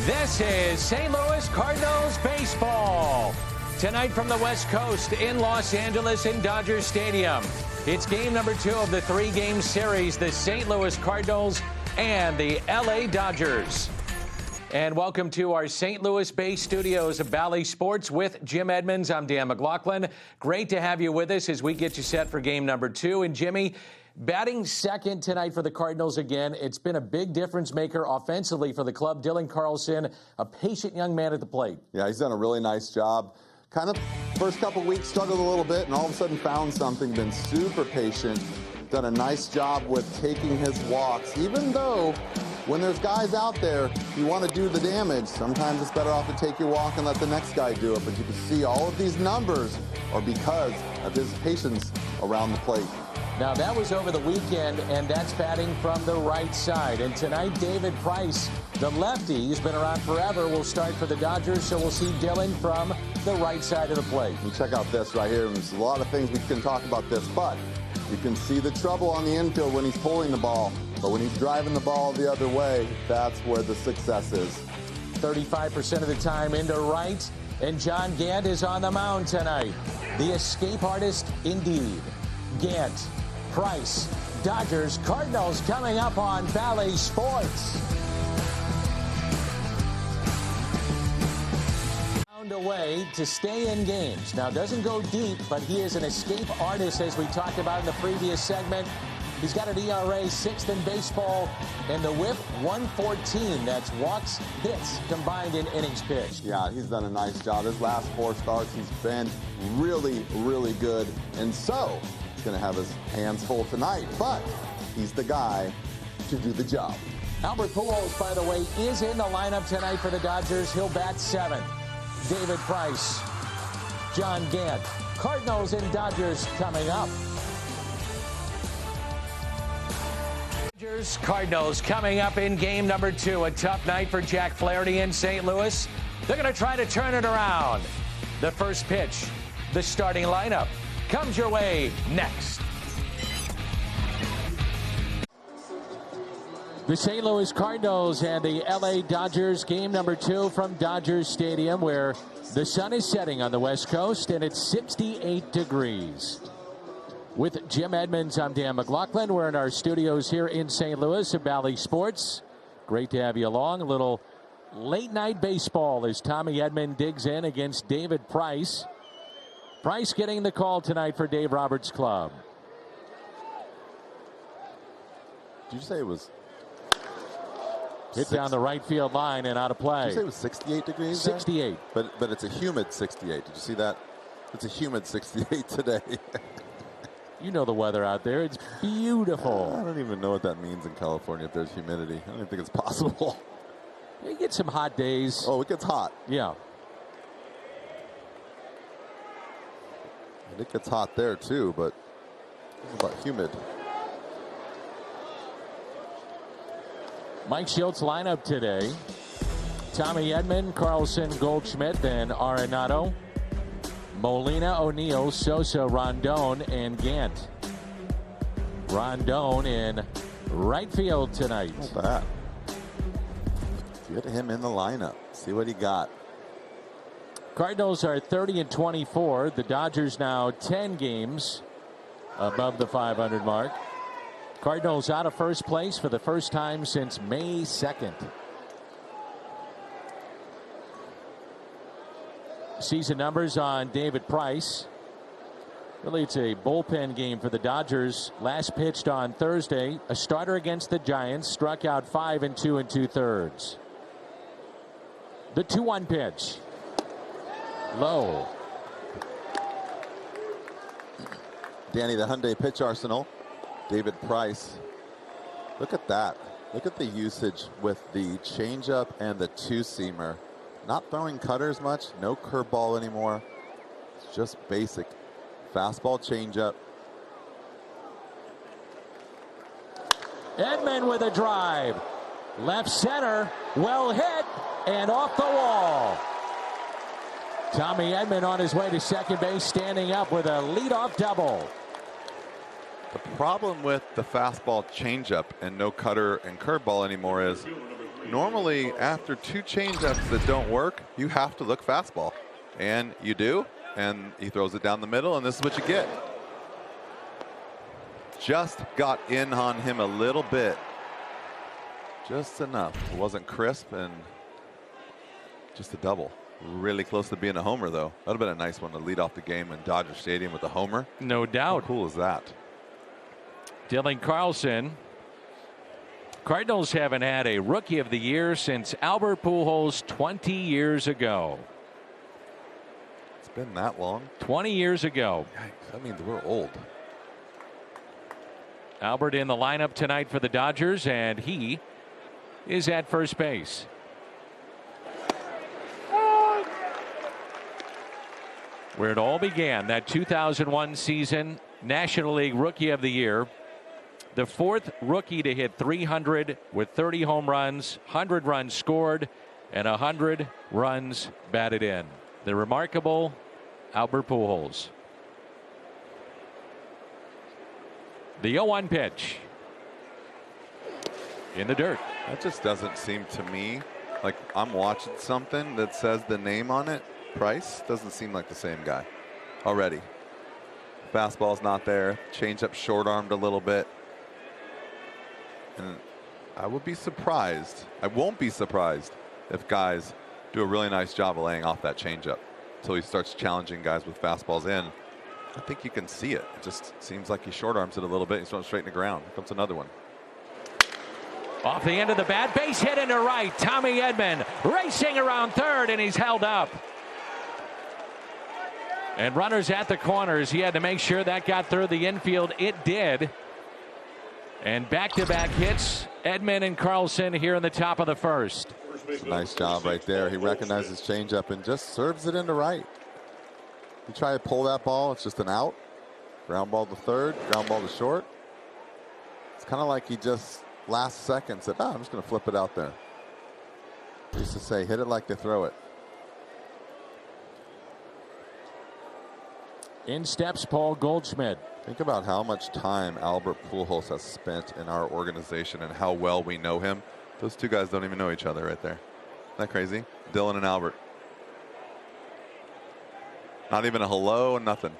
This is St. Louis Cardinals baseball. Tonight from the West Coast in Los Angeles in Dodger Stadium. It's game number 2 of the 3-game series, the St. Louis Cardinals and the LA Dodgers. And welcome to our St. Louis-based studios of Bally Sports with Jim Edmonds. I'm Dan McLaughlin. Great to have you with us as we get you set for game number 2. And Jimmy, batting second tonight for the Cardinals again. It's been a big difference maker offensively for the club. Dylan Carlson, a patient young man at the plate. Yeah, he's done a really nice job. Kind of first couple weeks struggled a little bit and all of a sudden found something, been super patient, done a nice job with taking his walks. Even though when there's guys out there, you want to do the damage, sometimes it's better off to take your walk and let the next guy do it. But you can see all of these numbers are because of his patience around the plate. Now, that was over the weekend, and that's batting from the right side. And tonight, David Price, the lefty, who's been around forever, will start for the Dodgers, so we'll see Dylan from the right side of the plate. You check out this right here. There's a lot of things we can talk about this, but you can see the trouble on the infield when he's pulling the ball. But when he's driving the ball the other way, that's where the success is. 35% of the time into right, and John Gant is on the mound tonight. The escape artist indeed. Gant, Price, Dodgers, Cardinals coming up on Bally Sports. Found a way to stay in games. Now, doesn't go deep, but he is an escape artist, as we talked about in the previous segment. He's got an ERA 6th in baseball, and the whip 114. That's walks, hits combined in innings pitched. Yeah, he's done a nice job. His last 4 starts, he's been really, really good. And so, he's going to have his hands full tonight, but he's the guy to do the job. Albert Pujols, by the way, is in the lineup tonight for the Dodgers. He'll bat 7th. David Price, John Gant, Cardinals and Dodgers coming up. Cardinals coming up in game number 2. A tough night for Jack Flaherty in St. Louis. They're going to try to turn it around. The first pitch, the starting lineup, comes your way next. The St. Louis Cardinals and the LA Dodgers, game number 2 from Dodger Stadium, where the sun is setting on the West Coast and it's 68 degrees. With Jim Edmonds, I'm Dan McLaughlin. We're in our studios here in St. Louis at Bally Sports. Great to have you along. A little late night baseball as Tommy Edman digs in against David Price. Price getting the call tonight for Dave Roberts' club. Did you say it was hit down the right field line and out of play? Did you say it was 68 degrees? 68. There? But it's a humid 68. Did you see that? It's a humid 68 today. You know the weather out there. It's beautiful. I don't even know what that means in California if there's humidity. I don't even think it's possible. You get some hot days. Oh, it gets hot. Yeah. And it gets hot there too, but what about humid? Mike Schilt's lineup today. Tommy Edman, Carlson, Goldschmidt, then Arenado, Molina, O'Neill, Sosa, Rondon, and Gant. Rondon in right field tonight. Not bad. Get him in the lineup. See what he got. Cardinals are 30-24. The Dodgers now 10 games above the 500 mark. Cardinals out of first place for the first time since May 2nd. Season numbers on David Price. Really, it's a bullpen game for the Dodgers. Last pitched on Thursday. A starter against the Giants. Struck out 5 2 2/3. The 2-1 pitch. Low. Danny, the Hyundai pitch arsenal. David Price. Look at that. Look at the usage with the changeup and the 2-seamer. Not throwing cutters much, no curveball anymore. It's just basic fastball changeup. Edman with a drive. Left center, well hit, and off the wall. Tommy Edman on his way to second base, standing up with a leadoff double. The problem with the fastball changeup and no cutter and curveball anymore is Normally, after 2 changeups that don't work, you have to look fastball. And you do, and he throws it down the middle, and this is what you get. Just got in on him a little bit. Just enough. It wasn't crisp, and just a double. Really close to being a homer, though. That would have been a nice one to lead off the game in Dodger Stadium with a homer. No doubt. How cool is that? Dylan Carlson. Cardinals haven't had a Rookie of the Year since Albert Pujols 20 years ago. It's been that long? 20 years ago. Yikes, that means we're old. Albert in the lineup tonight for the Dodgers, and he is at first base. Where it all began, that 2001 season, National League Rookie of the Year. The 4th rookie to hit 300 with 30 home runs, 100 runs scored, and 100 runs batted in. The remarkable Albert Pujols. The 0-1 pitch. In the dirt. That just doesn't seem to me like I'm watching something that says the name on it. Price doesn't seem like the same guy already. Fastball's not there. Changeup short-armed a little bit. And I would be surprised. I won't be surprised if guys do a really nice job of laying off that changeup until he starts challenging guys with fastballs in. I think you can see it. It just seems like he short arms it a little bit. He's throwing straight in the ground. Here comes another one. Off the end of the bat, base hit into right. Tommy Edman racing around third, and he's held up. And runners at the corners. He had to make sure that got through the infield. It did. And back-to-back hits, Edman and Carlson here in the top of the first. Nice job right there. He recognizes changeup and just serves it into right. You try to pull that ball, it's just an out. Ground ball to third, ground ball to short. It's kind of like he just last second said, I'm just going to flip it out there. He used to say, hit it like they throw it. In steps Paul Goldschmidt. Think about how much time Albert Pujols has spent in our organization and how well we know him. Those two guys don't even know each other right there. Isn't that crazy? Dylan and Albert. Not even a hello and nothing.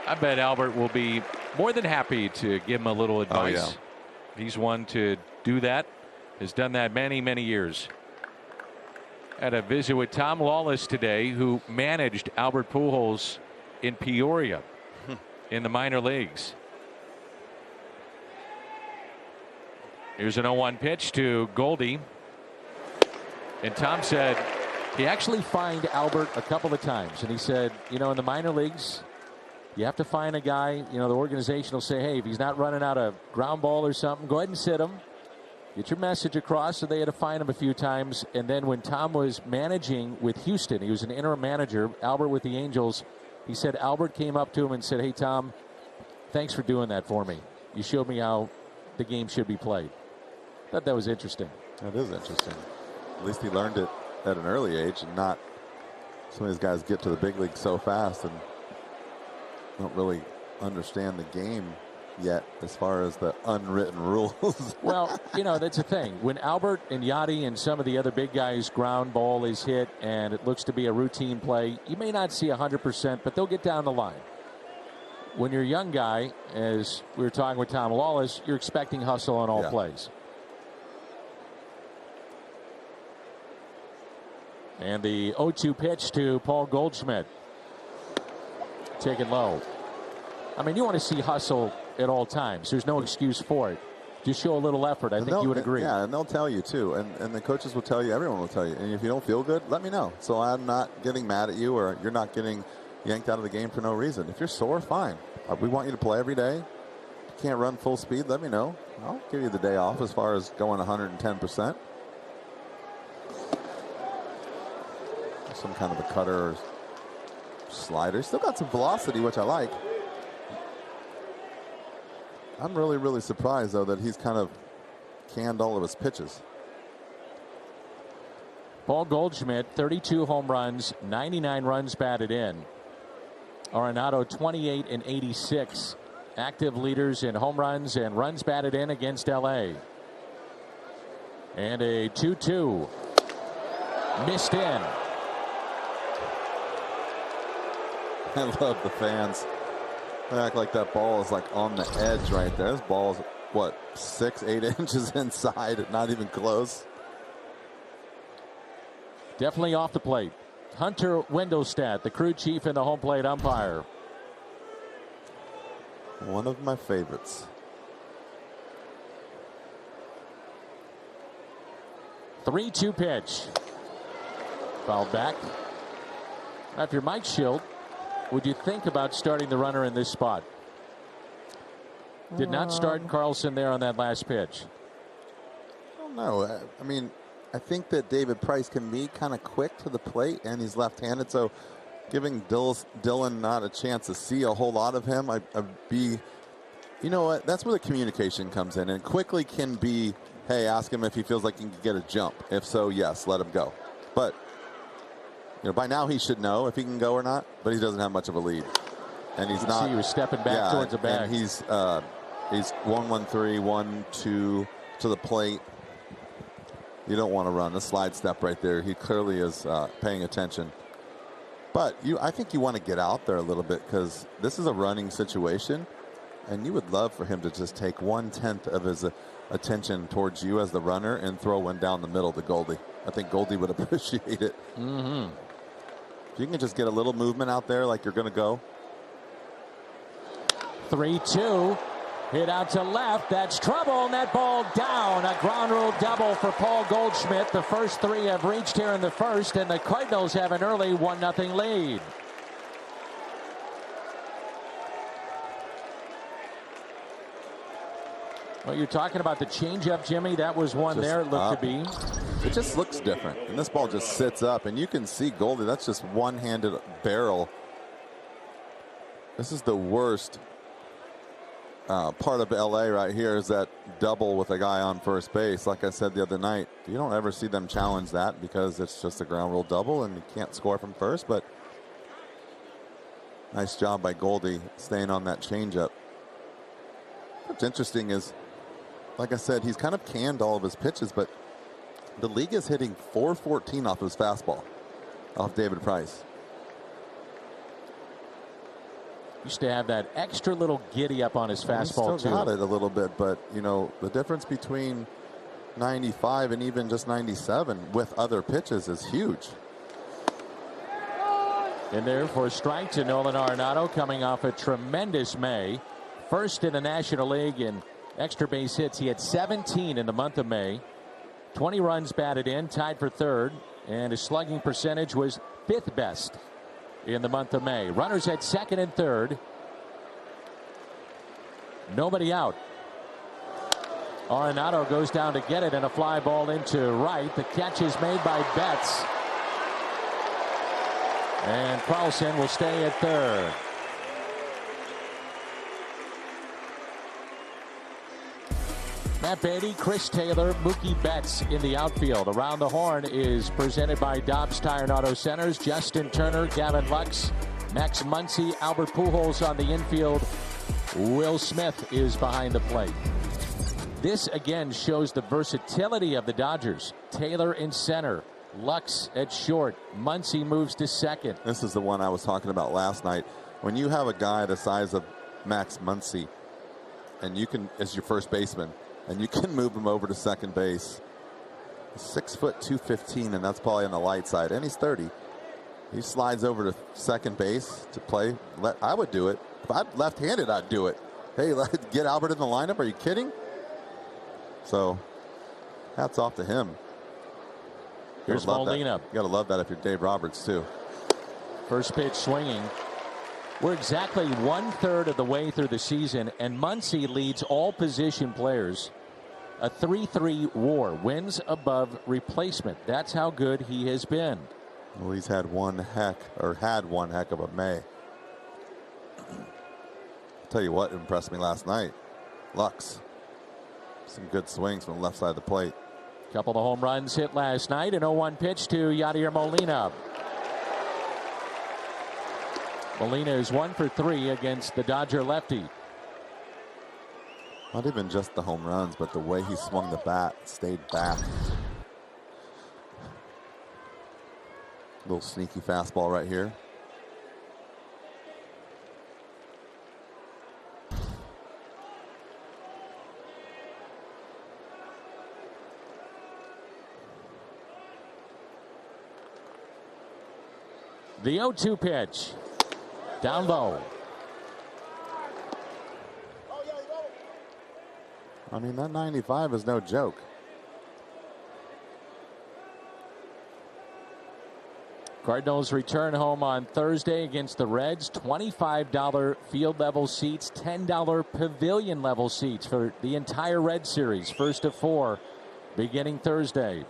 I bet Albert will be more than happy to give him a little advice. Oh, yeah. He's one to do that. Has done that many, many years. Had a visit with Tom Lawless today, who managed Albert Pujols in Peoria in the minor leagues. Here's an 0-1 pitch to Goldie. And Tom said he actually fined Albert a couple of times. And he said, in the minor leagues, you have to find a guy, the organization will say, hey, if he's not running out a ground ball or something, go ahead and sit him. Get your message across. So they had to fine him a few times. And then when Tom was managing with Houston, he was an interim manager, Albert with the Angels. He said Albert came up to him and said, hey, Tom, thanks for doing that for me. You showed me how the game should be played. Thought that was interesting. That is interesting. At least he learned it at an early age, and not some of these guys get to the big league so fast and don't really understand the game yet as far as the unwritten rules. Well, that's the thing. When Albert and Yachty and some of the other big guys ground ball is hit and it looks to be a routine play, you may not see 100%, but they'll get down the line. When you're a young guy, as we were talking with Tom Lawless, you're expecting hustle on all plays. And the 0-2 pitch to Paul Goldschmidt. Taken low. I mean, you want to see hustle at all times. There's no excuse for it. Just show a little effort. I think you would agree. Yeah, and they'll tell you, too. And the coaches will tell you. Everyone will tell you. And if you don't feel good, let me know. So I'm not getting mad at you, or you're not getting yanked out of the game for no reason. If you're sore, fine. We want you to play every day. If you can't run full speed, let me know. I'll give you the day off as far as going 110%. Some kind of a cutter or slider. Still got some velocity, which I like. I'm really, really surprised, though, that he's kind of canned all of his pitches. Paul Goldschmidt, 32 home runs, 99 runs batted in. Arenado, 28 and 86. Active leaders in home runs and runs batted in against L.A. And a 2-2. Missed in. I love the fans. They act like that ball is like on the edge right there. This ball's, what, 6-8 inches inside, not even close. Definitely off the plate. Hunter Wendelstedt, the crew chief and the home plate umpire. One of my favorites. 3-2 pitch. Fouled back. Now, if you're Mike Schild, would you think about starting the runner in this spot? Did not start Carlson there on that last pitch. I don't know. I mean, I think that David Price can be kind of quick to the plate, and he's left-handed, so giving Dylan not a chance to see a whole lot of him, I'd be, you know what, that's where the communication comes in, and quickly can be, hey, ask him if he feels like he can get a jump. If so, yes, let him go. But, you know, by now he should know if he can go or not, but he doesn't have much of a lead. And he's not. See, he was stepping back towards the bag. And he's 1-1-3, 1-2 to the plate. You don't want to run the slide step right there. He clearly is paying attention. But I think you want to get out there a little bit because this is a running situation, and you would love for him to just take 1/10 of his attention towards you as the runner and throw one down the middle to Goldie. I think Goldie would appreciate it. Mm-hmm. If you can just get a little movement out there like you're going to go. 3-2. Hit out to left. That's trouble, and that ball down. A ground rule double for Paul Goldschmidt. The first three have reached here in the first, and the Cardinals have an early 1-0 lead. Well, you're talking about the changeup, Jimmy. That was one Just there. It looked to be. It just looks different, and this ball just sits up, and you can see Goldie. That's just one-handed barrel. This is the worst part of LA right here, is that double with a guy on first base. Like I said the other night, you don't ever see them challenge that because it's just a ground rule double and you can't score from first. But nice job by Goldie staying on that changeup. What's interesting is, like I said, he's kind of canned all of his pitches, but the league is hitting .414 off his fastball, off David Price. Used to have that extra little giddy up on his fastball, He still got it a little bit, but, you know, the difference between 95 and even just 97 with other pitches is huge. In there for a strike to Nolan Arenado, coming off a tremendous May. First in the National League in extra base hits. He had 17 in the month of May. 20 runs batted in, tied for third, and his slugging percentage was fifth best in the month of May. Runners at second and third. Nobody out. Arenado goes down to get it, and a fly ball into right. The catch is made by Betts. And Carlson will stay at third. Matt Beatty, Chris Taylor, Mookie Betts in the outfield. Around the Horn is presented by Dobbs Tire and Auto Centers. Justin Turner, Gavin Lux, Max Muncy, Albert Pujols on the infield. Will Smith is behind the plate. This again shows the versatility of the Dodgers. Taylor in center, Lux at short, Muncy moves to second. This is the one I was talking about last night. When you have a guy the size of Max Muncy, and you can, as your first baseman, and you can move him over to second base. 6 foot 215, and that's probably on the light side. And he's 30. He slides over to second base to play. I would do it. If I'm left-handed, I'd do it. Hey, get Albert in the lineup. Are you kidding? So, hats off to him. Here's Molina. You gotta love that if you're Dave Roberts too. First pitch swinging. We're exactly 1/3 of the way through the season, and Muncy leads all position players. A 3-3 WAR, wins above replacement. That's how good he has been. Well, he's had one heck of a May. I'll tell you what impressed me last night. Lux. Some good swings from the left side of the plate. Couple of home runs hit last night. An 0-1 pitch to Yadier Molina. Molina is 1 for 3 against the Dodger lefty. Not even just the home runs, but the way he swung the bat, stayed back. Little sneaky fastball right here. The 0-2 pitch. Down low. I mean, that 95 is no joke. Cardinals return home on Thursday against the Reds. $25 field level seats, $10 pavilion level seats for the entire Red Series. First of 4 beginning Thursday.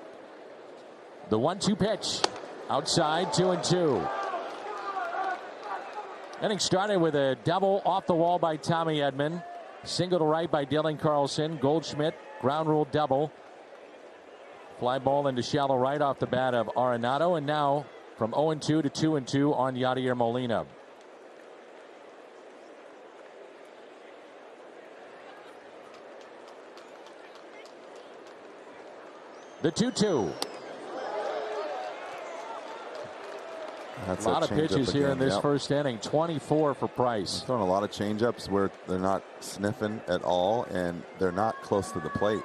The 1-2 pitch. Outside, 2-2. Inning started with a double off the wall by Tommy Edman. Single to right by Dylan Carlson. Goldschmidt, ground rule double. Fly ball into shallow right off the bat of Arenado. And now from 0-2 to 2-2 on Yadier Molina. The 2-2. That's a lot of pitches here in this first inning. 24 for Price. He's throwing a lot of changeups where they're not sniffing at all, and they're not close to the plate.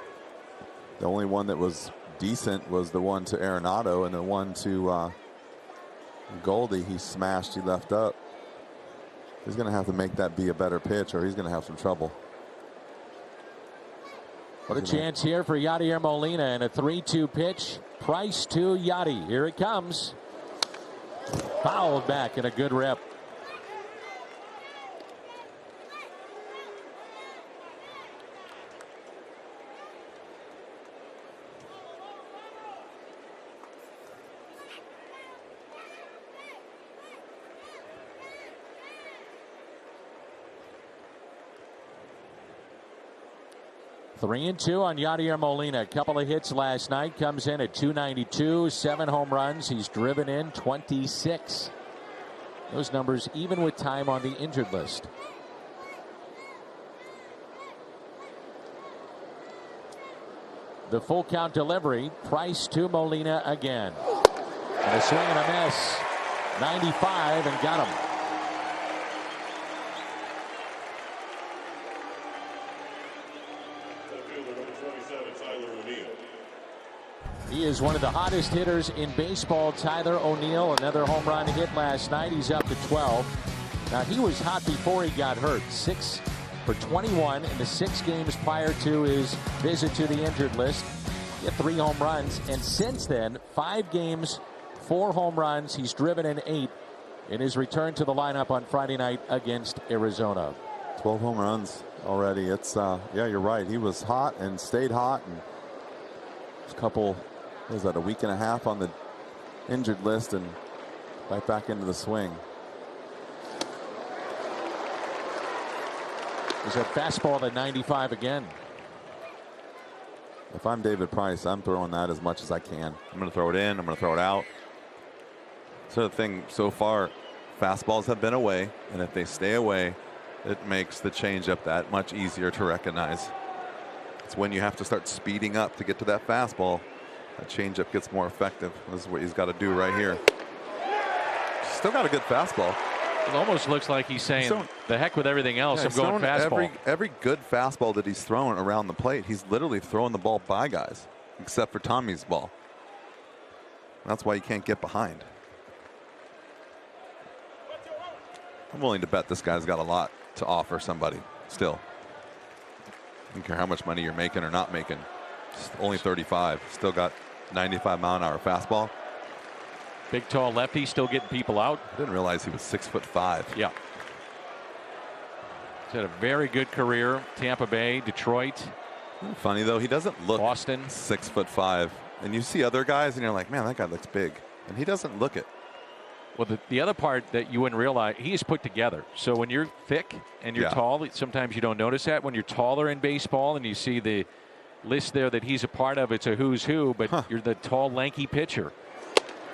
The only one that was decent was the one to Arenado, and the one to Goldie, he smashed, he left up. He's going to have to make that be a better pitch, or he's going to have some trouble. What a chance here for Yadier Molina, and a 3-2 pitch. Price to Yadi. Here it comes. Fouled back in a good rip. Three and 2 on Yadier Molina. A couple of hits last night. Comes in at .292. 7 home runs. He's driven in 26. Those numbers even with time on the injured list. The full count delivery. Price to Molina again. And a swing and a miss. 95 and got him. He is one of the hottest hitters in baseball. Tyler O'Neill, another home run hit last night. He's up to 12. Now, he was hot before he got hurt. 6 for 21 in the 6 games prior to his visit to the injured list. He had 3 home runs. And since then, 5 games, 4 home runs. He's driven in 8 in his return to the lineup on Friday night against Arizona. 12 home runs already. It's, yeah, you're right. He was hot and stayed hot. And a couple, what was that, a week and a half on the injured list and right back into the swing. Is that fastball at 95 again? If I'm David Price, I'm throwing that as much as I can. I'm going to throw it in. I'm going to throw it out. So the thing so far, fastballs have been away, and if they stay away, it makes the changeup that much easier to recognize. It's when you have to start speeding up to get to that fastball, that changeup gets more effective. This is what he's got to do right here. Still got a good fastball. It almost looks like he's saying, the heck with everything else, I'm going fastball. Every good fastball that he's throwing around the plate, he's literally throwing the ball by guys, except for Tommy's ball. That's why you can't get behind. I'm willing to bet this guy's got a lot to offer somebody still. I don't care how much money you're making or not making. Just only 35. Still got 95-mile-an-hour fastball. Big, tall lefty, still getting people out. I didn't realize he was 6'5". Yeah. He's had a very good career. Tampa Bay, Detroit. Funny, though, he doesn't look Boston. 6'5". And you see other guys, and you're like, man, that guy looks big. And he doesn't look it. Well, the other part that you wouldn't realize, he is put together. So when you're thick and you're tall, sometimes you don't notice that. When you're taller in baseball and you see the list there that he's a part of, it's a who's who, but you're the tall, lanky pitcher.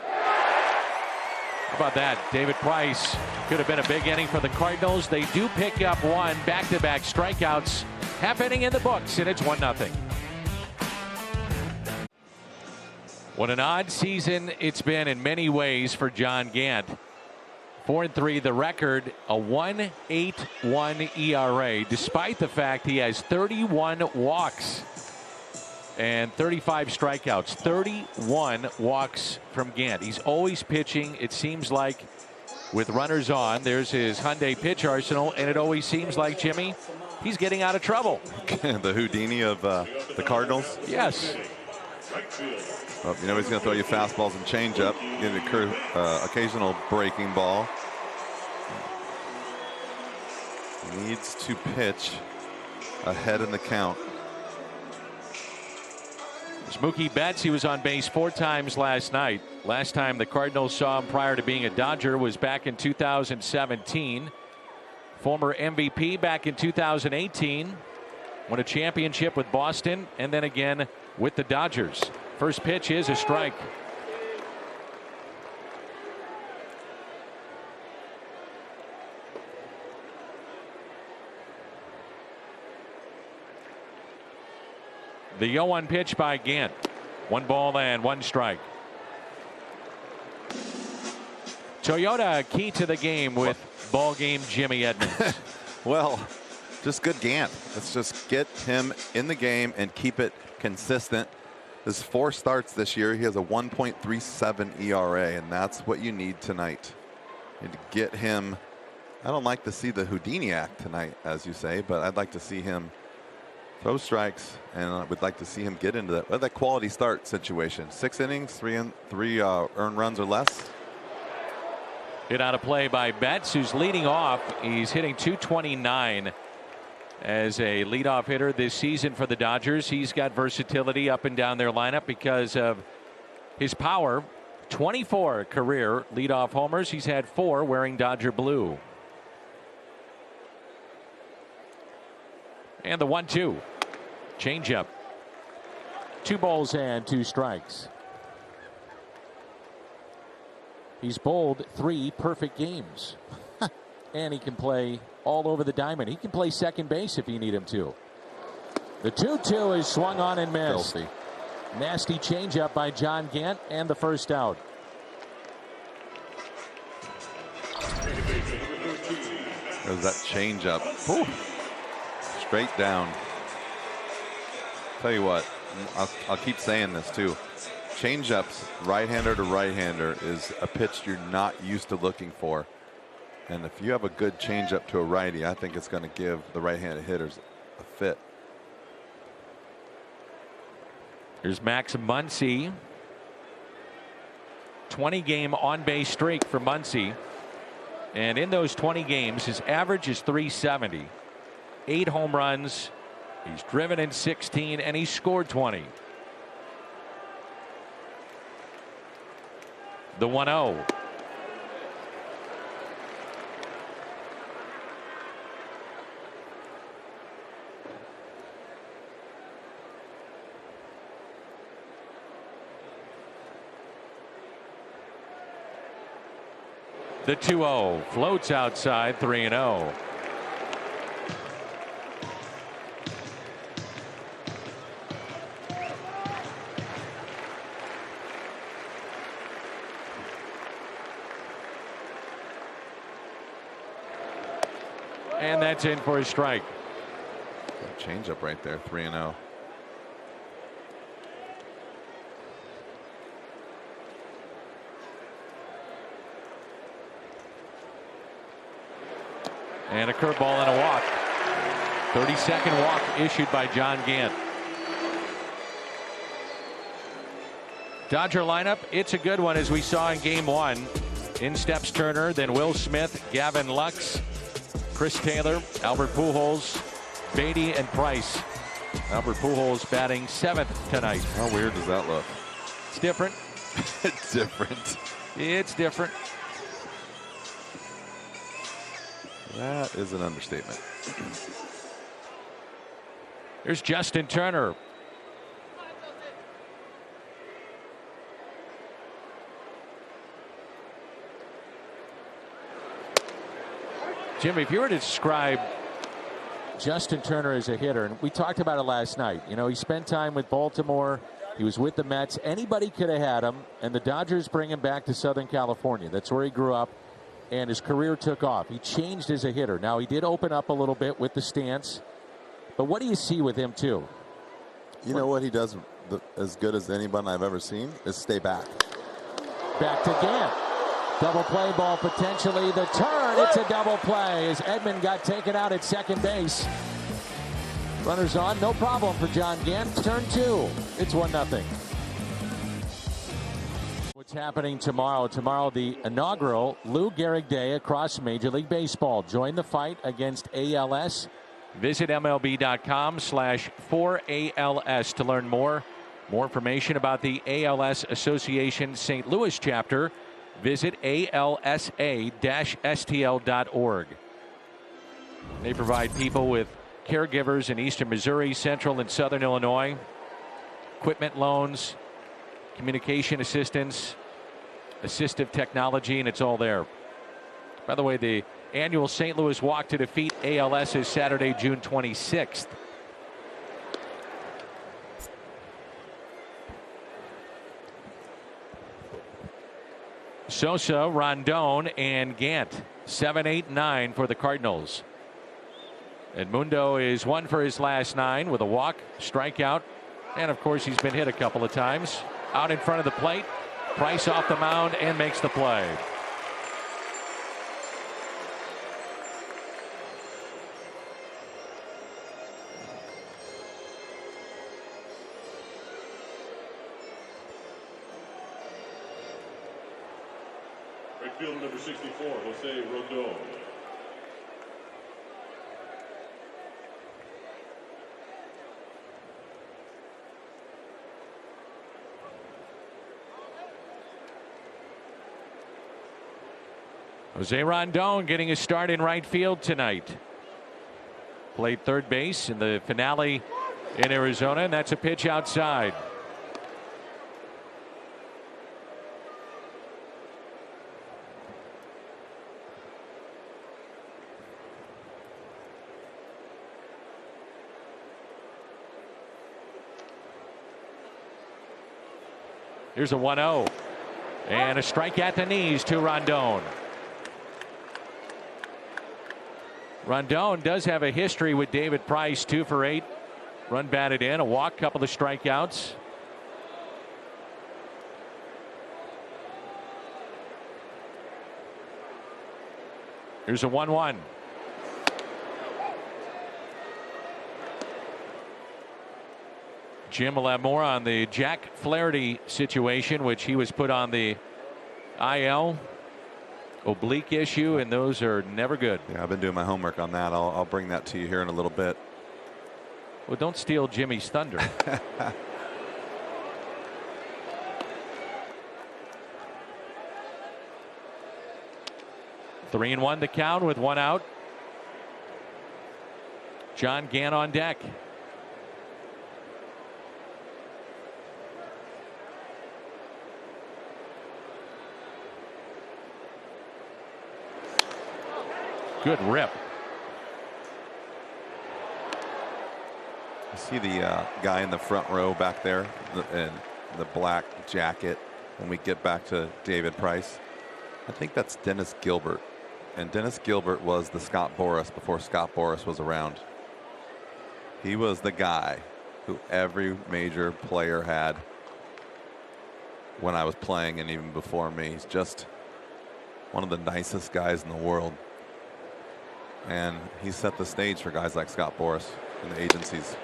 How about that? David Price could have been a big inning for the Cardinals. They do pick up 1 back-to-back strikeouts Half inning in the books, and it's 1-0. What an odd season it's been in many ways for John Gant. 4-3 the record, a 1.81 ERA, despite the fact he has 31 walks and 35 strikeouts. 31 walks from Gant. He's always pitching, it seems like, with runners on. There's his Hyundai pitch arsenal, and it always seems like, Jimmy, he's getting out of trouble. The Houdini of the Cardinals? Yes. Well, you know he's going to throw you fastballs and changeup, get an occasional breaking ball. Needs to pitch ahead in the count. Mookie Betts, he was on base 4 times last night. Last time the Cardinals saw him prior to being a Dodger was back in 2017. Former MVP back in 2018. Won a championship with Boston and then again with the Dodgers. First pitch is a strike. The 0-1 pitch by Gant. 1 ball and 1 strike. Toyota key to the game with ball game Jimmy Edmonds. Well, just good Gant. Let's just get him in the game and keep it consistent. His 4 starts this year. He has a 1.37 ERA, and that's what you need tonight. You need to get him. I don't like to see the Houdini act tonight, as you say, but I'd like to see him throw strikes, and I would like to see him get into that quality start situation. 6 innings, 3 earned runs or less. Hit out of play by Betts, who's leading off. He's hitting .229 as a leadoff hitter this season for the Dodgers. He's got versatility up and down their lineup because of his power. 24 career leadoff homers. He's had 4 wearing Dodger blue. And the 1-2. Changeup. 2 balls and 2 strikes. He's bowled 3 perfect games. And he can play all over the diamond. He can play second base if you need him to. The 2-2 is swung on and missed. Filthy. Nasty changeup by John Gant, and the first out. There's that changeup. Whew. Straight down. Tell you what, I'll keep saying this too. Changeups, right-hander to right-hander, is a pitch you're not used to looking for. And if you have a good changeup to a righty, I think it's going to give the right-handed hitters a fit. Here's Max Muncy. 20-game on-base streak for Muncy. And in those 20 games, his average is .370. 8 home runs. He's driven in 16, and he's scored 20. The 1-0. The 2-0 floats outside, 3-0. And that's in for a strike. Changeup right there, 3-0. And a curveball and a walk. 32nd walk issued by John Gant. Dodger lineup, it's a good one, as we saw in game 1. In steps Turner, then Will Smith, Gavin Lux, Chris Taylor, Albert Pujols, Beatty, and Price. Albert Pujols batting 7th tonight. How weird does that look? It's different. It's different. It's different. That is an understatement. There's Justin Turner. Jim, if you were to describe Justin Turner is a hitter, and we talked about it last night. You know, he spent time with Baltimore. He was with the Mets. Anybody could have had him, and the Dodgers bring him back to Southern California. That's where he grew up, and his career took off. He changed as a hitter. Now, he did open up a little bit with the stance, but what do you see with him, too? You know what he does as good as anyone I've ever seen is stay back. Back to Gant. Double play ball potentially. The turn. It's a double play as Edman got taken out at second base. Runners on. No problem for John Gant. Turn 2. It's 1-0. What's happening tomorrow? Tomorrow, the inaugural Lou Gehrig Day across Major League Baseball. Join the fight against ALS. Visit MLB.com/4ALS to learn more. More information about the ALS Association St. Louis chapter. Visit alsa-stl.org. They provide people with caregivers in eastern Missouri, central and southern Illinois, equipment loans, communication assistance, assistive technology, and it's all there. By the way, the annual St. Louis Walk to Defeat ALS is Saturday, June 26th. Sosa, Rondon, and Gant. 7, 8, 9 for the Cardinals. Edmundo is 1 for his last 9 with a walk, strikeout, and of course he's been hit a couple of times. Out in front of the plate. Price off the mound and makes the play. Right fielder number 64, Jose Rodon. Jose Rondon getting a start in right field tonight. Played third base in the finale in Arizona, and that's a pitch outside. Here's a 1-0. And a strike at the knees to Rondon. Rondon does have a history with David Price. 2 for 8. Run batted in. A walk, couple of strikeouts. Here's a 1-1. Jim will have more on the Jack Flaherty situation, which he was put on the IL. Oblique issue, and those are never good. Yeah, I've been doing my homework on that. I'll bring that to you here in a little bit. Well, don't steal Jimmy's thunder. 3-1 the count with 1 out. John Gant on deck. Good rip. You see the guy in the front row back there in the black jacket when we get back to David Price. I think that's Dennis Gilbert. And Dennis Gilbert was the Scott Boras before Scott Boras was around. He was the guy who every major player had when I was playing and even before me. He's just one of the nicest guys in the world. And he set the stage for guys like Scott Boras in the agencies.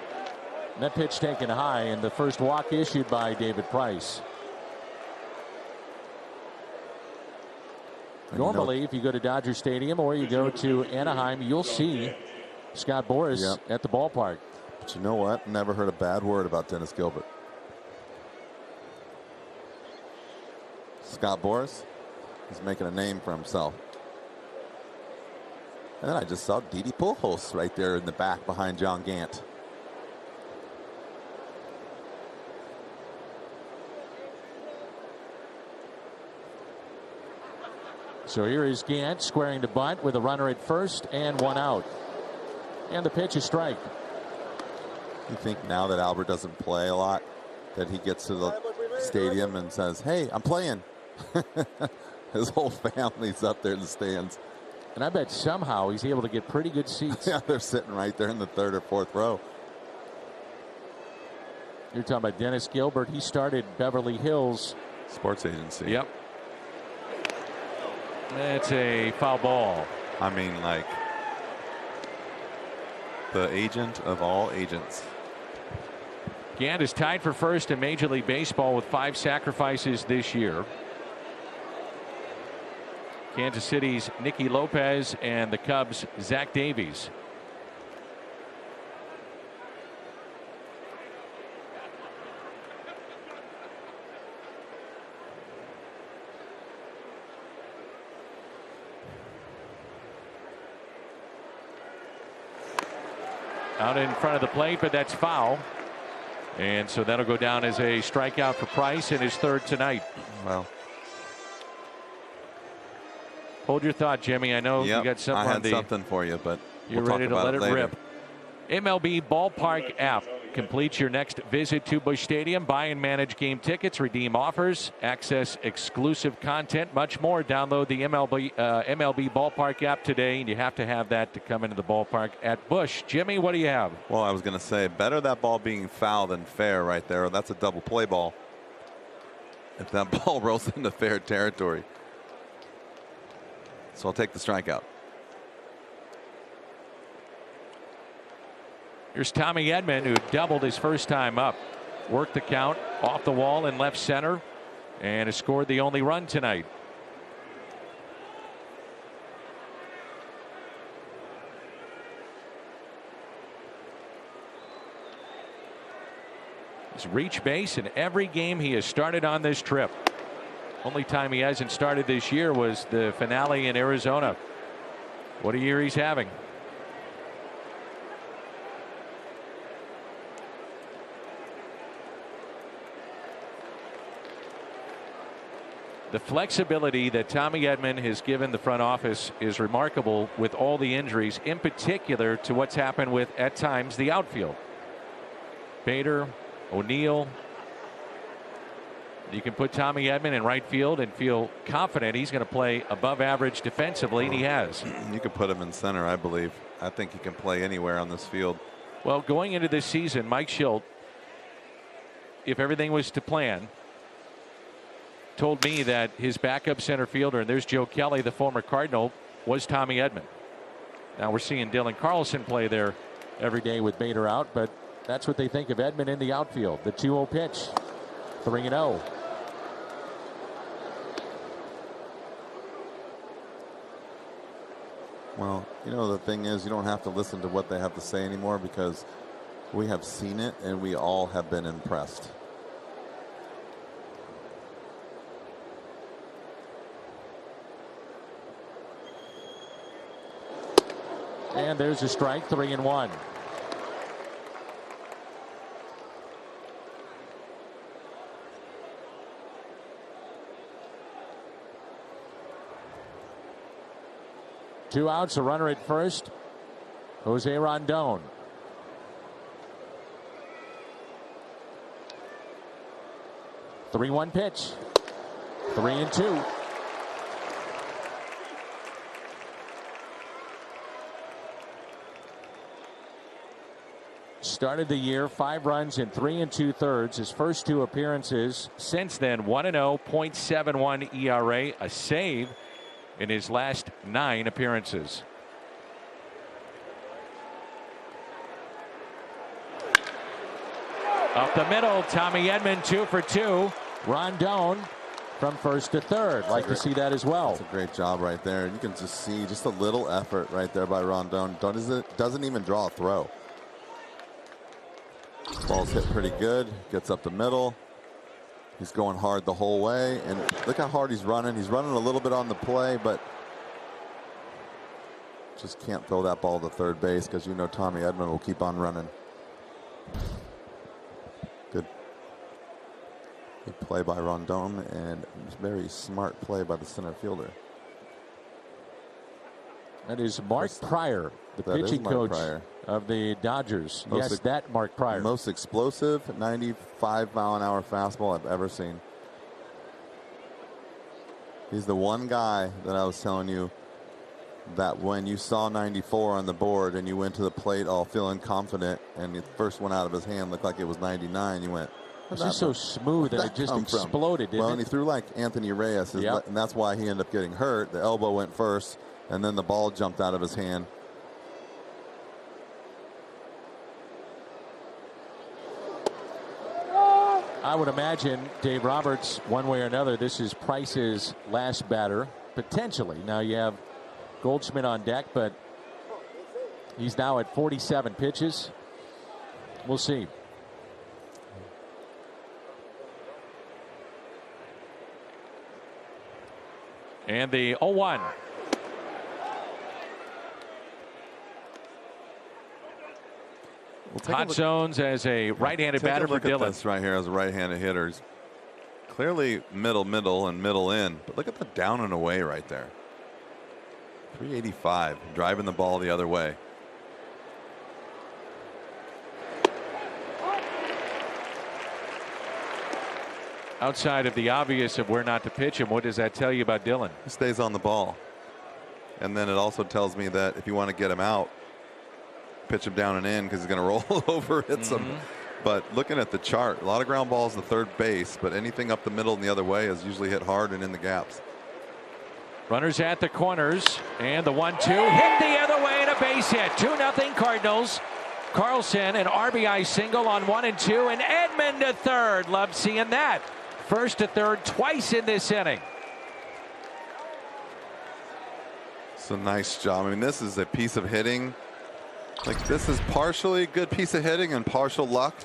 And that pitch taken high, and the first walk issued by David Price. Normally, if you go to Dodger Stadium or you go to Anaheim, you'll see Scott Boras at the ballpark. But you know what? Never heard a bad word about Dennis Gilbert. Scott Boras, he's making a name for himself. And then I just saw Didi Pujols right there in the back behind John Gant. So here is Gant squaring to bunt with a runner at first and 1 out. And the pitch is strike. You think now that Albert doesn't play a lot, that he gets to the stadium and says, hey, I'm playing. His whole family's up there in the stands. And I bet somehow he's able to get pretty good seats. Yeah, they're sitting right there in the third or fourth row. You're talking about Dennis Gilbert. He started Beverly Hills Sports Agency. Yep. That's a foul ball. I mean, like, the agent of all agents. Gant is tied for first in Major League Baseball with 5 sacrifices this year. Kansas City's Nicky Lopez and the Cubs' Zach Davies. Out in front of the plate, but that's foul. And so that'll go down as a strikeout for Price in his third tonight. Well, hold your thought, Jimmy. I know you got something I on had something for you, but you're ready to let it rip. MLB Ballpark app completes your next visit to Busch Stadium. Buy and manage game tickets, redeem offers, access exclusive content, much more. Download the MLB Ballpark app today, and you have to have that to come into the ballpark at Busch. Jimmy, what do you have? Well, I was going to say, better that ball being foul than fair right there. That's a double play ball. If that ball rolls into fair territory. So I'll take the strikeout. Here's Tommy Edman, who doubled his first time up. Worked the count off the wall in left center and has scored the only run tonight. He's reached base in every game he has started on this trip. Only time he hasn't started this year was the finale in Arizona. What a year he's having. The flexibility that Tommy Edman has given the front office is remarkable with all the injuries, in particular to what's happened with, at times, the outfield. Bader, O'Neill. You can put Tommy Edman in right field and feel confident he's going to play above average defensively, and he has. You could put him in center, I believe. I think he can play anywhere on this field. Well, going into this season, Mike Schilt, if everything was to plan, told me that his backup center fielder, and there's Joe Kelly, the former Cardinal, was Tommy Edman. Now we're seeing Dylan Carlson play there every day with Bader out, but that's what they think of Edman in the outfield. The 2-0 pitch, 3-0. Well, you know, the thing is, you don't have to listen to what they have to say anymore because we have seen it and we all have been impressed. And there's a strike, 3-1. Two outs, a runner at first. Jose Rondon. Three-one pitch. 3-2. Started the year 5 runs in 3 2/3. His first 2 appearances since then, 1-0, .71 ERA, a save in his last 9 appearances. Up the middle, Tommy Edman 2 for 2. Rondon from first to third. Like to see that as well. That's a great job right there. You can just see just a little effort right there by Rondon. Doesn't even draw a throw. Ball's hit pretty good. Gets up the middle. He's going hard the whole way. And look how hard he's running. He's running a little bit on the play, but just can't throw that ball to third base because you know Tommy Edman will keep on running. Good play by Rondon and very smart play by the center fielder. That is Mark Pryor The That is pitching Mark coach Pryor. of the Dodgers. Yes, that Mark Pryor. Most explosive 95-mile-an-hour fastball I've ever seen. He's the one guy that I was telling you that when you saw 94 on the board and you went to the plate all feeling confident and the first one out of his hand looked like it was 99, you went, It's just so smooth and it just exploded, didn't and he threw like Anthony Reyes, and that's why he ended up getting hurt. The elbow went first, and then the ball jumped out of his hand. I would imagine, Dave Roberts, one way or another, this is Price's last batter, potentially. Now you have Goldschmidt on deck, but he's now at 47 pitches. We'll see. And the 0-1. Hot zones as a right-handed batter for Dylan. Look at this right here as a right-handed hitter. He's clearly middle, and middle in. But look at the down and away right there. 385, driving the ball the other way. Outside of the obvious of where not to pitch him, what does that tell you about Dylan? He stays on the ball. And then it also tells me that if you want to get him out, pitch him down and in because he's going to roll over, hit some. But looking at the chart, a lot of ground balls to third base, but anything up the middle and the other way is usually hit hard and in the gaps. Runners at the corners, and the 1-2 hit the other way and a base hit. 2-0 Cardinals. Carlson an RBI single on 1 and 2, and Edman to third. Love seeing that. First to third twice in this inning. It's a nice job. I mean, this is a piece of hitting. Like, this is partially a good piece of hitting and partial luck,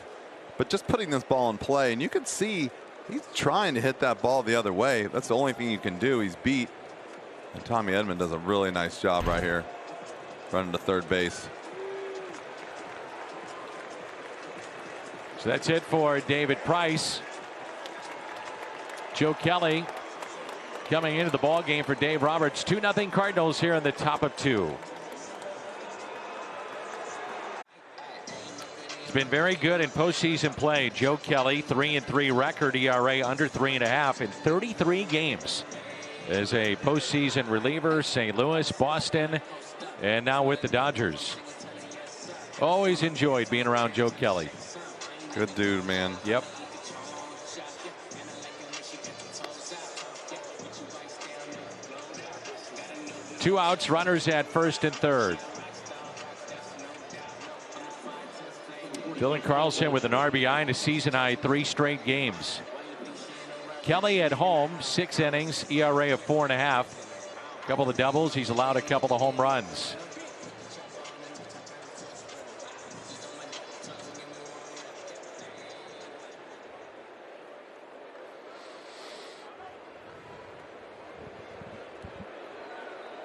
but just putting this ball in play, and you can see he's trying to hit that ball the other way. That's the only thing you can do. He's beat. And Tommy Edman does a really nice job right here, running to third base. So that's it for David Price. Joe Kelly coming into the ball game for Dave Roberts. 2-0 Cardinals here in the top of 2. He's been very good in postseason play. Joe Kelly, 3-3 record, ERA under 3.5 in 33 games as a postseason reliever. St. Louis, Boston, and now with the Dodgers. Always enjoyed being around Joe Kelly. Good dude, man. Yep. Two outs, runners at first and third. Dylan Carlson with an RBI in a season-high 3 straight games. Kelly at home, 6 innings, ERA of 4.5. Couple of doubles. He's allowed a couple of home runs.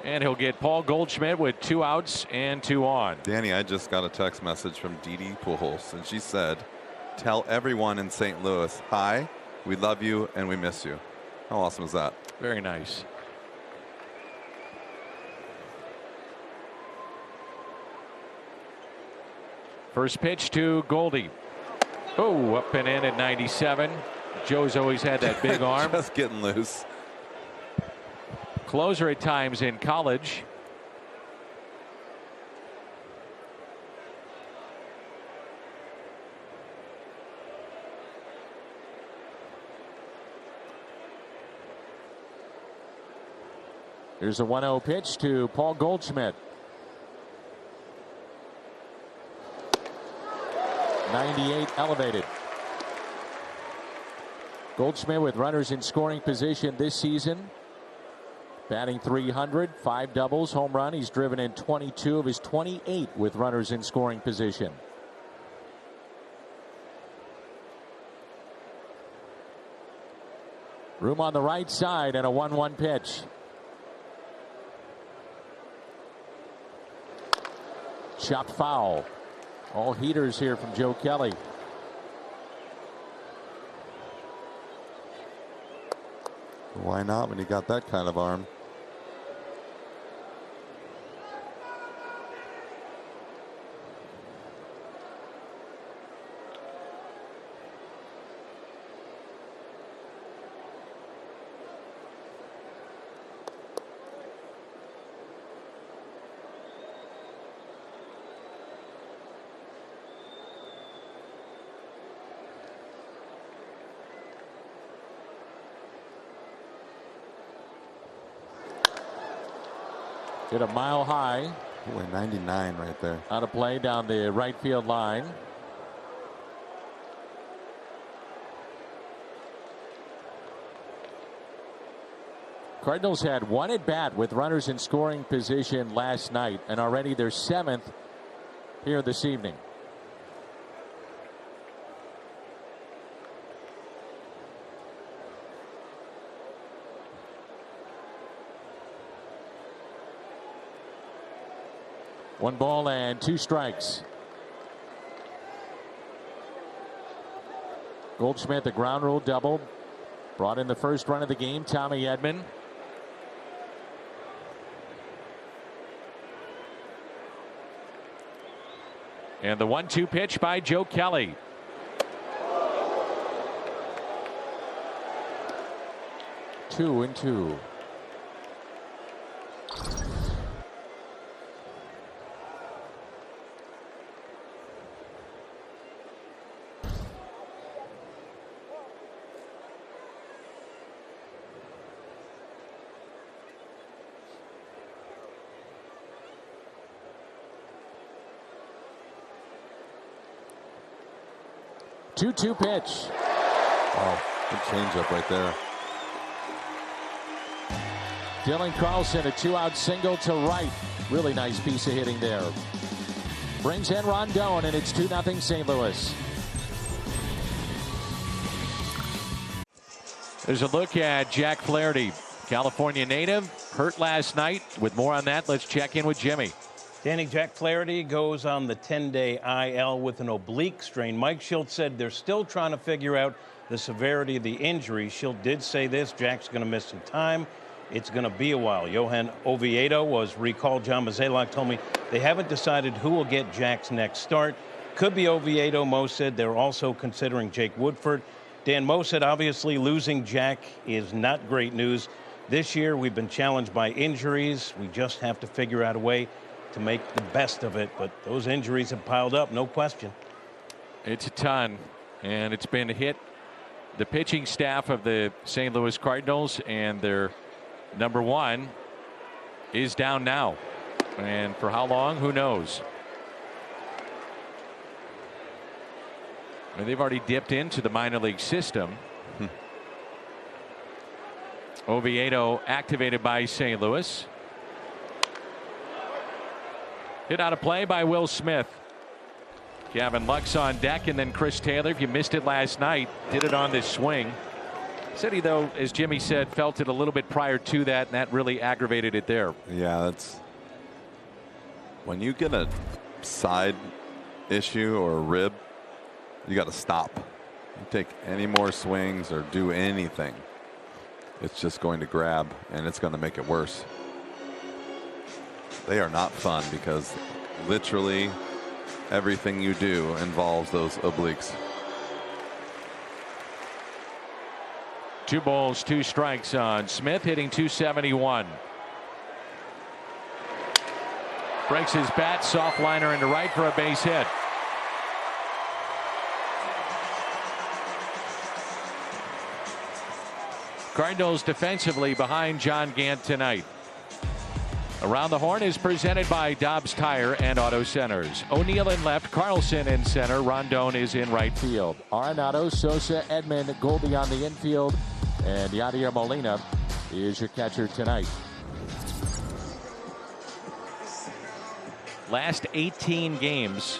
And he'll get Paul Goldschmidt with 2 outs and 2 on. Danny, I just got a text message from Didi Pujols, and she said, tell everyone in St. Louis, hi, we love you and we miss you. How awesome is that? Very nice. First pitch to Goldie. Oh, up and in at 97. Joe's always had that big arm. Just getting loose. Closer at times in college. Here's a 1-0 pitch to Paul Goldschmidt. 98 elevated. Goldschmidt with runners in scoring position this season. Batting .300, 5 doubles, home run. He's driven in 22 of his 28 with runners in scoring position. Room on the right side and a 1-1 pitch. Chopped foul. All heaters here from Joe Kelly. Why not when you got that kind of arm? Hit a mile high. Boy, 99 right there. On a play down the right field line. Cardinals had one at bat with runners in scoring position last night, and already their 7th here this evening. One ball and 2 strikes. Goldschmidt, the ground rule double, brought in the first run of the game. Tommy Edman. And the 1-2 pitch by Joe Kelly. Two and two. Two pitch. Oh, good changeup right there. Dylan Carlson, a 2-out single to right. Really nice piece of hitting there. Brings in Rondon, and it's 2-0 St. Louis. There's a look at Jack Flaherty, California native, hurt last night. With more on that, let's check in with Jimmy. Danny, Jack Flaherty goes on the 10-day IL with an oblique strain. Mike Schultz said they're still trying to figure out the severity of the injury. Schultz did say this: Jack's going to miss some time. It's going to be a while. Johan Oviedo was recalled. John Mozeliak told me they haven't decided who will get Jack's next start. Could be Oviedo, Mo said. They're also considering Jake Woodford. Dan, Mo said obviously losing Jack is not great news. This year we've been challenged by injuries. We just have to figure out a way to make the best of it, but those injuries have piled up, no question. It's a ton, and it's been hit the pitching staff of the St. Louis Cardinals, and their number one is down now, and for how long, who knows. And they've already dipped into the minor league system. Oviedo activated by St. Louis. Hit out of play by Will Smith. Gavin Lux on deck, and then Chris Taylor, if you missed it last night, did it on this swing. Said he, though, as Jimmy said, felt it a little bit prior to that, and that really aggravated it there. Yeah, that's when you get a side issue or a rib, you got to stop. You take any more swings or do anything, it's just going to grab, and it's going to make it worse. They are not fun because literally everything you do involves those obliques. 2 balls, 2 strikes on Smith, hitting .271. Breaks his bat, soft liner into right for a base hit. Cardinals defensively behind John Gant tonight. Around the Horn is presented by Dobbs Tire and Auto Centers. O'Neill in left, Carlson in center, Rondon is in right field. Arenado, Sosa, Edman, Goldie on the infield, and Yadier Molina is your catcher tonight. Last 18 games,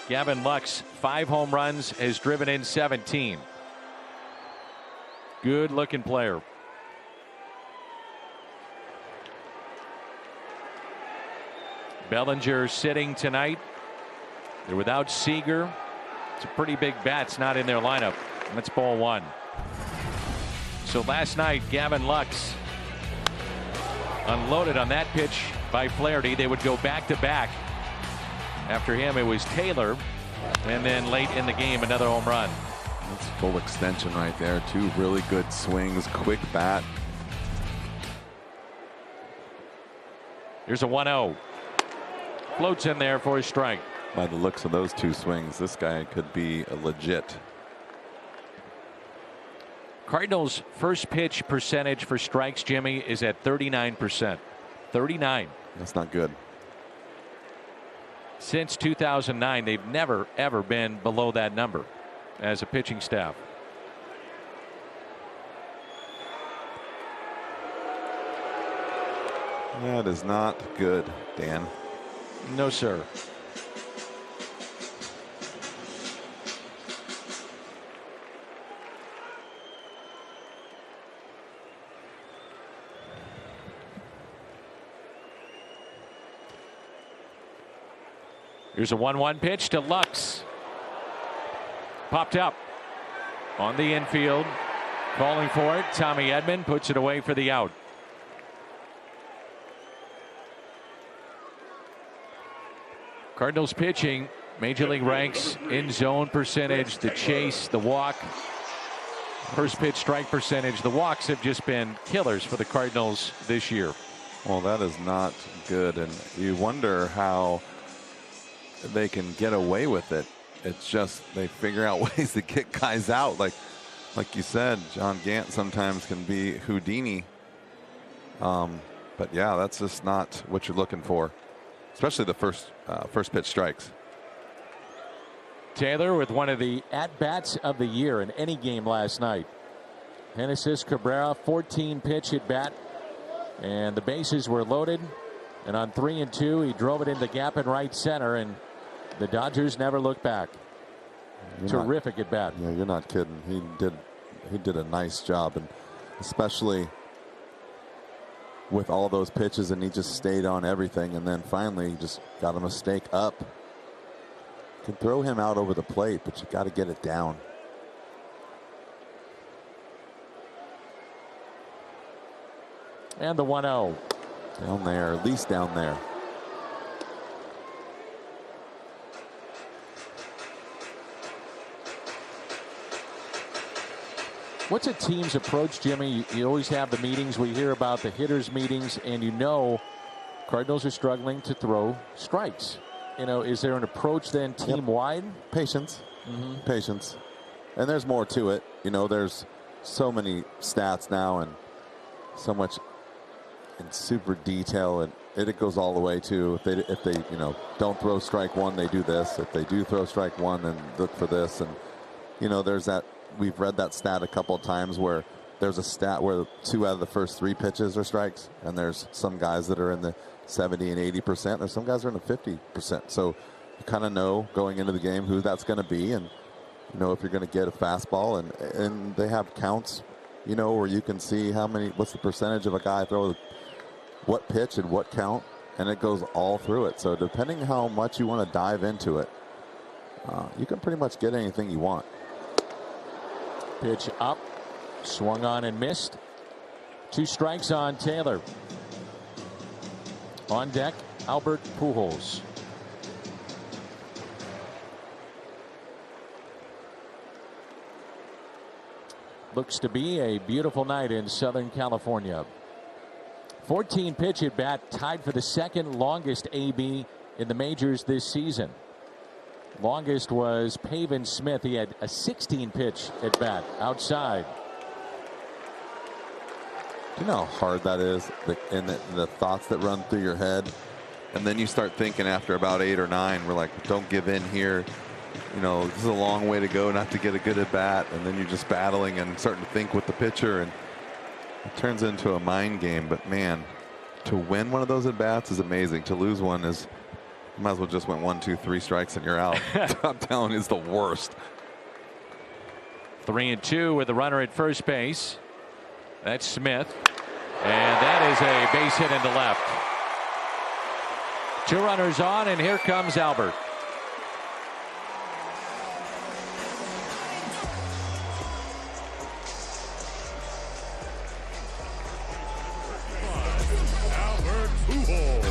Gavin Lux, 5 home runs, has driven in 17. Good looking player. Bellinger sitting tonight. They're without Seager. It's a pretty big bat. It's not in their lineup. That's ball 1. So last night, Gavin Lux unloaded on that pitch by Flaherty. They would go back to back. After him, it was Taylor. And then late in the game, another home run. That's full extension right there. 2 really good swings, quick bat. Here's a 1-0. Floats in there for a strike. By the looks of those 2 swings, this guy could be a legit. Cardinals' first pitch percentage for strikes, Jimmy, is at 39%. 39. That's not good. Since 2009, they've never, ever been below that number as a pitching staff. That is not good, Dan. No, sir. Here's a 1-1 pitch to Lux. Popped up on the infield. Calling for it. Tommy Edman puts it away for the out. Cardinals pitching, Major League ranks in zone percentage, the chase, the walk, first pitch strike percentage. The walks have just been killers for the Cardinals this year. Well, that is not good, and you wonder how they can get away with it. It's just they figure out ways to get guys out. Like you said, John Gant sometimes can be Houdini. But yeah, that's just not what you're looking for, especially the first pitch strikes. Taylor with one of the at-bats of the year in any game last night. Genesis Cabrera, 14 pitch at bat, and the bases were loaded. And on 3 and 2, he drove it in the gap in right center, and the Dodgers never looked back. Terrific at bat. Yeah, you're not kidding. He did a nice job, and especially with all those pitches, and he just stayed on everything, and then finally he just got a mistake up. Can throw him out over the plate, but you got to get it down. And the 1-0. Down there, at least down there. What's a team's approach, Jimmy? You always have the meetings. We hear about the hitters' meetings, and you know Cardinals are struggling to throw strikes. You know, is there an approach then team-wide? Patience. Patience. And there's more to it. You know, there's so many stats now and so much in super detail, and it goes all the way to if they you know, don't throw strike one, they do this. If they do throw strike one, then look for this. And you know, there's that. We've read that stat a couple of times where there's a stat where 2 out of the first 3 pitches are strikes, and there's some guys that are in the 70 and 80%. There's some guys that are in the 50%. So you kind of know going into the game who that's going to be, and you know if you're going to get a fastball, and they have counts, you know, where you can see what's the percentage of a guy throw what pitch and what count, and it goes all through it. So depending how much you want to dive into it, you can pretty much get anything you want. Pitch up, swung on and missed. 2 strikes on Taylor. On deck, Albert Pujols. Looks to be a beautiful night in Southern California. 14 pitch at bat, tied for the second longest AB in the majors this season. Longest was Pavin Smith. He had a 16 pitch at bat outside. Do you know how hard that is, and the thoughts that run through your head? And then you start thinking after about 8 or 9, we're like, don't give in here. You know, this is a long way to go not to get a good at bat. And then you're just battling and starting to think with the pitcher, and it turns into a mind game. But man, to win one of those at bats is amazing. To lose one is, you might as well just went 1, 2, 3 strikes and you're out. I'm telling you, it's the worst. 3 and 2 with the runner at first base. That's Smith. And that is a base hit into left. 2 runners on, and here comes Albert. Albert Pujols.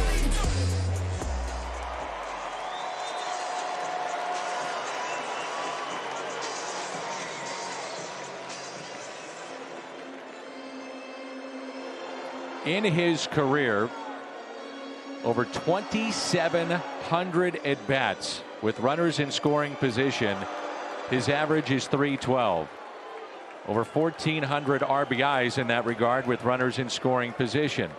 In his career, over 2,700 at-bats with runners in scoring position. His average is .312. Over 1,400 RBIs in that regard with runners in scoring position.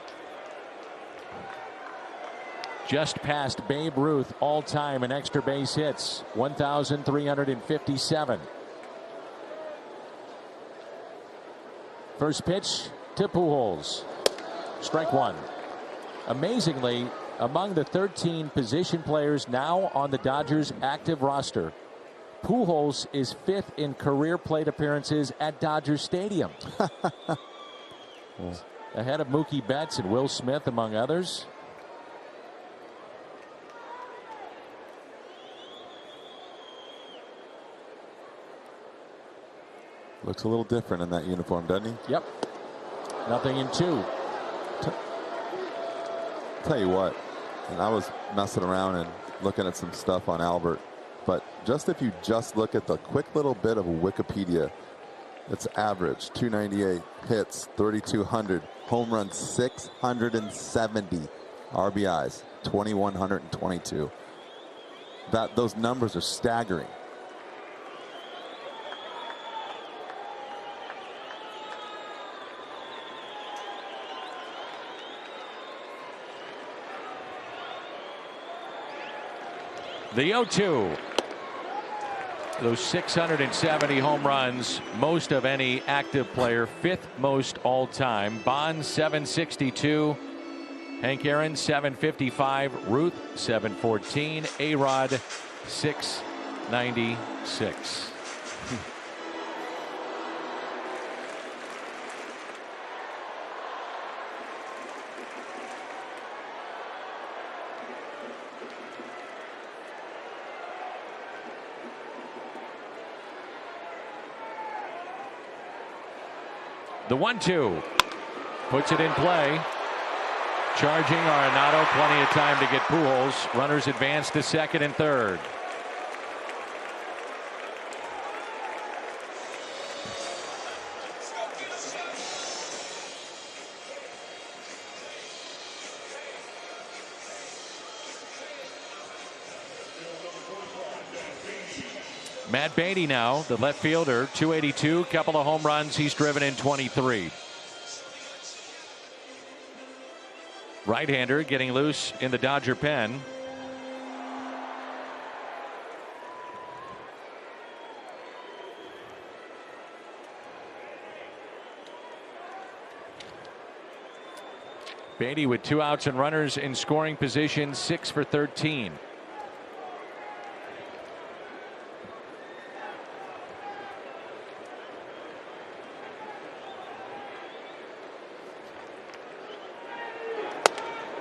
just past Babe Ruth all-time in extra base hits, 1,357. First pitch to Pujols. Strike one. Amazingly, among the 13 position players now on the Dodgers active roster, Pujols is 5th in career plate appearances at Dodger Stadium. Ahead of Mookie Betts and Will Smith, among others. Looks a little different in that uniform, doesn't he? Yep. Nothing in 2. Tell you what, and I was messing around and looking at some stuff on Albert, but just if you just look at the quick little bit of Wikipedia, it's average 298 hits, 3,200 home runs, 670 RBIs, 2,122. Those numbers are staggering. The 0-2. Those 670 home runs, most of any active player, 5th most all time. Bonds 762, Hank Aaron 755, Ruth 714, A-Rod 696. The 1-2 puts it in play. Charging Arenado, plenty of time to get Pujols. Runners advance to second and third. Matt Beatty now, the left fielder, 282, couple of home runs. He's driven in 23. Right-hander getting loose in the Dodger pen. Beatty with 2 outs and runners in scoring position, 6 for 13.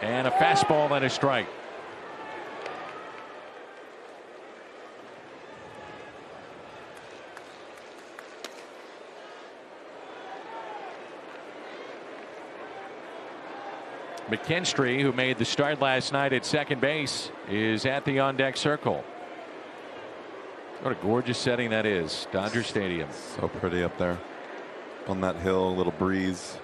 And a fastball and a strike. McKinstry, who made the start last night at second base, is at the on-deck circle. What a gorgeous setting that is. Dodger Stadium. So pretty up there on that hill, a little breeze.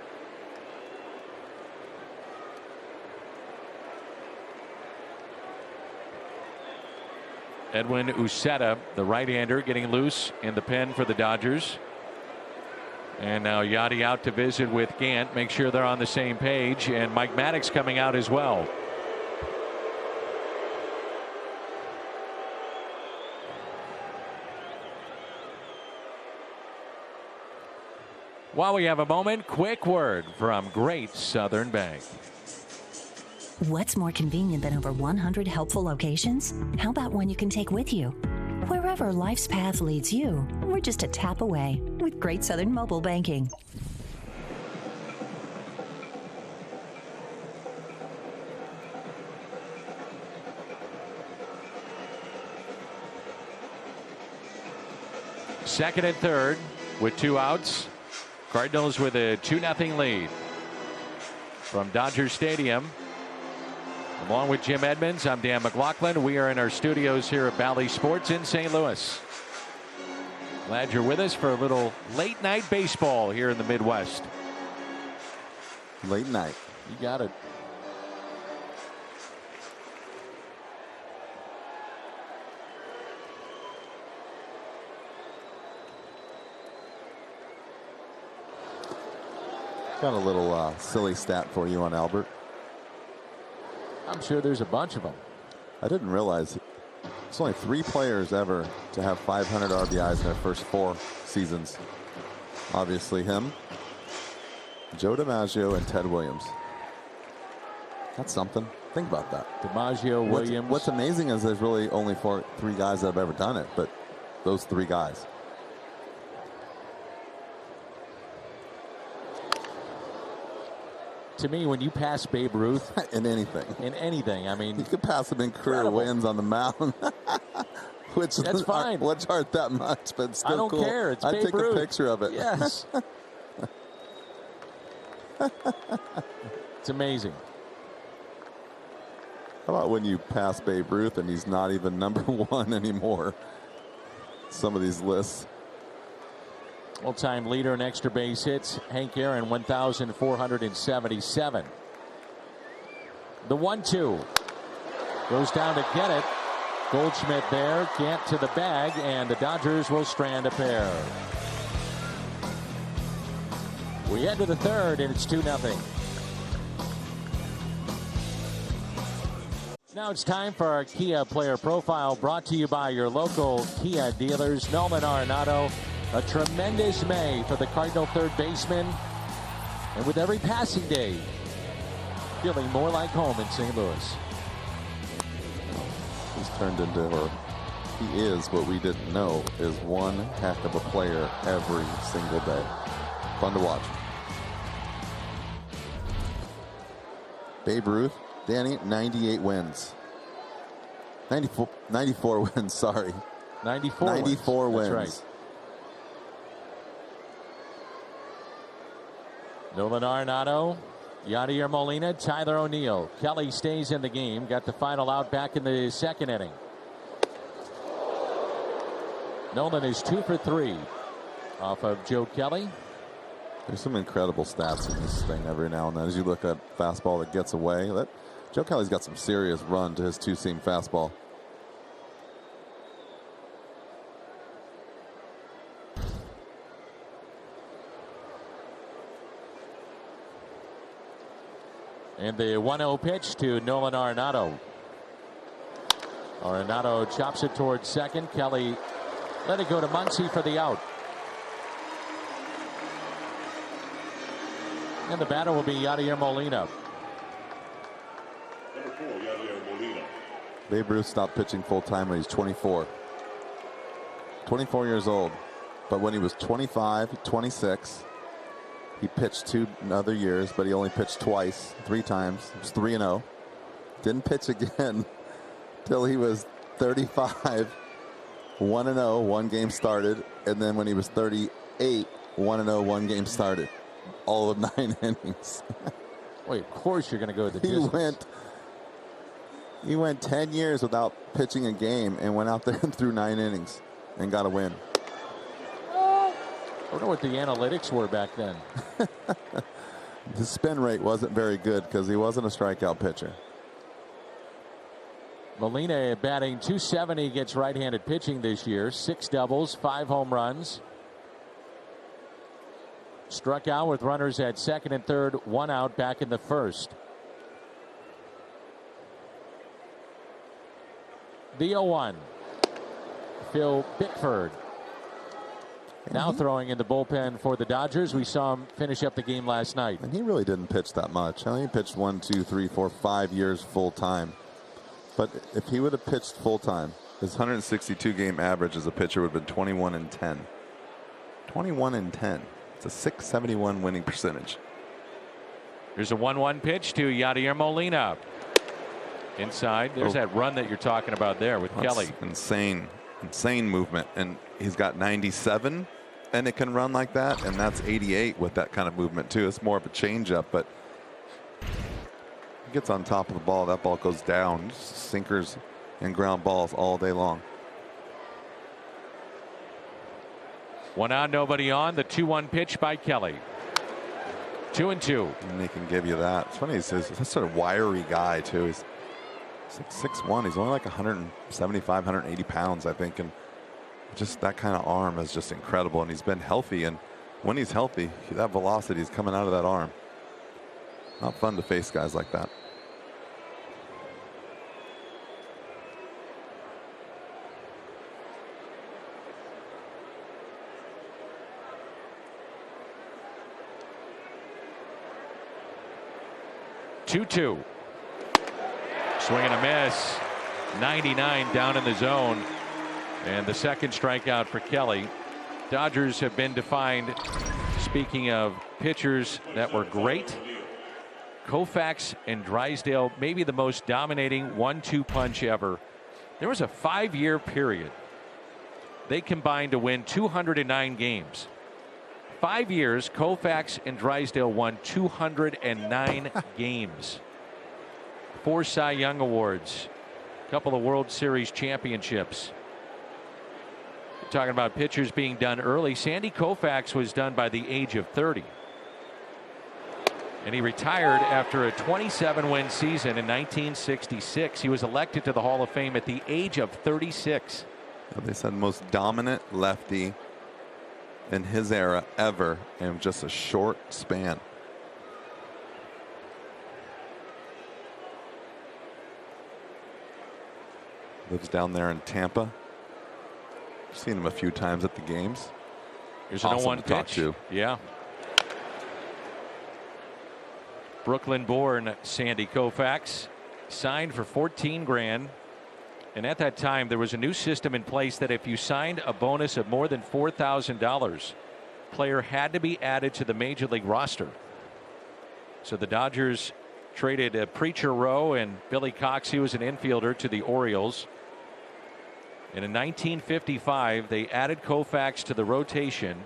Edwin Uceta, the right-hander, getting loose in the pen for the Dodgers. And now Yachty out to visit with Gant, make sure they're on the same page, and Mike Maddox coming out as well. While we have a moment, quick word from Great Southern Bank. What's more convenient than over 100 helpful locations? How about one you can take with you? Wherever life's path leads you, we're just a tap away with Great Southern Mobile Banking. Second and third with 2 outs. Cardinals with a 2-0 lead from Dodger Stadium. Along with Jim Edmonds, I'm Dan McLaughlin. We are in our studios here at Bally Sports in St. Louis. Glad you're with us for a little late night baseball here in the Midwest. Late night. You got it. Got a little silly stat for you on Albert. I'm sure there's a bunch of them. I didn't realize it's only 3 players ever to have 500 RBIs in their first 4 seasons. Obviously him, Joe DiMaggio, and Ted Williams. That's something. Think about that. DiMaggio, Williams. What's amazing is there's really only 3 guys that have ever done it, but those 3 guys. To me, when you pass Babe Ruth in anything, I mean, you could pass him in career wins on the mound, which that's fine. Which aren't that much, but still I don't cool. care. It's I'd Babe take Ruth. a picture of it. Yes. It's amazing. How about when you pass Babe Ruth and he's not even number 1 anymore? Some of these lists. All-time leader in extra base hits, Hank Aaron, 1,477. The 1-2 goes down to get it. Goldschmidt there, Gant to the bag, and the Dodgers will strand a pair. We head to the 3rd, and it's 2-0. Now it's time for our Kia player profile, brought to you by your local Kia dealers. Nolan Arenado, a tremendous May for the Cardinal third baseman. And with every passing day, feeling more like home in St. Louis. He's turned into, or he is what we didn't know, is one heck of a player every single day. Fun to watch. Babe Ruth, Danny, 98 wins. 94 wins, sorry. 94 wins. That's right. Nolan Arenado, Yadier Molina, Tyler O'Neill. Kelly stays in the game. Got the final out back in the 2nd inning. Nolan is 2 for 3 off of Joe Kelly. There's some incredible stats in this thing every now and then. As you look at fastball that gets away, Joe Kelly's got some serious run to his 2-seam fastball. And the 1-0 pitch to Nolan Arenado. Arenado chops it towards second. Kelly let it go to Muncy for the out. And the batter will be Yadier Molina. Number 4, Yadier Molina. Babe Ruth stopped pitching full time when he's 24. 24 years old. But when he was 25, 26, he pitched 2 other years, but he only pitched 3 times. It was 3-0. Didn't pitch again till he was 35. 1-0, 1 game started. And then when he was 38, 1-0, 1 game started. All of 9 innings. Wait, of course you're going to go to the distance. He went 10 years without pitching a game and went out there and threw 9 innings and got a win. I wonder what the analytics were back then. The spin rate wasn't very good because he wasn't a strikeout pitcher. Molina batting .270 against right-handed pitching this year. 6 doubles, 5 home runs. Struck out with runners at second and third, 1 out back in the first. The 0-1. Phil Bickford. Now throwing in the bullpen for the Dodgers. We saw him finish up the game last night. And he really didn't pitch that much. I mean, he pitched 1, 2, 3, 4, 5 years full time. But if he would have pitched full time, his 162 game average as a pitcher would have been 21-10. 21-10. It's a .671 winning percentage. There's a 1-1 pitch to Yadier Molina. Inside. There's that run that you're talking about there with Kelly. Insane movement. And he's got 97. And it can run like that, and that's 88 with that kind of movement too. It's more of a changeup, but he gets on top of the ball. That ball goes down. Sinkers and ground balls all day long. 1 out, nobody on. The 2-1 pitch by Kelly. 2-2. And they can give you that. It's funny. He's a sort of wiry guy too. He's 6'1". He's only like 175, 180 pounds, I think, and just that kind of arm is just incredible. And he's been healthy, and when he's healthy, that velocity is coming out of that arm. Not fun to face guys like that. 2-2. Swing and a miss. 99 down in the zone. And the second strikeout for Kelly. Dodgers have been defined, speaking of pitchers that were great, Koufax and Drysdale, maybe the most dominating 1-2 punch ever. There was a 5-year period. They combined to win 209 games. 5 years, Koufax and Drysdale won 209 games. 4 Cy Young Awards, a couple of World Series championships. You're talking about pitchers being done early. Sandy Koufax was done by the age of 30. And he retired after a 27-win season in 1966. He was elected to the Hall of Fame at the age of 36. They said most dominant lefty in his era ever in just a short span. Lives down there in Tampa. Seen him a few times at the games. Here's an 0-1 pitch. Yeah. Brooklyn-born Sandy Koufax signed for $14 grand. And at that time, there was a new system in place that if you signed a bonus of more than $4,000, player had to be added to the major league roster. So the Dodgers traded Preacher Rowe and Billy Cox, he was an infielder, to the Orioles. And in 1955, they added Koufax to the rotation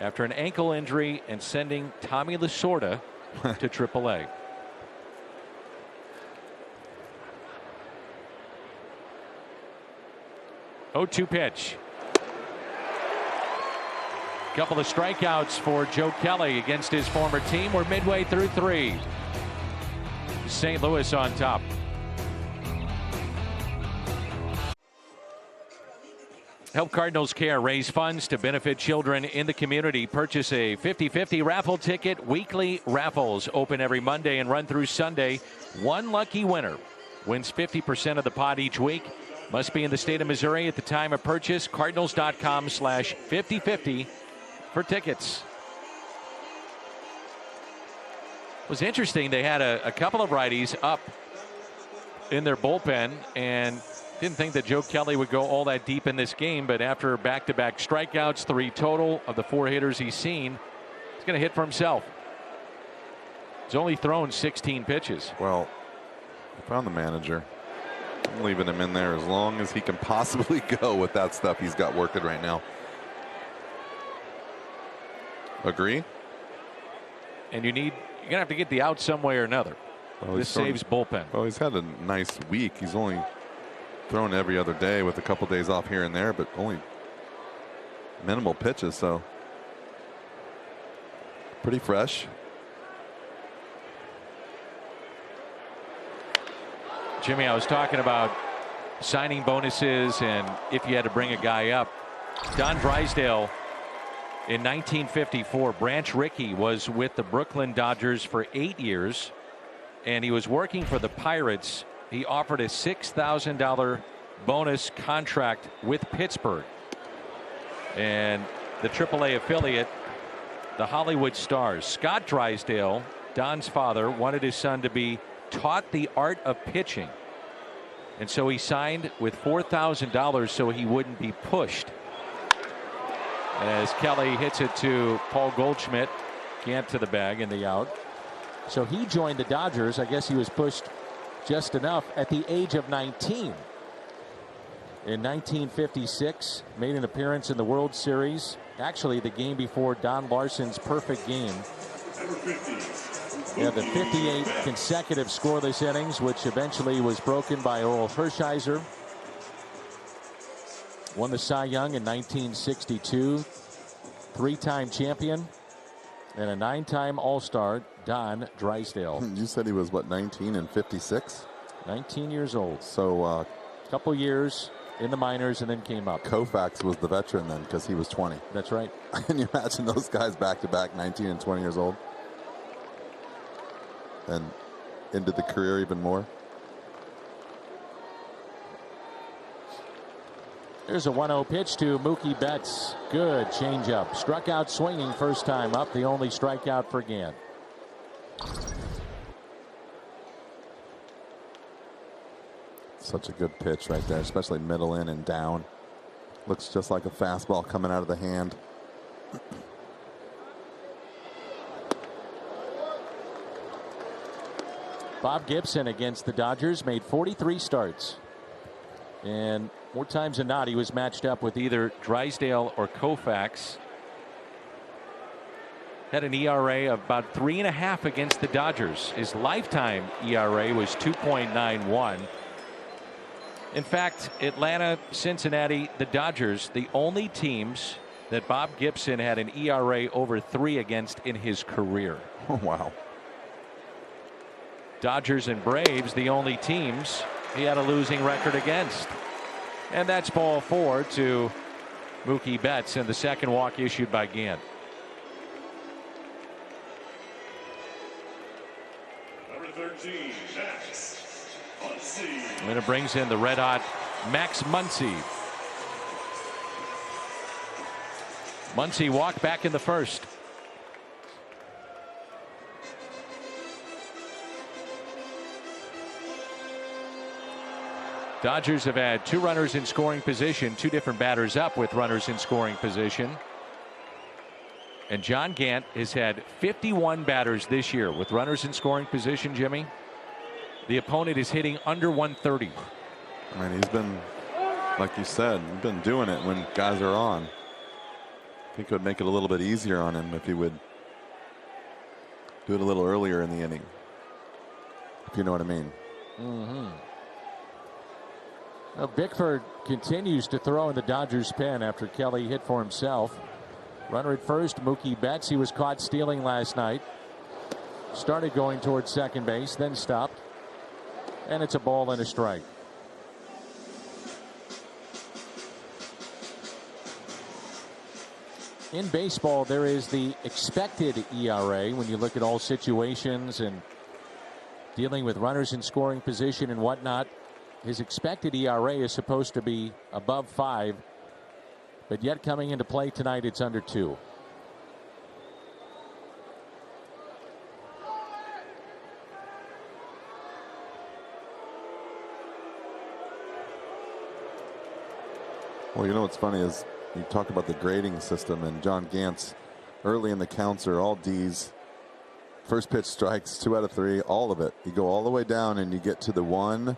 after an ankle injury and sending Tommy Lasorda to AAA. Oh-2 pitch. Couple of strikeouts for Joe Kelly against his former team. We're midway through 3. St. Louis on top. Help Cardinals Care raise funds to benefit children in the community. Purchase a 50/50 raffle ticket. Weekly raffles open every Monday and run through Sunday. One lucky winner wins 50% of the pot each week. Must be in the state of Missouri at the time of purchase. Cardinals.com/50/50 for tickets. It was interesting. They had a couple of righties up in their bullpen and didn't think that Joe Kelly would go all that deep in this game, but after back-to-back strikeouts, 3 total of the 4 hitters he's seen, he's going to hit for himself. He's only thrown 16 pitches. Well, I found the manager. I'm leaving him in there as long as he can possibly go with that stuff he's got working right now. Agree? And you're going to have to get the out some way or another. Well, this saves bullpen. Well, he's had a nice week. He's only thrown every other day with a couple days off here and there, but only minimal pitches, so pretty fresh. Jimmy, I was talking about signing bonuses and if you had to bring a guy up. Don Drysdale in 1954, Branch Rickey was with the Brooklyn Dodgers for 8 years, and he was working for the Pirates. He offered a $6,000 bonus contract with Pittsburgh. And the AAA affiliate, the Hollywood Stars, Scott Drysdale, Don's father, wanted his son to be taught the art of pitching. And so he signed with $4,000 so he wouldn't be pushed. As Kelly hits it to Paul Goldschmidt, can't to the bag in the out. So he joined the Dodgers. I guess he was pushed just enough at the age of 19. In 1956, made an appearance in the World Series. Actually, the game before Don Larsen's perfect game. Yeah, the 58 consecutive scoreless innings, which eventually was broken by Oral Hershiser. Won the Cy Young in 1962. 3-time champion and a 9-time All-Star, Don Drysdale. You said he was, what, 19 and 56? 19 years old. So a couple years in the minors and then came up. Koufax was the veteran then because he was 20. That's right. Can you imagine those guys back-to-back, 19 and 20 years old? And into the career even more. There's a 1-0 pitch to Mookie Betts. Good changeup. Struck out swinging first time up. The only strikeout for Gant. Such a good pitch right there, especially middle in and down. Looks just like a fastball coming out of the hand. Bob Gibson against the Dodgers made 43 starts. And more times than not, he was matched up with either Drysdale or Koufax. Had an ERA of about 3.5 against the Dodgers. His lifetime ERA was 2.91. In fact, Atlanta, Cincinnati, the Dodgers, the only teams that Bob Gibson had an ERA over 3 against in his career. Oh, wow. Dodgers and Braves, the only teams he had a losing record against. And that's ball 4 to Mookie Betts, and the second walk issued by Gant. Number 13, Max Muncy. And it brings in the red-hot Max Muncy. Muncy walked back in the first. Dodgers have had 2 runners in scoring position, 2 different batters up with runners in scoring position. And John Gant has had 51 batters this year with runners in scoring position, Jimmy. The opponent is hitting under 130. I mean, he's been, like you said, he's been doing it when guys are on. I think it would make it a little bit easier on him if he would do it a little earlier in the inning. If you know what I mean. Mm-hmm. Now, Bickford continues to throw in the Dodgers' pen after Kelly hit for himself. Runner at first, Mookie Betts. He was caught stealing last night. Started going towards second base, then stopped. And it's a ball and a strike. In baseball, there is the expected ERA when you look at all situations and dealing with runners in scoring position and whatnot. His expected ERA is supposed to be above 5, but yet coming into play tonight, it's under 2. Well, you know what's funny is you talk about the grading system, and John Gant's early in the counts are all D's. First pitch strikes, 2 out of 3, all of it. You go all the way down and you get to the one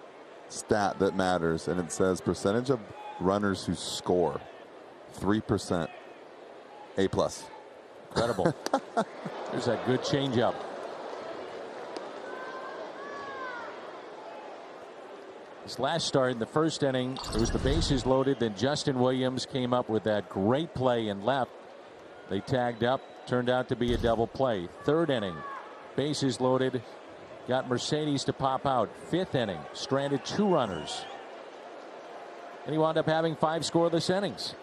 stat that matters, and it says percentage of runners who score, 3%, A+. Incredible. There's that good changeup. His last start in the first inning, it was the bases loaded, then Justin Williams came up with that great play and left. They tagged up, turned out to be a double play. Third inning, bases loaded, got Mercedes to pop out. Fifth inning, stranded 2 runners. And he wound up having 5 scoreless innings.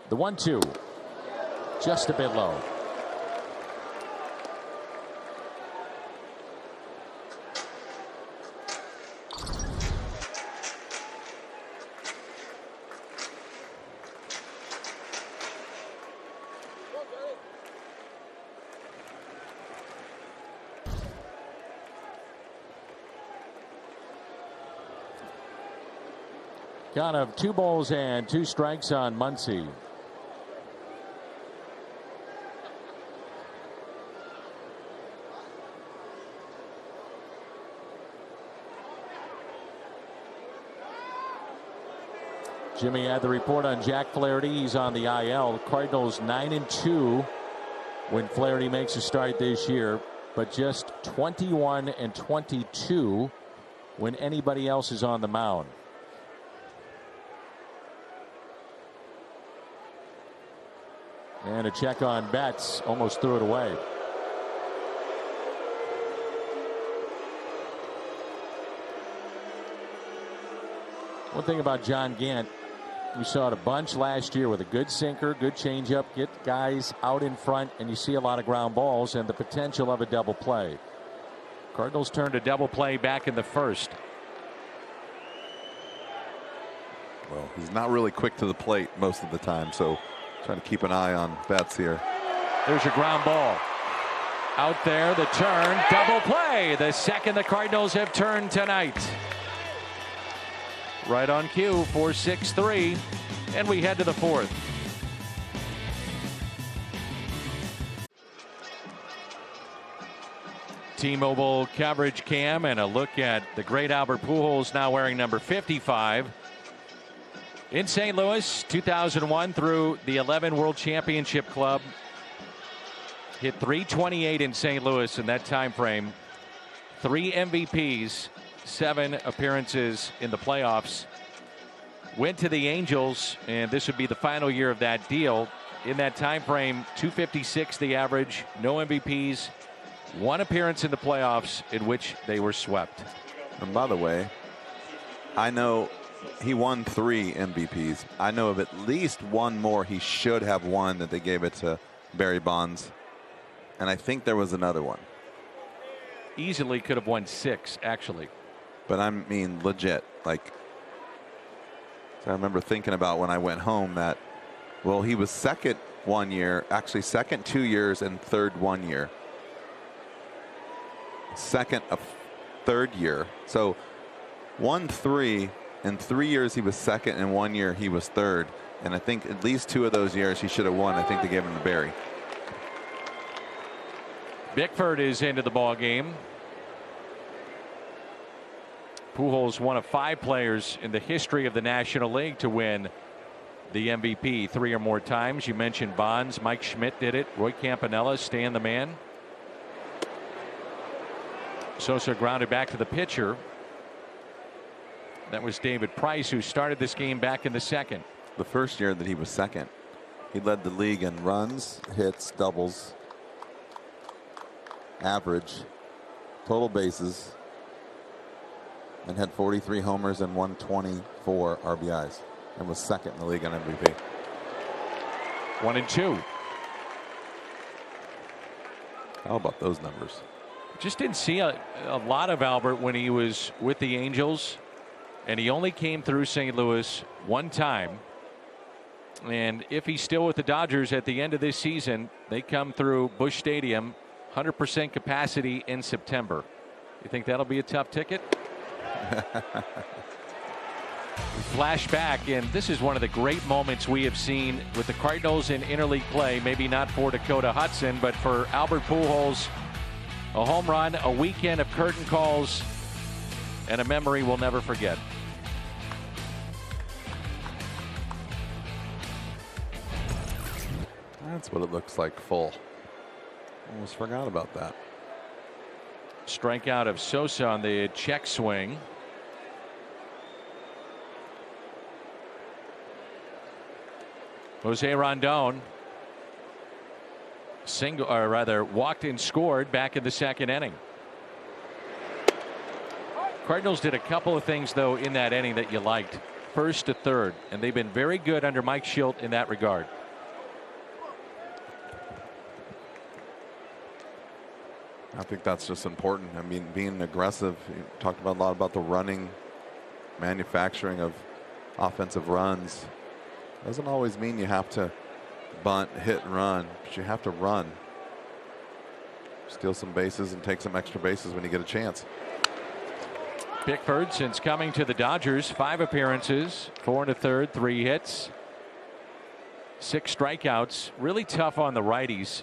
The 1-2. Just a bit low. Count of 2 balls and 2 strikes on Muncy. Jimmy had the report on Jack Flaherty. He's on the IL. Cardinals 9-2 when Flaherty makes a start this year, but just 21-22 when anybody else is on the mound. And a check on Betts, almost threw it away. One thing about John Gant, you saw it a bunch last year with a good sinker, good changeup, get guys out in front, and you see a lot of ground balls and the potential of a double play. Cardinals turned a double play back in the first. Well, he's not really quick to the plate most of the time, so trying to keep an eye on Betts here. There's your ground ball. Out there, the turn, double play. The second the Cardinals have turned tonight. Right on cue, 4-6-3, and we head to the fourth. T-Mobile coverage cam and a look at the great Albert Pujols, now wearing number 55. In St. Louis, 2001 through the 11 World Championship Club. Hit .328 in St. Louis in that time frame. 3 MVPs, 7 appearances in the playoffs. Went to the Angels, and this would be the final year of that deal. In that time frame, .256 the average, no MVPs, 1 appearance in the playoffs in which they were swept. And by the way, I know he won 3 MVPs. I know of at least 1 more he should have won that they gave it to Barry Bonds. And I think there was another one. Easily could have won 6, actually. But I mean, legit. Like, so I remember thinking about when I went home that, well, he was second 1 year, actually second 2 years, and third 1 year. Second a third year. So 1, 3, in 3 years he was second, and 1 year he was third. And I think at least 2 of those years he should have won. I think they gave him to Barry. Bickford is into the ball game. Pujols, one of 5 players in the history of the National League to win the MVP 3 or more times. You mentioned Bonds. Mike Schmidt did it. Roy Campanella, Stan the Man. Sosa grounded back to the pitcher. That was David Price, who started this game back in the second. The first year that he was second, he led the league in runs, hits, doubles, average, total bases, and had 43 homers and 124 RBIs, and was second in the league on MVP. 1 and 2. How about those numbers? Just didn't see a lot of Albert when he was with the Angels, and he only came through St. Louis 1 time. And if he's still with the Dodgers at the end of this season, they come through Busch Stadium, 100% capacity in September. You think that'll be a tough ticket? Flashback, and this is one of the great moments we have seen with the Cardinals in interleague play. Maybe not for Dakota Hudson, but for Albert Pujols. A home run, a weekend of curtain calls, and a memory we'll never forget. That's what it looks like full. Almost forgot about that. Strikeout of Sosa on the check swing. Jose Rondon single, or rather walked and scored back in the second inning. Cardinals did a couple of things though in that inning that you liked, first to third, and they've been very good under Mike Shildt in that regard. I think that's just important. I mean, being aggressive. You talked about a lot about the running, manufacturing of offensive runs. Doesn't always mean you have to bunt, hit, and run, but you have to run. Steal some bases and take some extra bases when you get a chance. Bickford, since coming to the Dodgers, 5 appearances, 4 1/3, 3 hits, 6 strikeouts. Really tough on the righties.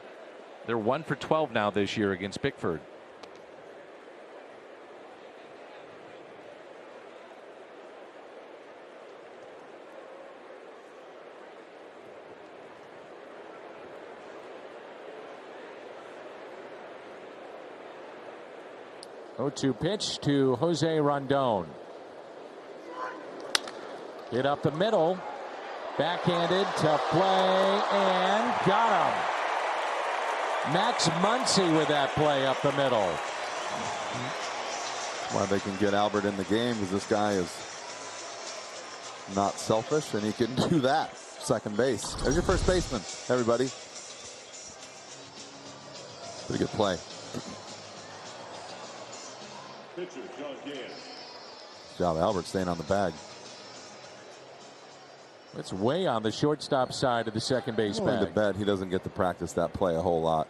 They're 1 for 12 now this year against Bickford. Oh, 0-2 pitch to Jose Rondon. Hit up the middle. Backhanded, tough play, and got him. Max Muncy with that play up the middle. Why they can get Albert in the game, because this guy is not selfish and he can do that. Second base. There's your first baseman, everybody. Pretty good play. Pitcher, John Gant. Good job, Albert, staying on the bag. It's way on the shortstop side of the second base I'm willing to bag. bet he doesn't get to practice that play a whole lot.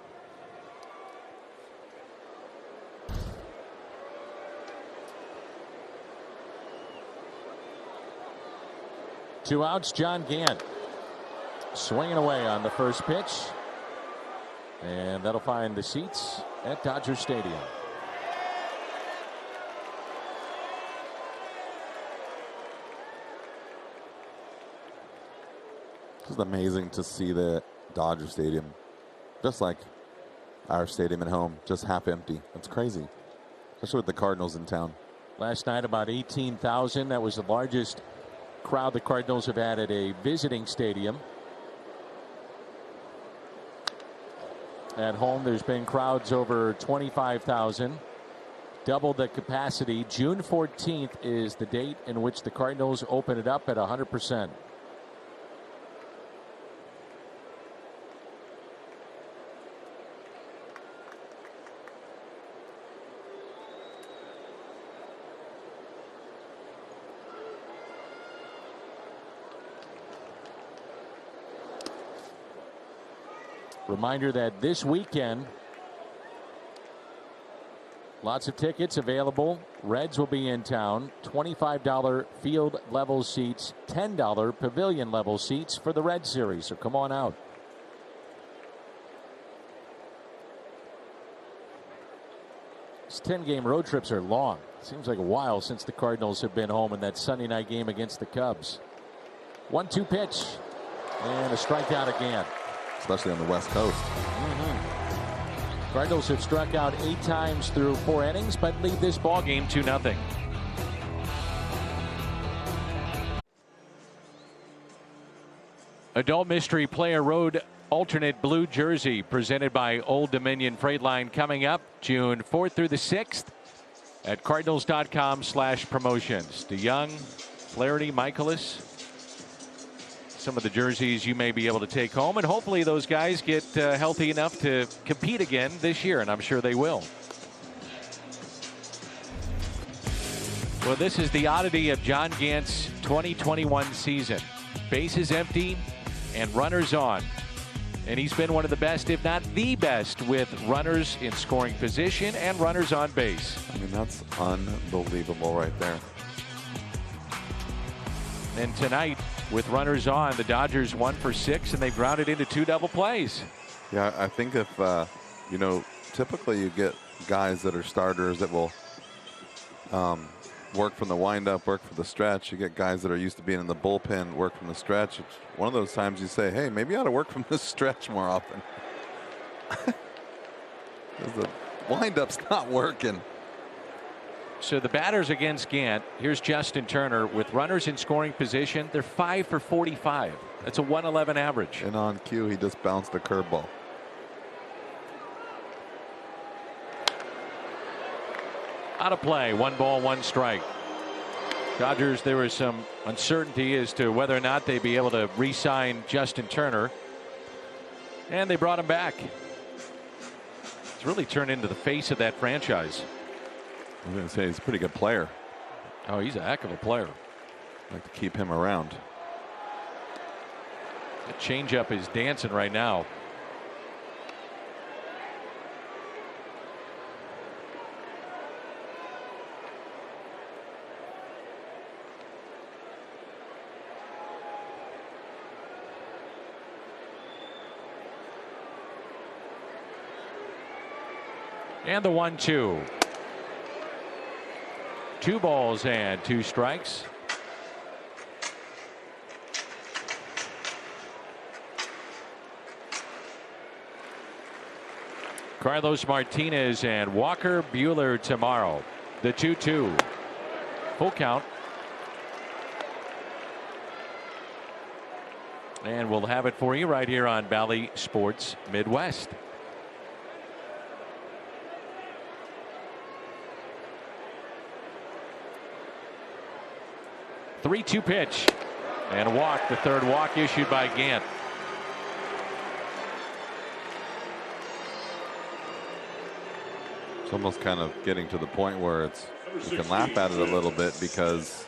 Two outs, John Gant swinging away on the first pitch, and that'll find the seats at Dodger Stadium. It's amazing to see the Dodger Stadium, just like our stadium at home, just half empty. It's crazy, especially with the Cardinals in town. Last night, about 18,000. That was the largest crowd the Cardinals have had at a visiting stadium. At home, there's been crowds over 25,000. Double the capacity. June 14th is the date in which the Cardinals open it up at 100%. Reminder that this weekend, lots of tickets available. Reds will be in town. $25 field level seats, $10 pavilion level seats for the Red Series. So come on out. These 10-game road trips are long. Seems like a while since the Cardinals have been home in that Sunday night game against the Cubs. 1-2 pitch and a strikeout again. Especially on the West Coast. Cardinals have struck out 8 times through 4 innings, but lead this ball game 2-0. Adult Mystery Player Road alternate blue jersey presented by Old Dominion Freight Line coming up June 4th through the 6th at cardinals.com/promotions. DeYoung, Flaherty, Michaelis. Some of the jerseys you may be able to take home, and hopefully those guys get healthy enough to compete again this year, and I'm sure they will. Well, this is the oddity of John Gant's 2021 season. Bases empty and runners on. And he's been one of the best, if not the best, with runners in scoring position and runners on base. I mean, that's unbelievable right there. And tonight, with runners on, the Dodgers 1 for 6, and they've grounded into 2 double plays. Yeah, I think if, typically you get guys that are starters that will work from the windup, work for the stretch. You get guys that are used to being in the bullpen, work from the stretch. It's one of those times you say, hey, maybe I ought to work from the stretch more often. Because the windup's not working. So the batters against Gant, here's Justin Turner with runners in scoring position. They're 5 for 45. That's a 111 average. And on cue, he just bounced a curveball. Out of play, 1 ball, 1 strike. Dodgers, there was some uncertainty as to whether or not they'd be able to re-sign Justin Turner. And they brought him back. It's really turned into the face of that franchise. I was going to say, he's a pretty good player. Oh, he's a heck of a player. I'd like to keep him around. The changeup is dancing right now. And the 1-2. 2 balls and 2 strikes. Carlos Martinez and Walker Buehler tomorrow. The 2-2. Full count. And we'll have it for you right here on Bally Sports Midwest. 3-2 pitch and a walk. The 3rd walk issued by Gant. It's almost kind of getting to the point where it's, you can laugh at it a little bit, because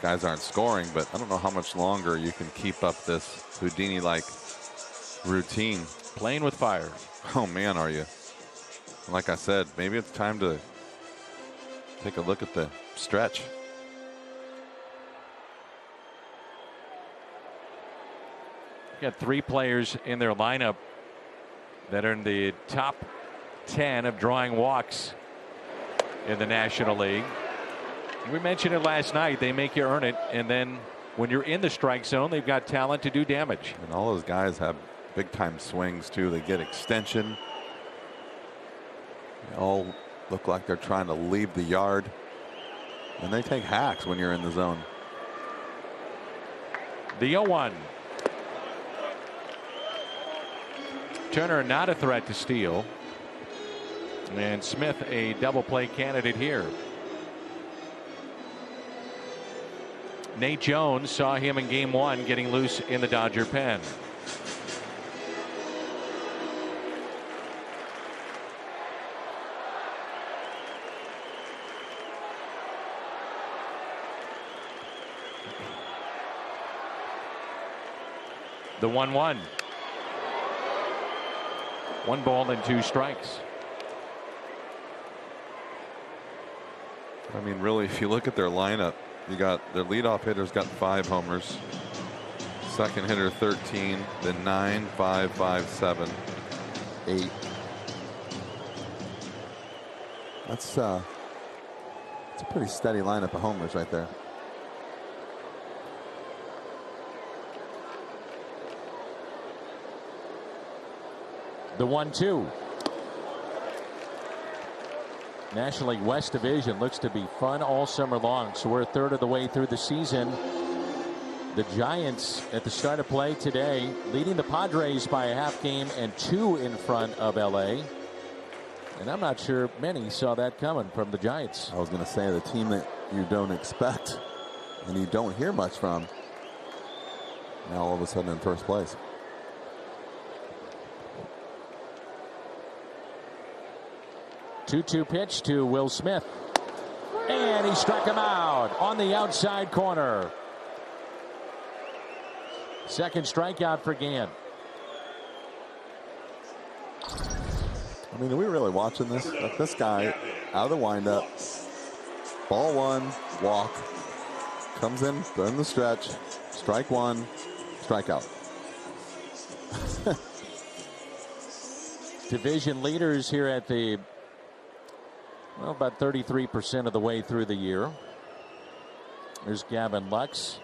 guys aren't scoring, but I don't know how much longer you can keep up this Houdini-like routine. Playing with fire. Oh man, are you? Like I said, maybe it's time to take a look at the stretch. Got 3 players in their lineup that are in the top 10 of drawing walks in the National League. We mentioned it last night. They make you earn it, and then when you're in the strike zone, they've got talent to do damage. And all those guys have big time swings too. They get extension. They all look like they're trying to leave the yard, and they take hacks when you're in the zone. The 0-1. Turner not a threat to steal, and Smith a double play candidate here. Nate Jones saw him in game 1 getting loose in the Dodger pen. The 1-1. 1 ball and 2 strikes. I mean, really, if you look at their lineup, you got their leadoff hitter's got 5 homers. Second hitter 13, then 9, 5, 5, 7, 8. That's a pretty steady lineup of homers right there. The 1-2. National League West Division looks to be fun all summer long. So we're a third of the way through the season. The Giants at the start of play today leading the Padres by a half game and 2 in front of LA. And I'm not sure many saw that coming from the Giants. I was going to say the team that you don't expect and you don't hear much from, now all of a sudden in first place. Two-two pitch to Will Smith, and he struck him out on the outside corner. Second strikeout for Gann. I mean, are we really watching this? Like, this guy out of the windup, ball 1, walk, comes in the stretch, strike 1, strikeout. Division leaders here at the, well, about 33% of the way through the year. There's Gavin Lux.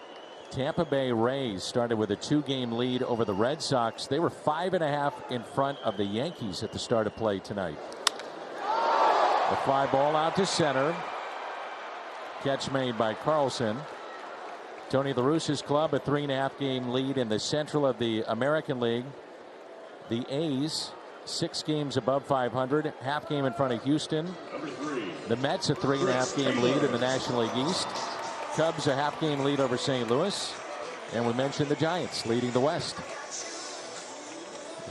Tampa Bay Rays started with a 2-game lead over the Red Sox. They were 5.5 in front of the Yankees at the start of play tonight. A fly ball out to center. Catch made by Carlson. Tony La Russa's club a 3.5 game lead in the Central of the American League. The A's 6 games above 500, half game in front of Houston. The Mets a 3.5 game lead in the National League East. Cubs a half game lead over St. Louis. And we mentioned the Giants leading the West.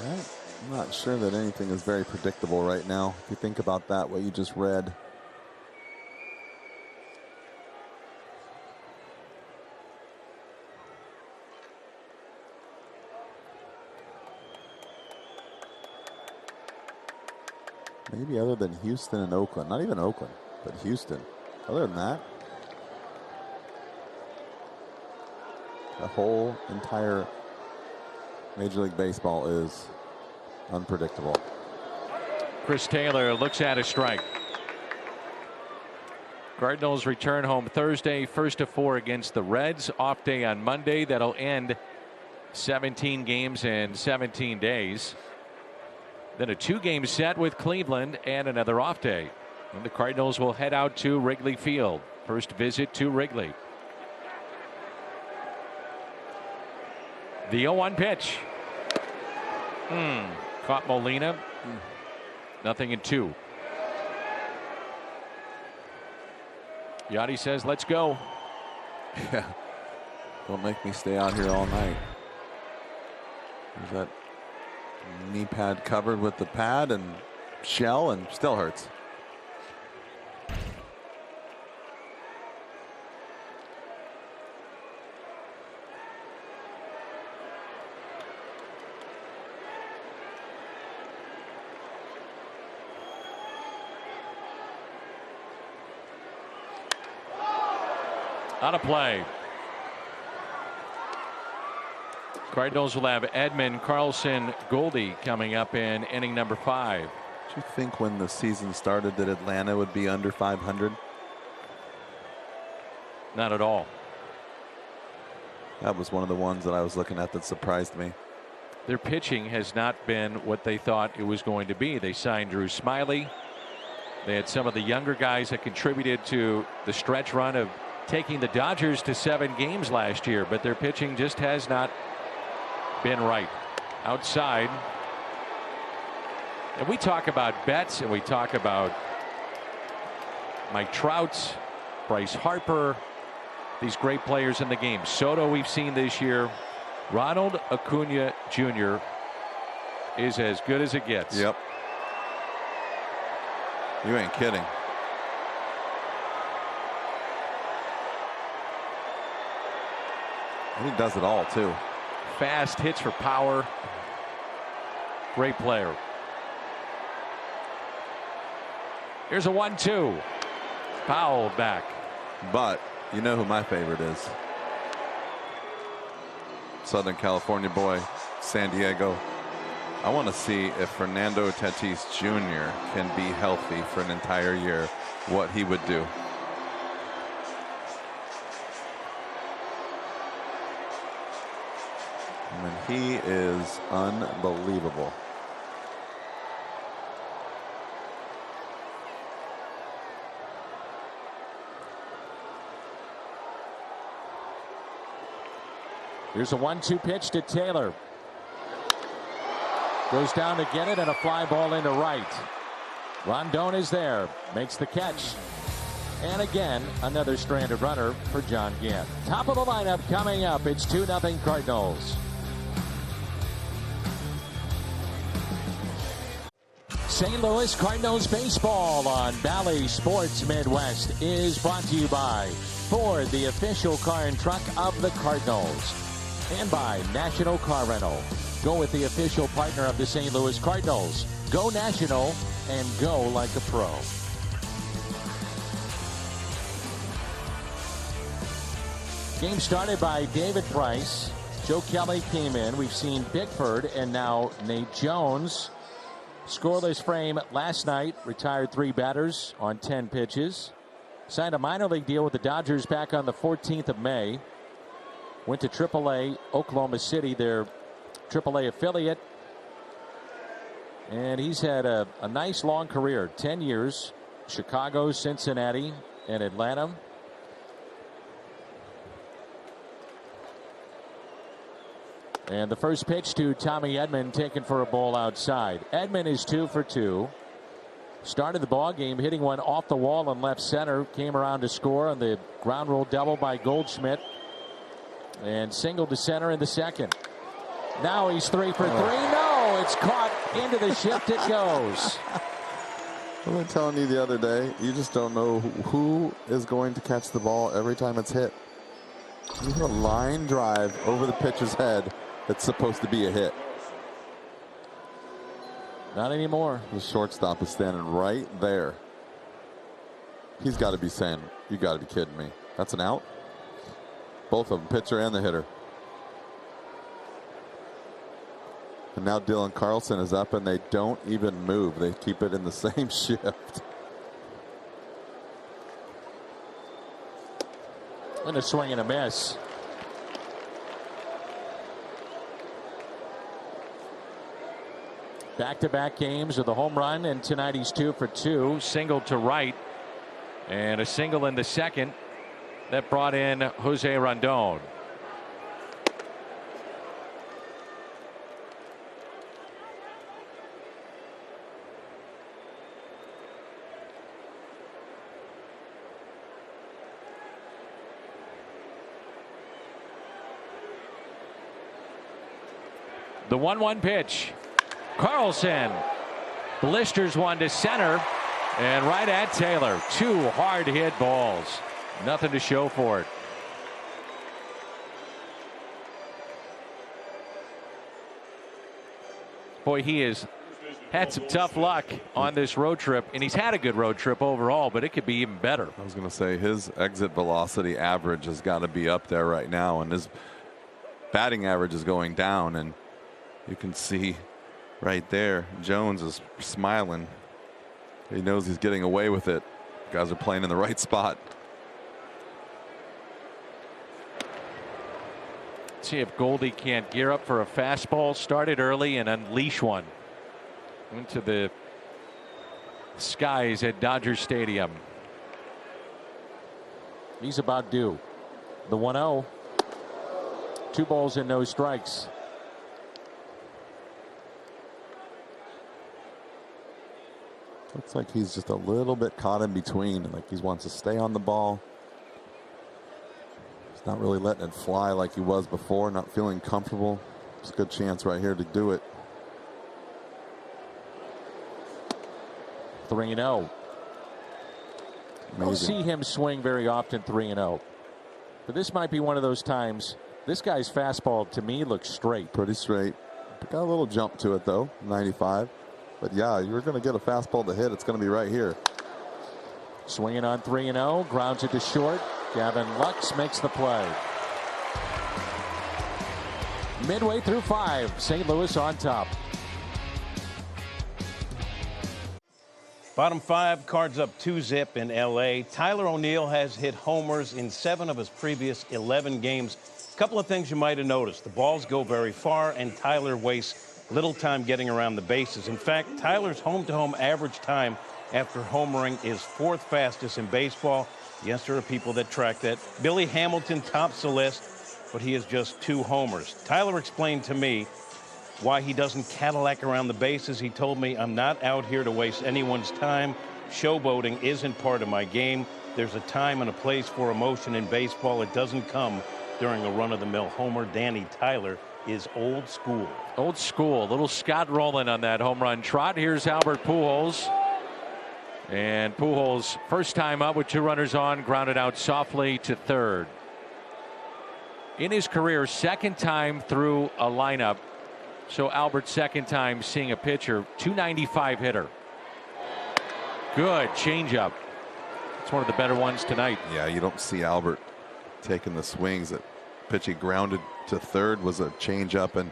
I'm not sure that anything is very predictable right now. If you think about that, what you just read. Maybe other than Houston and Oakland. Not even Oakland, but Houston. Other than that, the whole entire Major League Baseball is unpredictable. Chris Taylor looks at a strike. Cardinals return home Thursday, 1st of 4 against the Reds. Off day on Monday. That'll end 17 games in 17 days. Then a 2-game set with Cleveland and another off day. And the Cardinals will head out to Wrigley Field. First visit to Wrigley. The 0-1 pitch. Caught Molina. Nothing in 2. Yachty says, let's go. Yeah. Don't make me stay out here all night. There's that knee pad covered with the pad and shell, and still hurts. Out of play. Cardinals will have Edman, Carlson, Goldie coming up in inning number 5. Did you think when the season started that Atlanta would be under 500? Not at all. That was one of the ones that I was looking at that surprised me. Their pitching has not been what they thought it was going to be. They signed Drew Smiley. They had some of the younger guys that contributed to the stretch run of taking the Dodgers to 7 games last year, but their pitching just has not been right. Outside. And we talk about Betts and we talk about Mike Trout, Bryce Harper, these great players in the game. Soto we've seen this year. Ronald Acuna Jr. is as good as it gets. Yep. You ain't kidding. And he does it all too. Fast, hits for power. Great player. Here's a 1-2. Powell back. But you know who my favorite is? Southern California boy, San Diego. I want to see if Fernando Tatis Jr. can be healthy for an entire year, what he would do. I mean, he is unbelievable. Here's a 1-2 pitch to Taylor. Goes down to get it, and a fly ball into right. Rondon is there, makes the catch. And again, another stranded runner for John Gant. Top of the lineup coming up. It's 2-0 Cardinals. St. Louis Cardinals baseball on Bally Sports Midwest is brought to you by Ford, the official car and truck of the Cardinals, and by National Car Rental. Go with the official partner of the St. Louis Cardinals. Go national and go like a pro. Game started by David Price. Joe Kelly came in. We've seen Bickford and now Nate Jones. Scoreless frame last night. Retired 3 batters on 10 pitches. Signed a minor league deal with the Dodgers back on the 14th of May. Went to AAA Oklahoma City, their AAA affiliate. And he's had a nice long career, 10 years. Chicago, Cincinnati, and Atlanta. And the first pitch to Tommy Edman, taken for a ball outside. Edman is 2 for 2. Started the ball game hitting one off the wall in left center. Came around to score on the ground rule double by Goldschmidt. And singled to center in the second. Now he's 3 for 3. No, it's caught into the shift. It goes. I've been telling you the other day, you just don't know who is going to catch the ball every time it's hit. You hit a line drive over the pitcher's head that's supposed to be a hit. Not anymore. The shortstop is standing right there. He's got to be saying, you got to be kidding me. That's an out? Both of them, pitcher and the hitter. And now Dylan Carlson is up, and they don't even move. They keep it in the same shift. And a swing and a miss. Back-to-back games with a home run, and tonight he's 2 for 2. Single to right, and a single in the second. That brought in Jose Rondon. The 1-1 pitch. Carlson blisters one to center and right at Taylor. 2 hard hit balls. Nothing to show for it. Boy, he is had some tough luck on this road trip, and he's had a good road trip overall, but it could be even better. I was going to say his exit velocity average has got to be up there right now, and his batting average is going down, and you can see right there Jones is smiling. He knows he's getting away with it. Guys are playing in the right spot. See if Goldie can't gear up for a fastball. Started early and unleash one into the skies at Dodger Stadium. He's about due. The 1-0. 2 balls and no strikes. Looks like he's just a little bit caught in between. Like he wants to stay on the ball. He's not really letting it fly like he was before. Not feeling comfortable. It's a good chance right here to do it. 3-0. Don't see him swing very often 3-0. But this might be one of those times. This guy's fastball to me looks straight. Pretty straight. Got a little jump to it though. 95. But yeah, you're going to get a fastball to hit. It's going to be right here. Swinging on 3-0. Grounds it to short. Gavin Lux makes the play. Midway through 5. St. Louis on top. Bottom 5, Cards up 2-zip in L.A. Tyler O'Neill has hit homers in 7 of his previous 11 games. A couple of things you might have noticed. The balls go very far, and Tyler wastes little time getting around the bases. In fact, Tyler's home-to-home average time after homering is 4th fastest in baseball. Yes, there are people that track that. Billy Hamilton tops the list, but he has just 2 homers. Tyler explained to me why he doesn't Cadillac around the bases. He told me, I'm not out here to waste anyone's time. Showboating isn't part of my game. There's a time and a place for emotion in baseball. It doesn't come during a run-of-the-mill homer. Danny Tyler is old school. Old school. Little Scott Rowland on that home run trot. Here's Albert Pujols. And Pujols, first time up with 2 runners on, grounded out softly to third. In his career, 2nd time through a lineup. So Albert's 2nd time seeing a pitcher. 295 hitter. Good changeup. It's one of the better ones tonight. Yeah, you don't see Albert taking the swings. That pitch he grounded to third was a changeup, and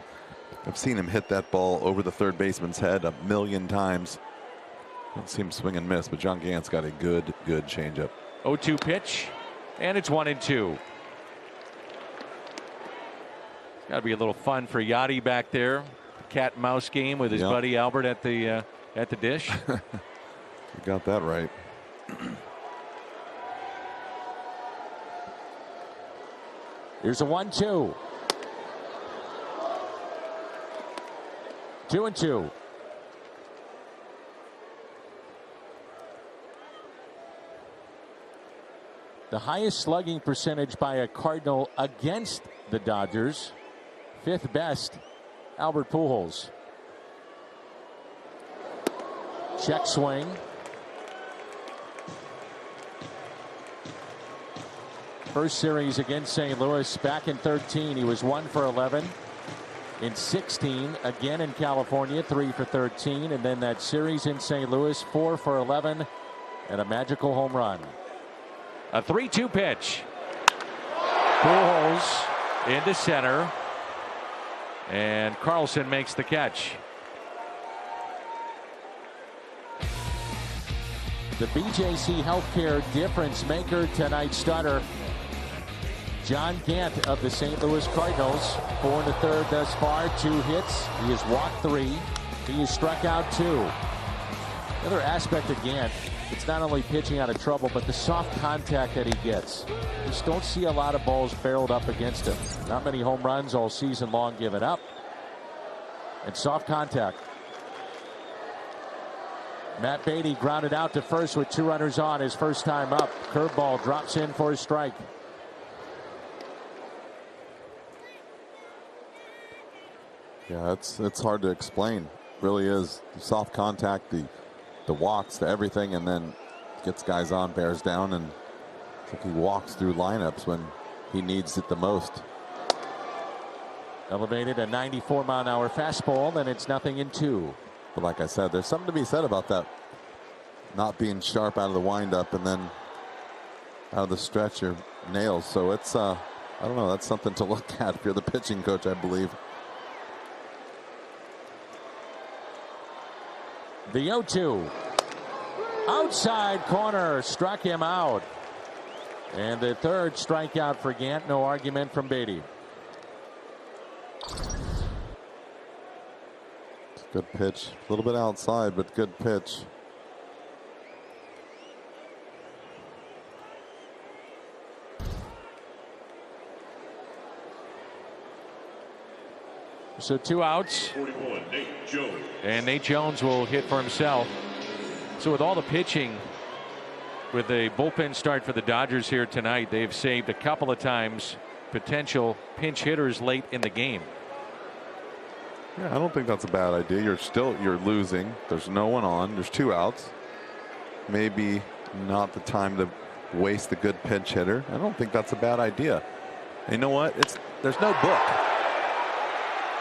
I've seen him hit that ball over the third baseman's head a million times. Don't see him swing and miss, but John Gant's got a good changeup. 0-2 pitch, and it's 1-2. Got to be a little fun for Yachty back there. Cat and mouse game with his buddy Albert at the dish. You got that right. Here's a 1-2. 2-2. The highest slugging percentage by a Cardinal against the Dodgers. 5th best, Albert Pujols. Check swing. First series against St. Louis back in 13. He was 1 for 11. In 16, again in California, 3 for 13. And then that series in St. Louis, 4 for 11. And a magical home run. A 3-2 pitch. Pujols into center. And Carlson makes the catch. The BJC Healthcare difference maker, tonight's starter, John Gant of the St. Louis Cardinals. 4 1/3 thus far, 2 hits. He has walked 3. He has struck out 2. Another aspect of Gant, it's not only pitching out of trouble, but the soft contact that he gets. Just don't see a lot of balls barreled up against him. Not many home runs all season long given up. And soft contact. Matt Beatty grounded out to first with 2 runners on his first time up. Curveball drops in for a strike. Yeah, it's hard to explain. Really is. The soft contact, the walks, the everything, and then gets guys on, bears down, and I think he walks through lineups when he needs it the most. Elevated a 94-mile-an-hour fastball, and it's 0-2. But like I said, there's something to be said about that. Not being sharp out of the windup and then out of the stretch your nails. So it's, I don't know, that's something to look at if you're the pitching coach, I believe. The 0-2. Outside corner, struck him out. And the third strikeout for Gant. No argument from Beatty. Good pitch. A little bit outside, but good pitch. So 2 outs. 41, Nate Jones. And Nate Jones will hit for himself. So with all the pitching, with a bullpen start for the Dodgers here tonight, they've saved a couple of times potential pinch hitters late in the game. Yeah, I don't think that's a bad idea. You're losing. There's no one on. There's 2 outs. Maybe not the time to waste the good pinch hitter. I don't think that's a bad idea. And you know what? There's no book.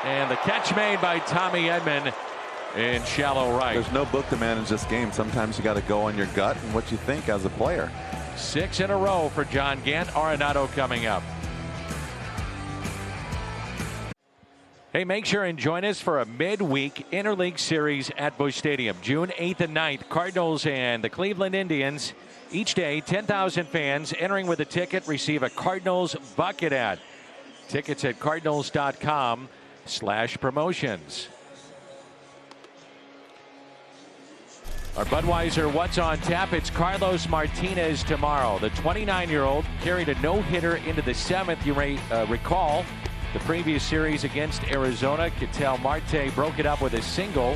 And the catch made by Tommy Edman in shallow right. There's no book to manage this game. Sometimes you got to go on your gut and what you think as a player. 6 in a row for John Gant. Arenado coming up. Hey, make sure and join us for a midweek interleague series at Busch Stadium, June 8th and 9th. Cardinals and the Cleveland Indians. Each day, 10,000 fans entering with a ticket receive a Cardinals bucket ad. Tickets at cardinals.com/promotions. Our Budweiser What's on Tap? It's Carlos Martinez tomorrow. The 29-year-old carried a no-hitter into the 7th. You may recall the previous series against Arizona. Ketel Marte broke it up with a single,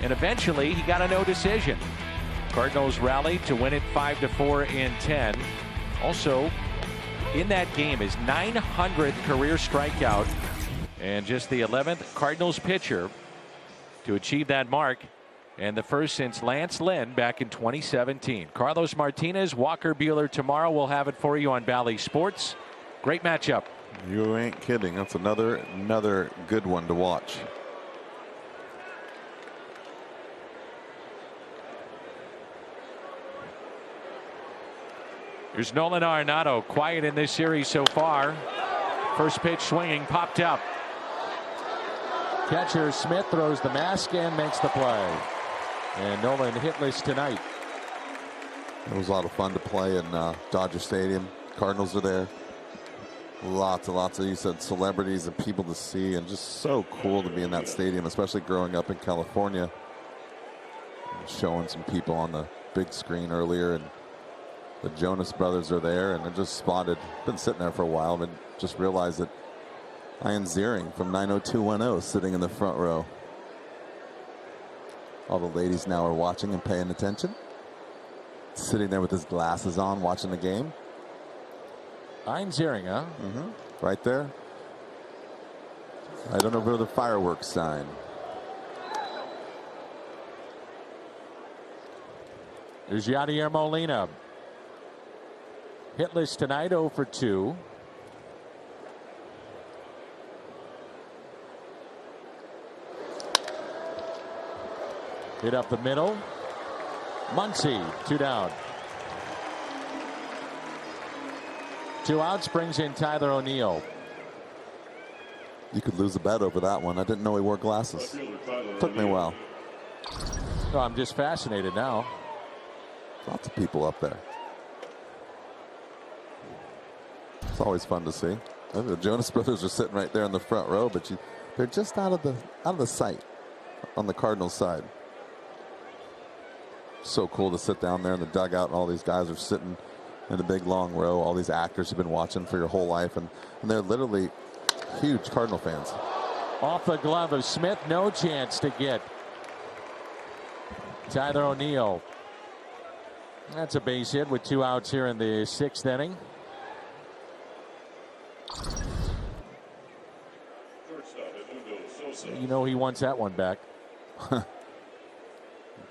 and eventually he got a no decision. Cardinals rallied to win it 5-4 in 10. Also in that game, his 900th career strikeout, and just the 11th Cardinals pitcher to achieve that mark, and the first since Lance Lynn back in 2017. Carlos Martinez, Walker Buehler tomorrow. We'll have it for you on Bally Sports. Great matchup. You ain't kidding. That's another good one to watch. Here's Nolan Arenado, quiet in this series so far. First pitch swinging, popped up. Catcher Smith throws the mask and makes the play. And Nolan hitless tonight. It was a lot of fun to play in Dodger Stadium. Cardinals are there. Lots and lots of, you said, celebrities and people to see, and just so cool to be in that stadium, especially growing up in California. Showing some people on the big screen earlier, and the Jonas Brothers are there, and I just spotted, been sitting there for a while, but just realized that Ian Ziering from 90210 sitting in the front row. All the ladies now are watching and paying attention. Sitting there with his glasses on, watching the game. Ian Ziering, huh? Right there. I don't know if it was the fireworks sign. There's Yadier Molina. Hitless tonight, 0 for 2. Hit up the middle. Muncy, 2 down. 2 outs, brings in Tyler O'Neill. You could lose a bet over that one. I didn't know he wore glasses. Took me a while. Oh, I'm just fascinated now. Lots of people up there. It's always fun to see. The Jonas Brothers are sitting right there in the front row, but they're just out of the sight on the Cardinals side. So cool to sit down there in the dugout, and all these guys are sitting in a big long row. All these actors have been watching for your whole life, and they're literally huge Cardinal fans. Off the glove of Smith, no chance to get Tyler O'Neill. That's a base hit with 2 outs here in the 6th inning. You know he wants that one back.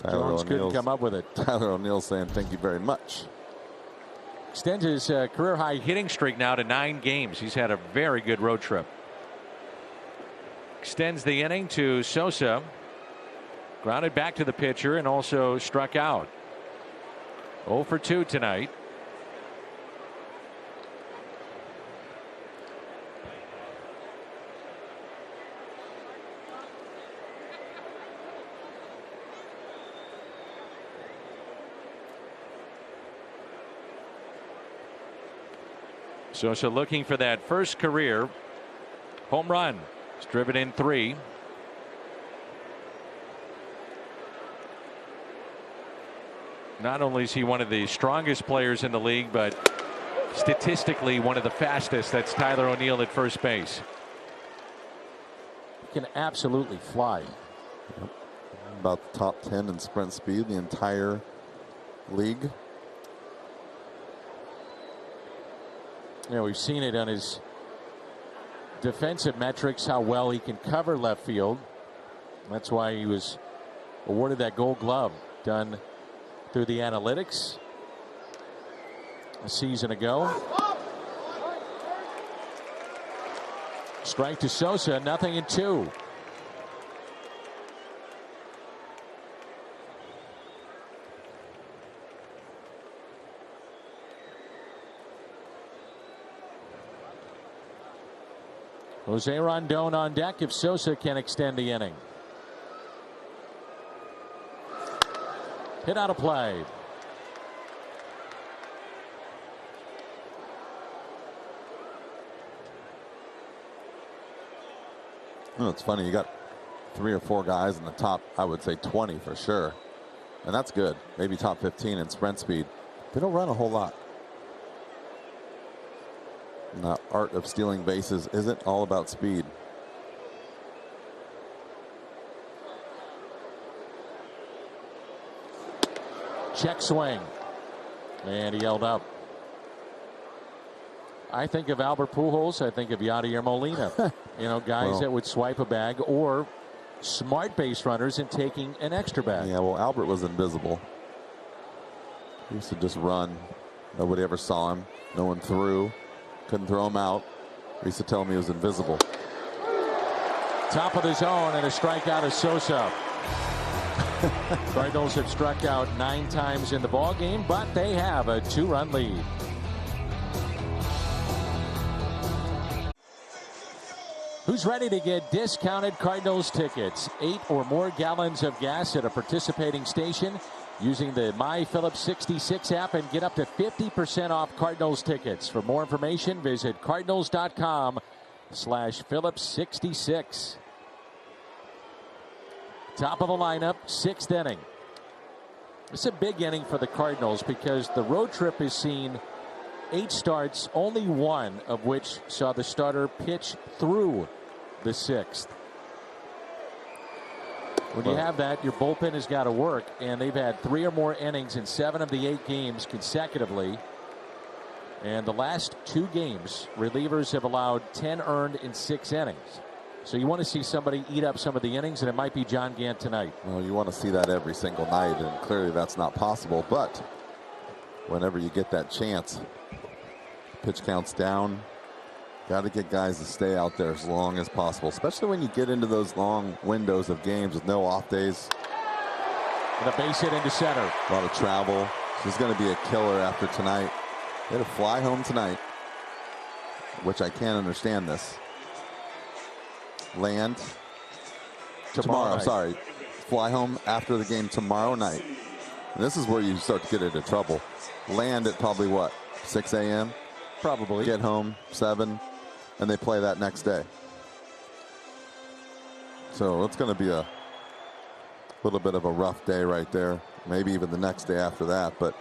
Jones couldn't come up with it. Tyler O'Neill saying thank you very much. Extends his career high hitting streak now to 9 games. He's had a very good road trip. Extends the inning to Sosa. Grounded back to the pitcher and also struck out. 0 for 2 tonight. Sosa looking for that first career home run. He's driven in 3. Not only is he one of the strongest players in the league, but statistically one of the fastest. That's Tyler O'Neill at first base. He can absolutely fly. About the top 10 in sprint speed, the entire league. Yeah, we've seen it on his defensive metrics, how well he can cover left field. That's why he was awarded that Gold Glove, done through the analytics a season ago. Strike to Sosa, 0-2. Jose Rondon on deck if Sosa can extend the inning. Hit out of play. It's funny, you got 3 or 4 guys in the top, I would say 20 for sure. And that's good. Maybe top 15 in sprint speed. They don't run a whole lot. And the art of stealing bases isn't all about speed. Check swing. And he yelled up. I think of Albert Pujols. I think of Yadier Molina. You know, guys that would swipe a bag, or smart base runners and taking an extra bag. Yeah, well, Albert was invisible. He used to just run. Nobody ever saw him. No one threw. Couldn't throw him out. He used to tell me he was invisible. Top of the zone and a strikeout of Sosa. Cardinals have struck out 9 times in the ball game, but they have a 2-run lead. Who's ready to get discounted Cardinals tickets? 8 or more gallons of gas at a participating station using the My Phillips 66 app and get up to 50% off Cardinals tickets. For more information, visit cardinals.com/Phillips66. Top of the lineup, 6th inning. It's a big inning for the Cardinals because the road trip has seen 8 starts, only 1 of which saw the starter pitch through the 6th. When you have that, your bullpen has got to work, and they've had 3 or more innings in 7 of the 8 games consecutively. And the last 2 games, relievers have allowed 10 earned in 6 innings. So you want to see somebody eat up some of the innings, and it might be John Gant tonight. Well, you want to see that every single night, and clearly that's not possible. But whenever you get that chance, pitch counts down. Got to get guys to stay out there as long as possible, especially when you get into those long windows of games with no off days. And a base hit into center. A lot of travel. This is going to be a killer after tonight. They had to fly home tonight, which I can't understand this. Land tomorrow. Sorry. Fly home after the game tomorrow night. And this is where you start to get into trouble. Land at probably what? 6 a.m.? Probably. Get home 7. And they play that next day. So it's going to be a little bit of a rough day right there. Maybe even the next day after that. But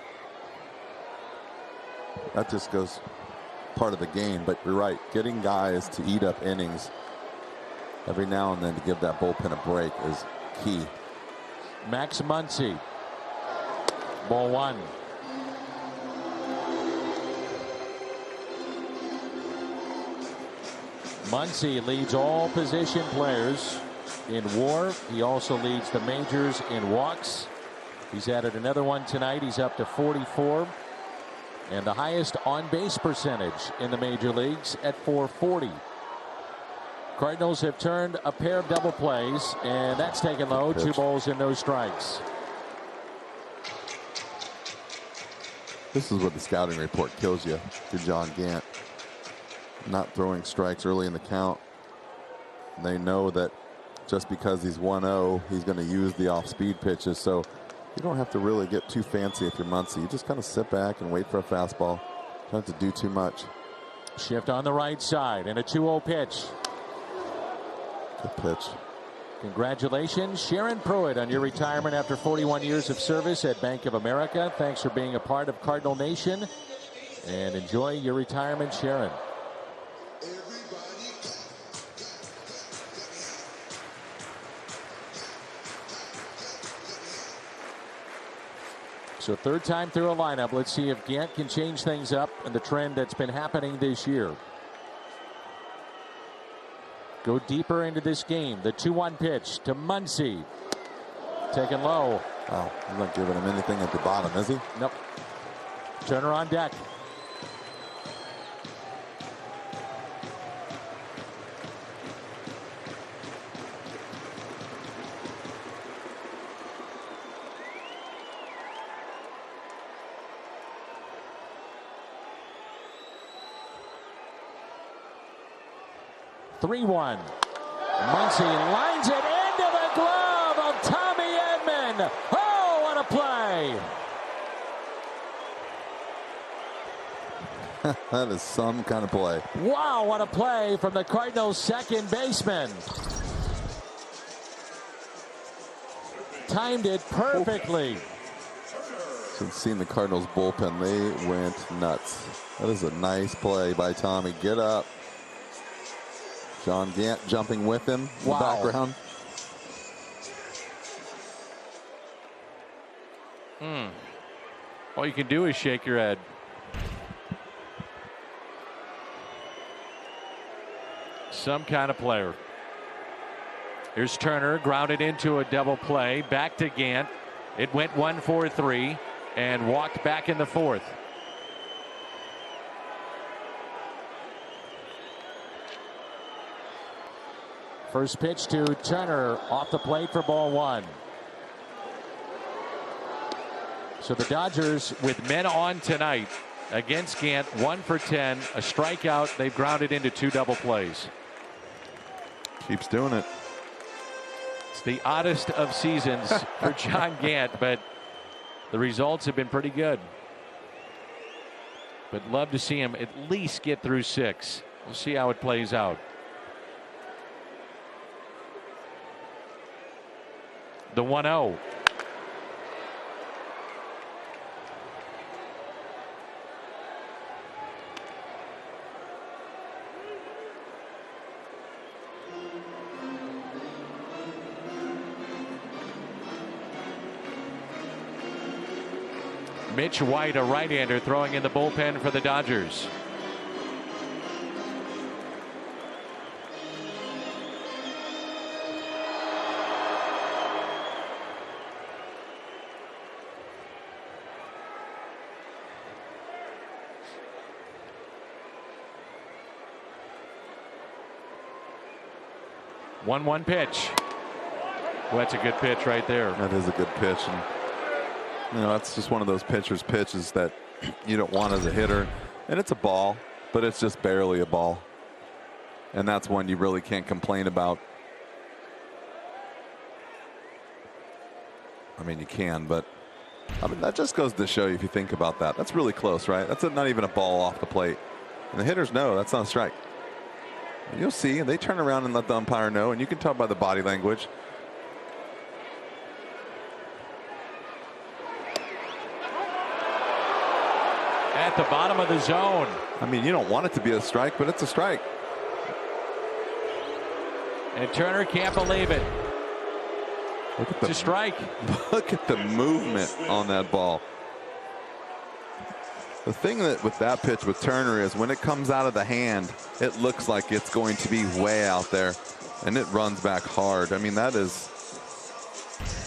that just goes part of the game. But you're right. Getting guys to eat up innings every now and then to give that bullpen a break is key. Max Muncy. Ball 1. Muncy leads all position players in WAR. He also leads the majors in walks. He's added another one tonight. He's up to 44. And the highest on-base percentage in the major leagues at 440. Cardinals have turned a pair of double plays, and that's taken low. 2 balls and no strikes. This is what the scouting report kills you to John Gant. Not throwing strikes early in the count. They know that just because he's 1-0, he's going to use the off-speed pitches. So you don't have to really get too fancy if you're Muncy. You just kind of sit back and wait for a fastball. Don't have to do too much. Shift on the right side and a 2-0 pitch. Good pitch. Congratulations, Sharon Pruitt, on your retirement after 41 years of service at Bank of America. Thanks for being a part of Cardinal Nation, and enjoy your retirement, Sharon. So 3rd time through a lineup. Let's see if Gant can change things up and the trend that's been happening this year. Go deeper into this game. The 2-1 pitch to Muncy. Taken low. Oh, he's not giving him anything at the bottom, is he? Nope. Turner on deck. Three-one. Muncy lines it into the glove of Tommy Edman. Oh, what a play! That is some kind of play. Wow, what a play from the Cardinals' second baseman. Timed it perfectly. Since seeing the Cardinals bullpen, they went nuts. That is a nice play by Tommy. Get up. John Gant jumping with him in the background. All you can do is shake your head. Some kind of player. Here's Turner, grounded into a double play. Back to Gant. It went 1-4-3 and walked back in the 4th. First pitch to Turner off the plate for ball 1. So the Dodgers, with men on tonight against Gant, 1 for 10, a strikeout. They've grounded into 2 double plays. Keeps doing it. It's the oddest of seasons for John Gant, but the results have been pretty good. But love to see him at least get through 6. We'll see how it plays out. The 1-0. Mitch White, a right-hander, throwing in the bullpen for the Dodgers. One pitch. Well, that's a good pitch right there. That is a good pitch. And, you know, that's just one of those pitcher's pitches that you don't want as a hitter. And it's a ball, but it's just barely a ball. And that's one you really can't complain about. I mean, you can, but I mean, that just goes to show you, if you think about that, that's really close, right? That's not even a ball off the plate. And the hitters know that's not a strike. You'll see, and they turn around and let the umpire know, and you can tell by the body language. At the bottom of the zone. I mean, you don't want it to be a strike, but it's a strike. And Turner can't believe it. Look at It's a strike. Look at the movement on that ball. The thing that with that pitch with Turner is when it comes out of the hand, it looks like it's going to be way out there, and it runs back hard. I mean, that is,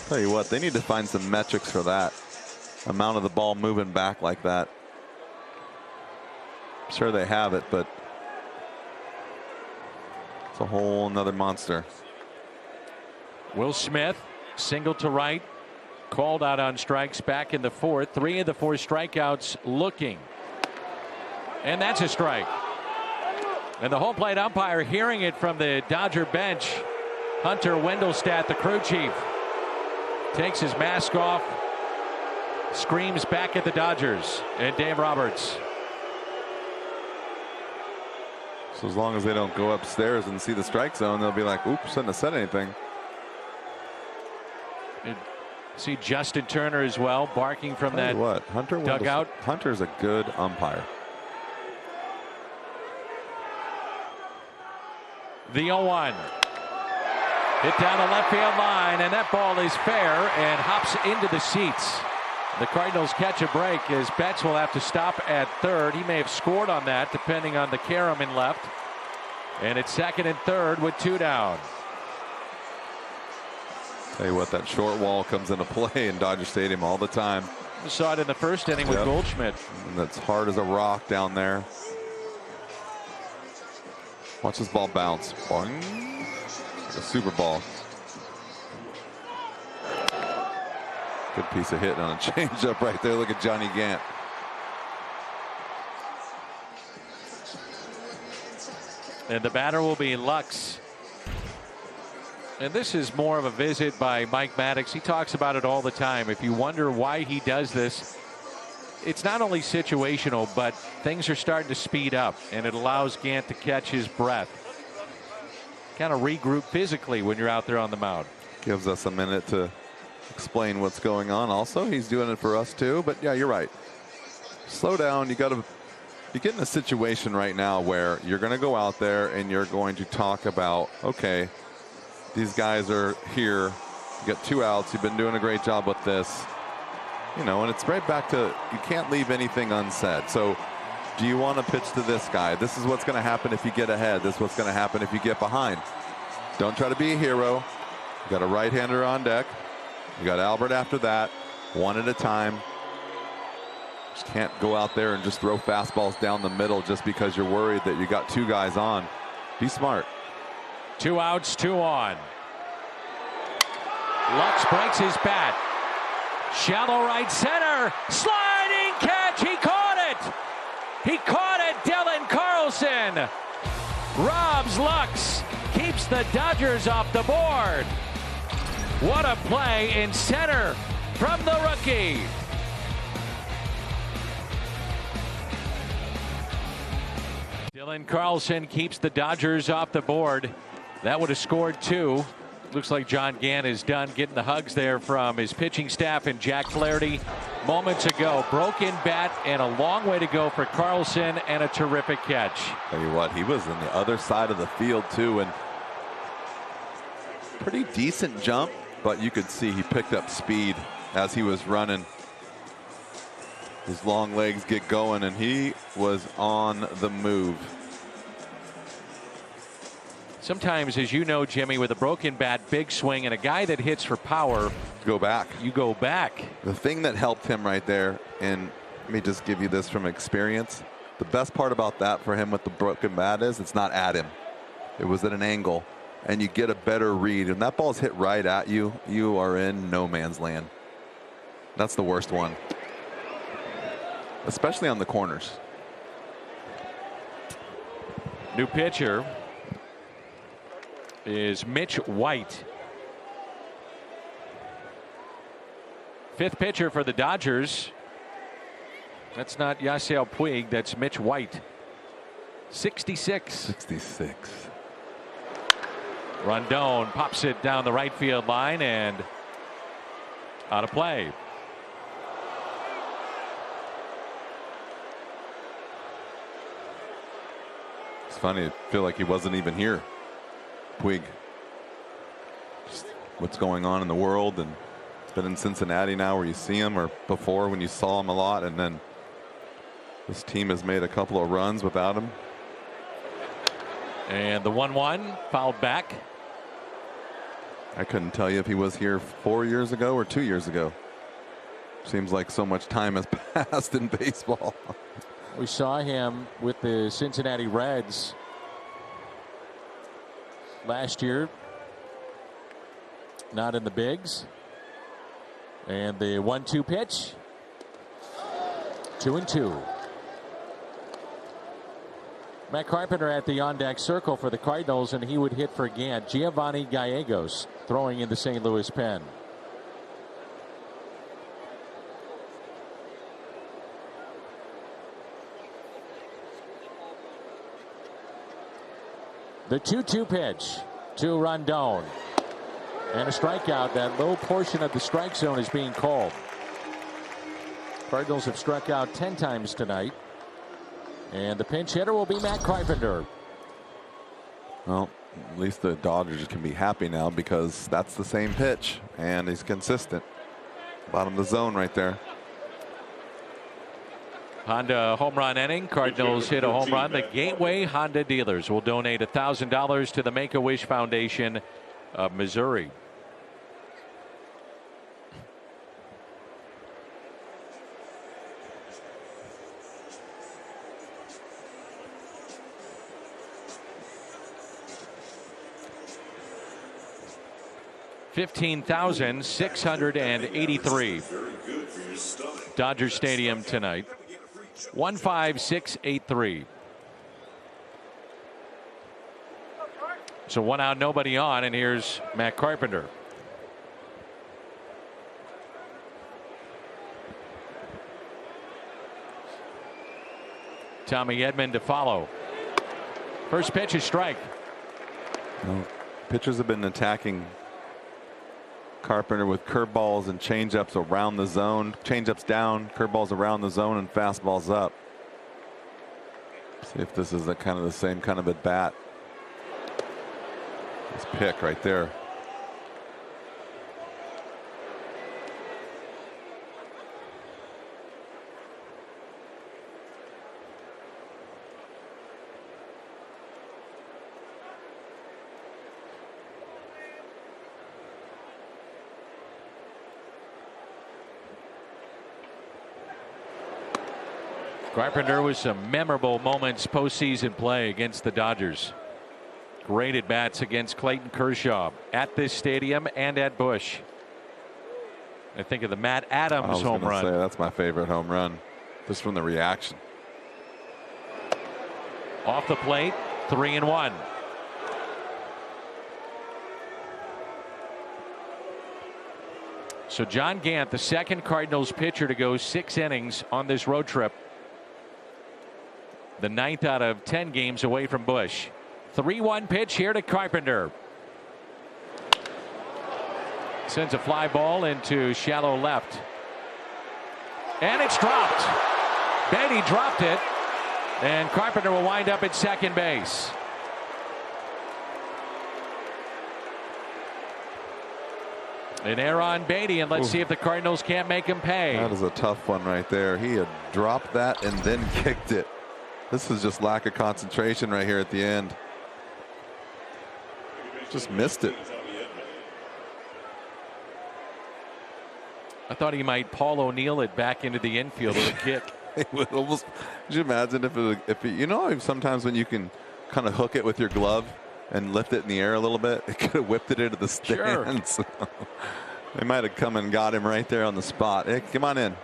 tell you what, they need to find some metrics for that amount of the ball moving back like that. I'm sure they have it, but It's a whole nother monster. Will Smith, single to right, called out on strikes back in the fourth. 3 of the 4 strikeouts looking. And that's a strike. And the home plate umpire hearing it from the Dodger bench. Hunter Wendelstadt, the crew chief, takes his mask off, screams back at the Dodgers and Dave Roberts. So as long as they don't go upstairs and see the strike zone, they'll be like, oops, shouldn't have said anything. And see Justin Turner as well, barking from that dugout. Hunter's a good umpire. The 0-1. Hit down the left field line, and that ball is fair and hops into the seats. The Cardinals catch a break as Betts will have to stop at third. He may have scored on that, depending on the carom in left. And it's second and third with 2 down. Tell you what, that short wall comes into play in Dodger Stadium all the time. We saw it in the first inning with Goldschmidt. And that's hard as a rock down there. Watch this ball bounce. Boing. Like a Super Ball. Good piece of hit on a changeup right there. Look at Johnny Gant. And the batter will be Lux. And this is more of a visit by Mike Maddox. He talks about it all the time. If you wonder why he does this, it's not only situational, but things are starting to speed up, and it allows Gant to catch his breath. Kind of regroup physically when you're out there on the mound. Gives us a minute to explain what's going on. Also, he's doing it for us too. But yeah, you're right. Slow down. You get in a situation right now where you're going to go out there and you're going to talk about, okay, these guys are here. You got 2 outs. You've been doing a great job with this. You know, and it's right back to, you can't leave anything unsaid. So do you want to pitch to this guy? This is what's going to happen if you get ahead. This is what's going to happen if you get behind. Don't try to be a hero. You got a right-hander on deck. You got Albert after that, one at a time. Just can't go out there and just throw fastballs down the middle just because you're worried that you got 2 guys on. Be smart. 2 outs, 2 on. Lux breaks his bat. Shallow right center. Sliding catch. He caught it. He caught it. Dylan Carlson robs Lux. Keeps the Dodgers off the board. What a play in center from the rookie. Dylan Carlson keeps the Dodgers off the board. That would have scored 2. Looks like John Gant is done getting the hugs there from his pitching staff and Jack Flaherty moments ago. Broken bat and a long way to go for Carlson and a terrific catch. Tell you what, he was on the other side of the field too, and pretty decent jump, but you could see he picked up speed as he was running. His long legs get going and he was on the move. Sometimes, as you know, Jimmy, with a broken bat, big swing, and a guy that hits for power, go back. You go back. The thing that helped him right there, and let me just give you this from experience. The best part about that for him with the broken bat is it's not at him. It was at an angle, and you get a better read. And that ball's hit right at you, you are in no man's land. That's the worst one, especially on the corners. New pitcher is Mitch White. 5th pitcher for the Dodgers. That's not Yasiel Puig. That's Mitch White. 66. 66. Rondon pops it down the right field line and out of play. It's funny. I feel like he wasn't even here. Puig. Just what's going on in the world, and it's been in Cincinnati now where you see him, or before when you saw him a lot, and then this team has made a couple of runs without him. And the 1-1 fouled back. I couldn't tell you if he was here 4 years ago or 2 years ago. Seems like so much time has passed in baseball. We saw him with the Cincinnati Reds last year. Not in the bigs. And the 1-2 pitch. 2-2. Matt Carpenter at the on-deck circle for the Cardinals, and he would hit for Gant. Giovanni Gallegos throwing in the St. Louis pen. The 2-2 pitch to Rondon. And a strikeout. That low portion of the strike zone is being called. Cardinals have struck out 10 times tonight. And the pinch hitter will be Matt Carpenter. Well, at least the Dodgers can be happy now because that's the same pitch. And he's consistent. Bottom of the zone right there. Honda home run inning. Cardinals hit a home run. The Gateway Honda dealers will donate $1,000 to the Make-A-Wish Foundation of Missouri. $15,683. Dodger Stadium tonight. 15683. So 1 out, nobody on, and here's Matt Carpenter. Tommy Edman to follow. First pitch is strike. Well, pitchers have been attacking Carpenter with curveballs and changeups around the zone. Changeups down, curveballs around the zone, and fastballs up. See if this is the same kind of at bat. This pick right there. Carpenter with some memorable moments postseason play against the Dodgers. Great at bats against Clayton Kershaw at this stadium and at Busch. I think of the Matt Adams home run. That's my favorite home run, just from the reaction. Off the plate, 3-1. So John Gant, the second Cardinals pitcher to go 6 innings on this road trip. The 9th out of 10 games away from Busch. 3-1 pitch here to Carpenter. Sends a fly ball into shallow left. And it's dropped. Beatty dropped it. And Carpenter will wind up at second base. An error on Beatty, and let's see if the Cardinals can't make him pay. That is a tough one right there. He had dropped that and then kicked it. This is just lack of concentration right here at the end. Just missed it. I thought he might Paul O'Neill it back into the infield with a kick. It would almost. Could you imagine if sometimes when you can kind of hook it with your glove and lift it in the air a little bit, it could have whipped it into the stands. Sure. They might have come and got him right there on the spot. Hey, come on in.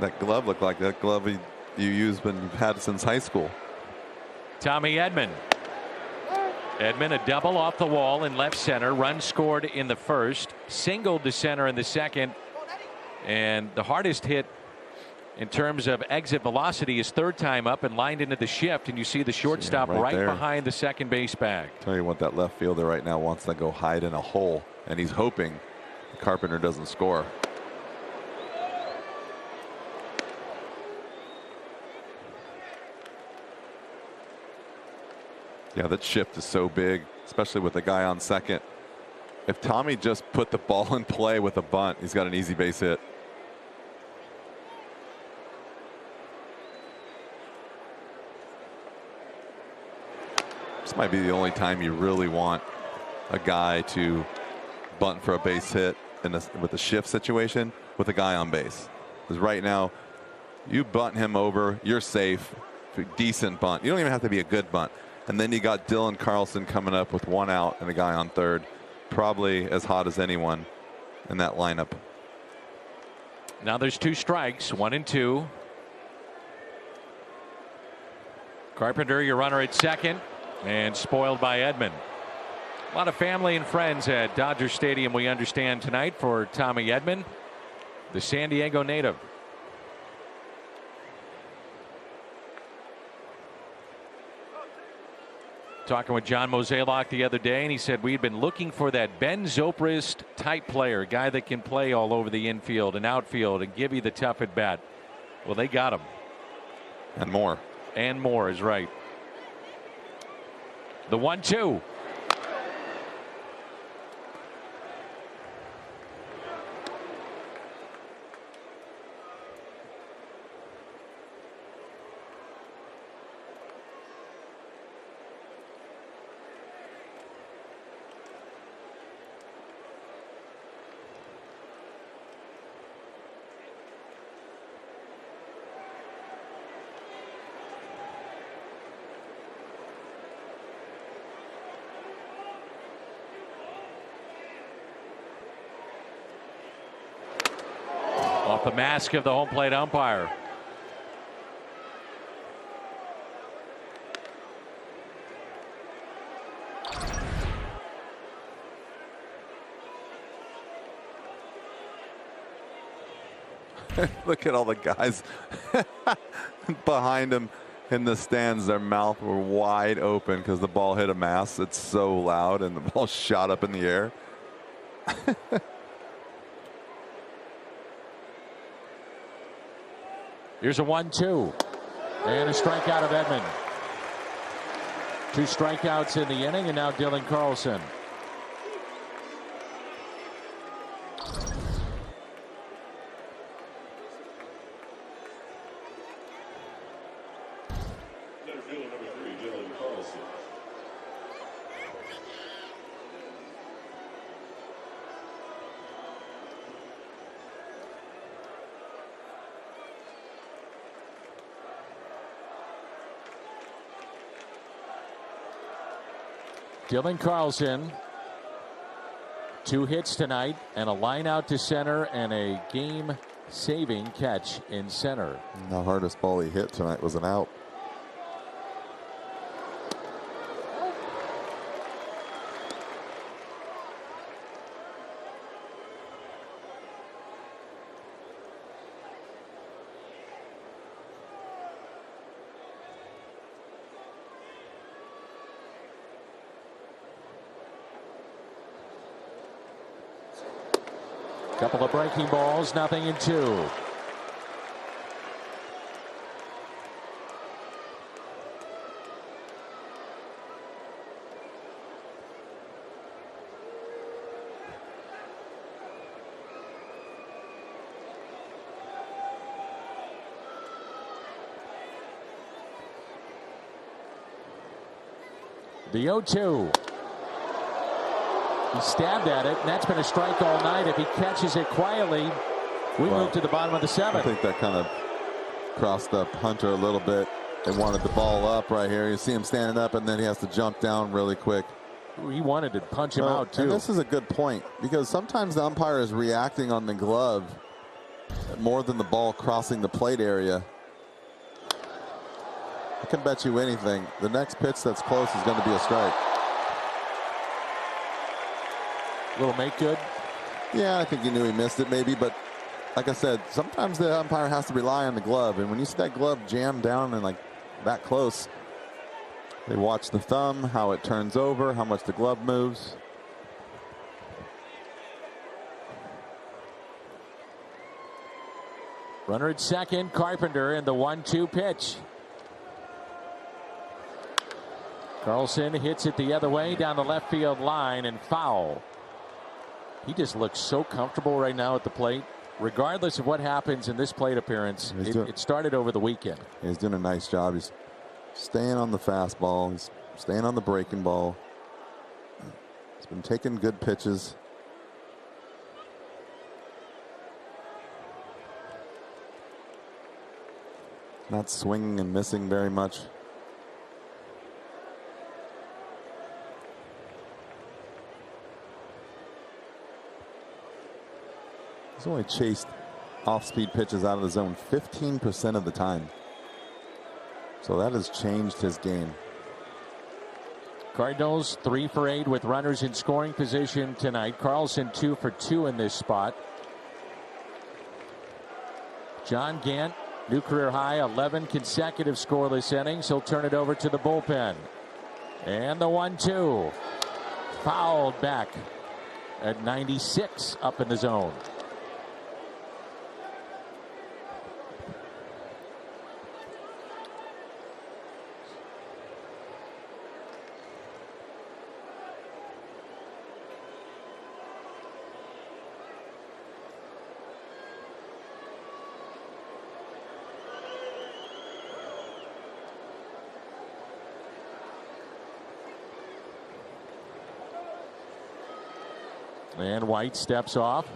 That glove looked like that glove you used when you've had it since high school. Tommy Edman. Edman, a double off the wall in left center. Run scored in the first, singled to center in the second, and the hardest hit in terms of exit velocity is third time up and lined into the shift, and you see the shortstop right behind the second base bag. Tell you what, that left fielder right now wants to go hide in a hole, and he's hoping Carpenter doesn't score. Yeah, that shift is so big, especially with the guy on second. If Tommy just put the ball in play with a bunt, he's got an easy base hit. This might be the only time you really want a guy to bunt for a base hit with a shift situation with a guy on base. Because right now, you bunt him over, you're safe. Decent bunt. You don't even have to be a good bunt. And then you got Dylan Carlson coming up with 1 out and a guy on third. Probably as hot as anyone in that lineup. Now there's 2 strikes, 1 and 2. Carpenter, your runner at second, and spoiled by Edman. A lot of family and friends at Dodger Stadium, we understand, tonight for Tommy Edman, the San Diego native. Talking with John Mozeliak the other day, and he said we'd been looking for that Ben Zobrist type player, guy that can play all over the infield and outfield and give you the tough at bat. Well, they got him. And more. And more is right. The 1-2. Off the mask of the home plate umpire. Look at all the guys behind him in the stands. Their mouth were wide open because the ball hit a mask. It's so loud and the ball shot up in the air. Here's a 1-2 and a strikeout of Edman. 2 strikeouts in the inning, and now Dylan Carlson. Center fielder number 3, Dylan Carlson. Dylan Carlson, 2 hits tonight and a line out to center and a game-saving catch in center. The hardest ball he hit tonight was an out. Couple of breaking balls, 0-2. The 0-2. He stabbed at it, and that's been a strike all night. If he catches it quietly, we move to the bottom of the 7th. I think that kind of crossed up Hunter a little bit. They wanted the ball up right here. You see him standing up, and then he has to jump down really quick. He wanted to punch him out, too. And this is a good point, because sometimes the umpire is reacting on the glove more than the ball crossing the plate area. I can bet you anything. The next pitch that's close is going to be a strike. Little make good. Yeah, I think he knew he missed it maybe, but like I said, sometimes the umpire has to rely on the glove, and when you see that glove jammed down and like that close, they watch the thumb, how it turns over, how much the glove moves. Runner at second, Carpenter, and the 1-2 pitch. Carlson hits it the other way down the left field line and foul. He just looks so comfortable right now at the plate. Regardless of what happens in this plate appearance, it started over the weekend. He's doing a nice job. He's staying on the fastball. He's staying on the breaking ball. He's been taking good pitches. Not swinging and missing very much. He's only chased off-speed pitches out of the zone 15% of the time. So that has changed his game. Cardinals 3 for 8 with runners in scoring position tonight. Carlson 2 for 2 in this spot. John Gant, new career high, 11 consecutive scoreless innings. He'll turn it over to the bullpen. And the 1-2. Fouled back at 96 up in the zone. And White steps off.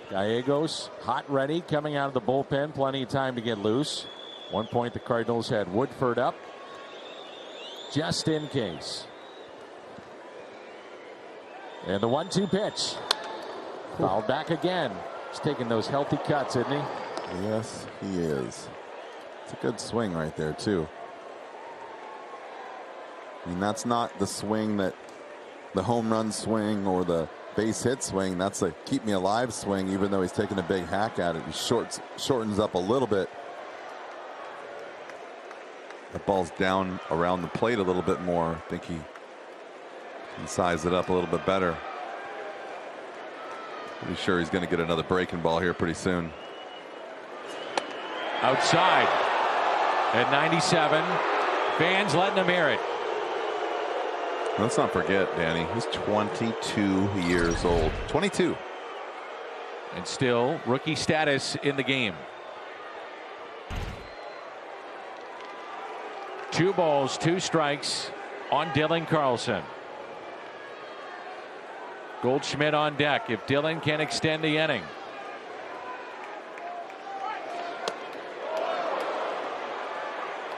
Gallegos hot ready coming out of the bullpen. Plenty of time to get loose. One point the Cardinals had Woodford up just in case. And the 1-2 pitch. Fouled back again. He's taking those healthy cuts, isn't he? Yes, he is. It's a good swing right there, too. I mean, that's not the swing that the home run swing or the base hit swing. That's a keep me alive swing, even though he's taking a big hack at it. He shortens up a little bit. The ball's down around the plate a little bit more. I think he can size it up a little bit better. Pretty sure he's going to get another breaking ball here pretty soon. Outside at 97. Fans letting him hear it. Let's not forget, Danny, he's 22 years old. 22. And still rookie status in the game. 2 balls, 2 strikes on Dylan Carlson. Goldschmidt on deck if Dylan can extend the inning.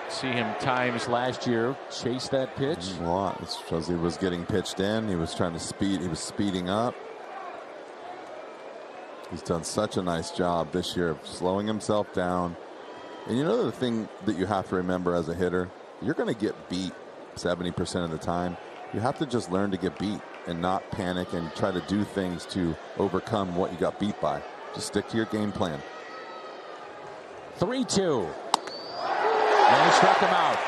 See him times last year chase that pitch a lot. It's because he was getting pitched in. He was trying to speed. He was speeding up. He's done such a nice job this year of slowing himself down. And you know the thing that you have to remember as a hitter, you're going to get beat 70% of the time. You have to just learn to get beat and not panic and try to do things to overcome what you got beat by. Just stick to your game plan. 3-2. And he struck him out.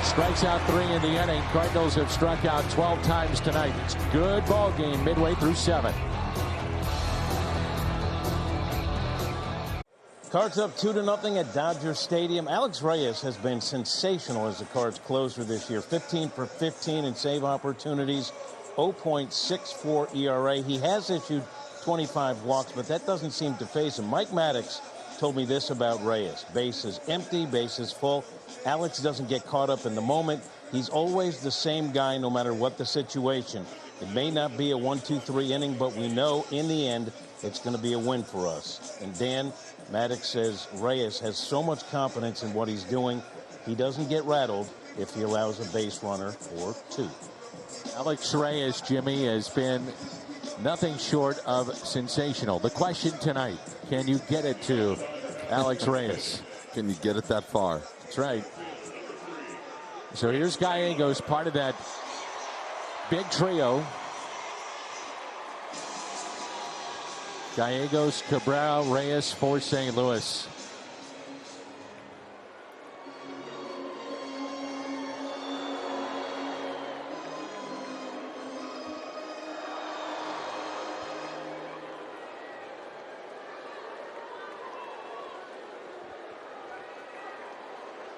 Strikes out 3 in the inning. Cardinals have struck out 12 times tonight. It's a good ball game midway through 7. Cards up 2-0 at Dodger Stadium. Alex Reyes has been sensational as the Cards closer this year. 15 for 15 in save opportunities, 0.64 ERA. He has issued 25 walks, but that doesn't seem to phase him. Mike Maddox told me this about Reyes. Bases empty, bases full. Alex doesn't get caught up in the moment. He's always the same guy no matter what the situation. It may not be a 1-2-3 inning, but we know in the end it's going to be a win for us. And Dan, Maddox says Reyes has so much confidence in what he's doing. He doesn't get rattled if he allows a base runner or 2. Alex Reyes, Jimmy, has been nothing short of sensational. The question tonight, can you get it to Alex Reyes? Can you get it that far? That's right. So here's Gallegos, part of that big trio. Gallegos, Cabrera, Reyes for St. Louis.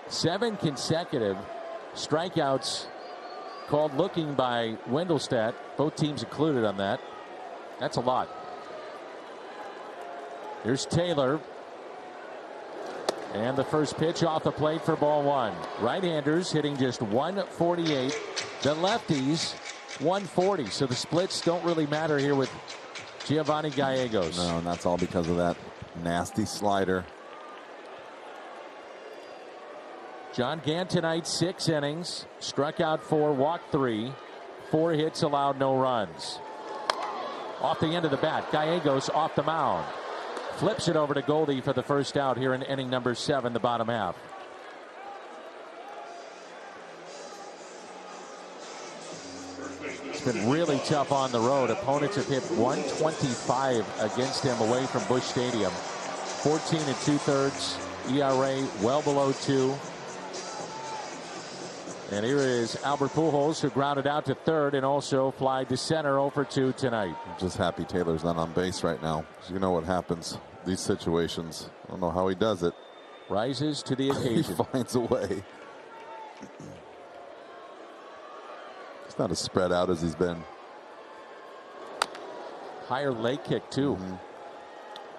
Seven consecutive strikeouts called looking by Wendelstedt. Both teams included on that. That's a lot. Here's Taylor. And the first pitch off the plate for ball 1. Right-handers hitting just 148. The lefties 140. So the splits don't really matter here with Giovanni Gallegos. No, and that's all because of that nasty slider. John Gant tonight, 6 innings, struck out 4, walked 3, 4 hits allowed, no runs. Off the end of the bat, Gallegos off the mound. Flips it over to Goldie for the first out here in inning number 7, the bottom half. It's been really tough on the road. Opponents have hit 125 against him away from Busch Stadium. 14 2/3 ERA, well below 2. And here is Albert Pujols, who grounded out to third and also flied to center 0 for 2 tonight. I'm just happy Taylor's not on base right now. You know what happens these situations. I don't know how he does it. Rises to the occasion. He finds a way. He's not as spread out as he's been. Higher leg kick too.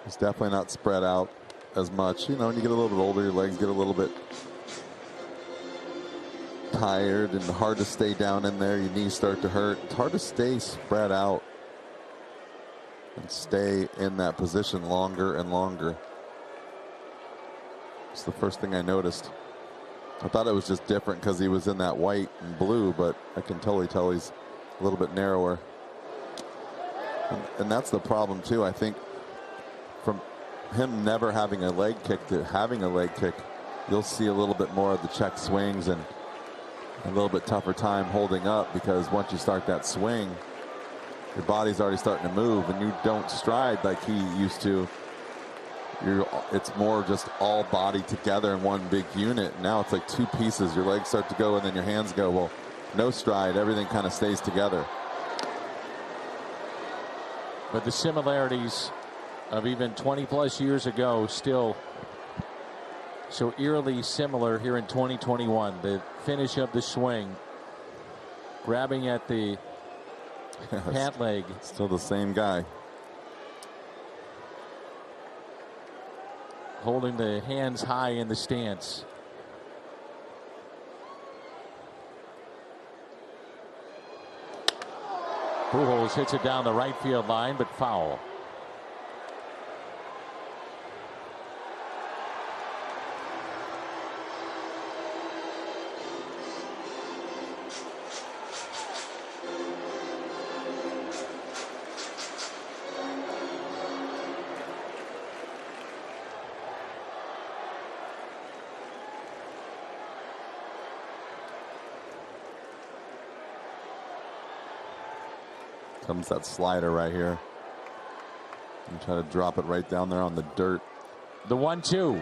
He's definitely not spread out as much. You know, when you get a little bit older, your legs get a little bit tired and hard to stay down in there. Your knees start to hurt. It's hard to stay spread out and stay in that position longer and longer. It's the first thing I noticed. I thought it was just different because he was in that white and blue, but I can totally tell he's a little bit narrower. And that's the problem too. I think from him never having a leg kick to having a leg kick, you'll see a little bit more of the check swings and a little bit tougher time holding up, because once you start that swing, your body's already starting to move and you don't stride like he used to. It's more just all body together in one big unit. Now it's like two pieces. Your legs start to go and then your hands go. Well, no stride, everything kind of stays together. But the similarities of even 20 plus years ago still so eerily similar here in 2021. The finish of the swing, grabbing at the pant leg. Still the same guy. Holding the hands high in the stance. Pujols hits it down the right field line, but foul. Comes that slider right here. And try to drop it right down there on the dirt. The 1-2.